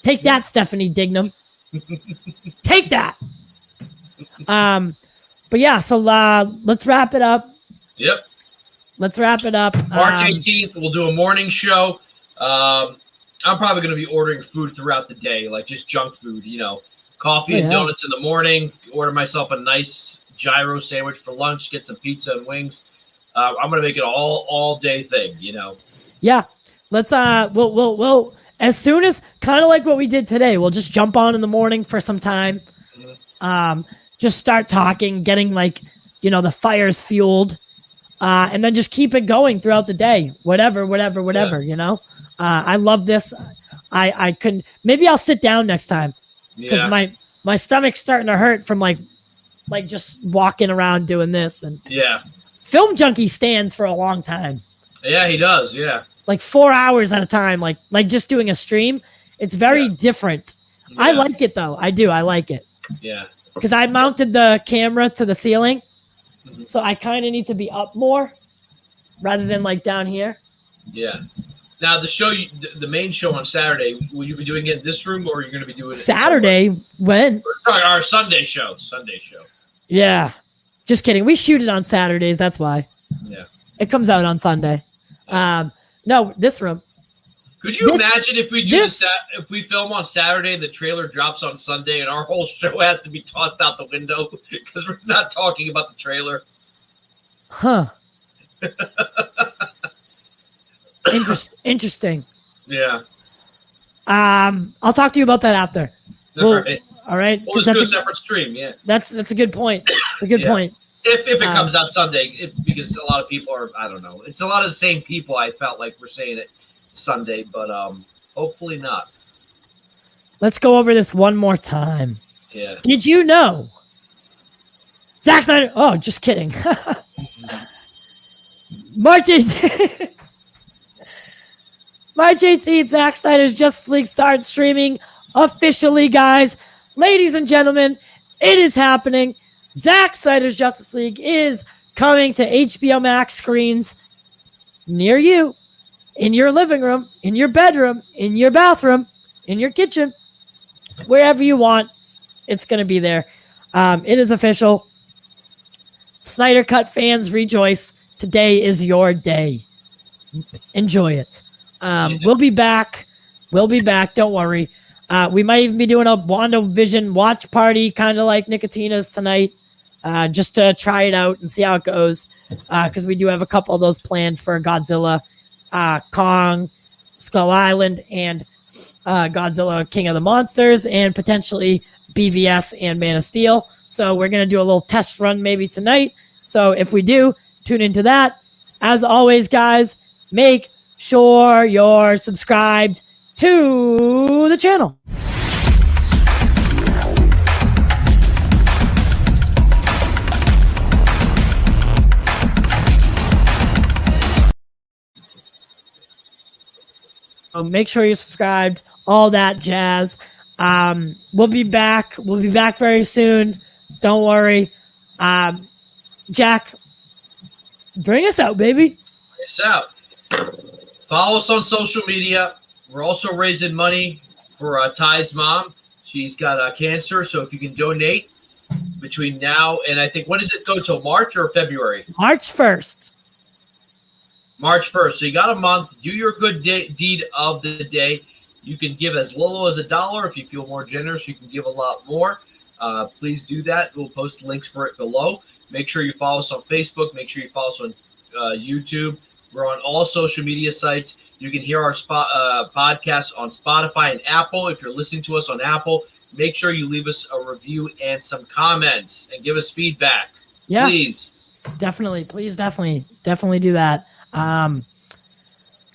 Take that, Stephanie Dignam. Take that. But yeah, so let's wrap it up. Yep. Let's wrap it up. March 18th, we'll do a morning show. I'm probably going to be ordering food throughout the day, like just junk food, you know, coffee and donuts in the morning, order myself a nice gyro sandwich for lunch, get some pizza and wings. I'm going to make it all day thing, you know? Yeah. Let's, we'll, as soon as kind of like what we did today, we'll just jump on in the morning for some time. Just start talking, getting like, you know, the fires fueled, and then just keep it going throughout the day, whatever, you know? I love this. I couldn't, maybe I'll sit down next time because my stomach's starting to hurt from like just walking around doing this. And Film Junkie stands for a long time. Yeah, he does. Yeah. Like 4 hours at a time, like just doing a stream. It's very different. Yeah. I like it though. I do. I like it. Yeah. Because I mounted the camera to the ceiling. So I kind of need to be up more rather than like down here. Yeah. Now the show, the main show on Saturday, will you be doing it in this room or are you going to be doing it Saturday? When? Sorry, our Sunday show. Yeah. Just kidding. We shoot it on Saturdays. That's why. Yeah. It comes out on Sunday. No, this room. Could you imagine if we if we film on Saturday and the trailer drops on Sunday and our whole show has to be tossed out the window because we're not talking about the trailer? Huh. Interesting. Yeah. I'll talk to you about that after. All right. All right. We'll just do a separate stream. Yeah. That's a good point. It's a good point. If it comes out Sunday, because a lot of people are, I don't know. It's a lot of the same people. I felt like we're saying it Sunday, but hopefully not. Let's go over this one more time. Yeah. Did you know Zack Snyder? Oh, just kidding. March 18th. March 18th, Zack Snyder's Justice League starts streaming officially, guys. Ladies and gentlemen, it is happening. Zack Snyder's Justice League is coming to HBO Max screens near you, in your living room, in your bedroom, in your bathroom, in your kitchen, wherever you want. It's going to be there. It is official. Snyder Cut fans, rejoice. Today is your day. Enjoy it. We'll be back. Don't worry. We might even be doing a WandaVision watch party, kind of like Nicotina's tonight, just to try it out and see how it goes. Because we do have a couple of those planned for Godzilla, Kong, Skull Island, and Godzilla King of the Monsters, and potentially BVS and Man of Steel. So we're going to do a little test run maybe tonight. So if we do, tune into that. As always, guys, make sure you're subscribed to the channel. Make sure you're subscribed, all that jazz. We'll be back. We'll be back very soon. Don't worry. Jack, bring us out, baby. Bring us out. Follow us on social media. We're also raising money for Ty's mom. She's got cancer, so if you can donate between now and I think, when does it go till March or February? March 1st. March 1st. So you got a month. Do your good deed of the day. You can give as little as $1. If you feel more generous, you can give a lot more. Please do that. We'll post links for it below. Make sure you follow us on Facebook. Make sure you follow us on YouTube. We're on all social media sites. You can hear our podcast on Spotify and Apple. If you're listening to us on Apple, make sure you leave us a review and some comments and give us feedback. Yeah, please. Definitely. Please, definitely do that.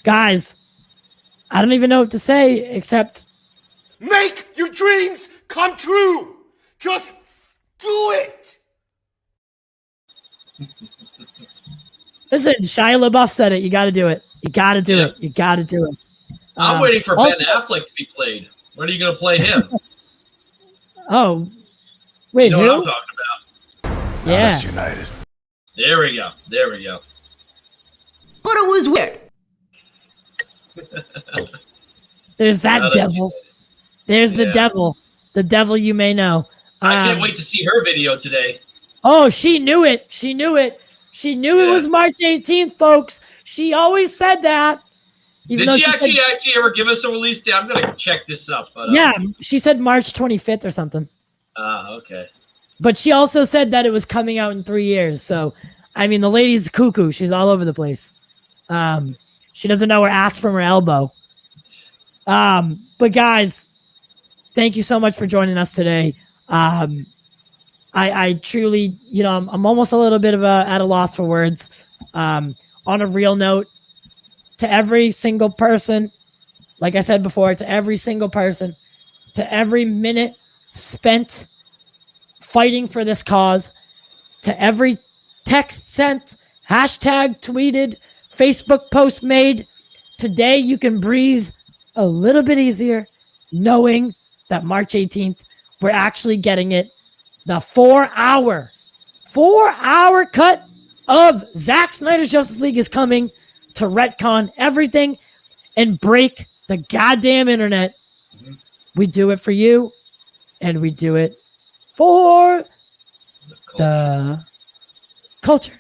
Guys, I don't even know what to say except make your dreams come true. Just do it. Listen, Shia LaBeouf said it. You got to do it. You got to do it. You got to do it. I'm waiting for Ben Affleck to be played. When are you going to play him? Oh, wait, you know who? what I'm talking about? Yeah. United. There we go. There we go. But it was weird. There's that devil. There's the devil. The devil you may know. I can't wait to see her video today. Oh, she knew it. She knew it. She knew it was March 18th, folks. She always said that. Did she actually ever give us a release date? I'm going to check this up. But, yeah, she said March 25th or something. Okay. But she also said that it was coming out in 3 years. So, I mean, the lady's cuckoo. She's all over the place. She doesn't know her ass from her elbow. But guys, thank you so much for joining us today. I truly, I'm almost a little bit of at a loss for words. On a real note, to every single person, like I said before, to every single person, to every minute spent fighting for this cause, to every text sent, hashtag tweeted, Facebook post made, today you can breathe a little bit easier knowing that March 18th, we're actually getting it. The 4-hour cut of Zack Snyder's Justice League is coming to retcon everything and break the goddamn internet. We do it for you, and we do it for the culture.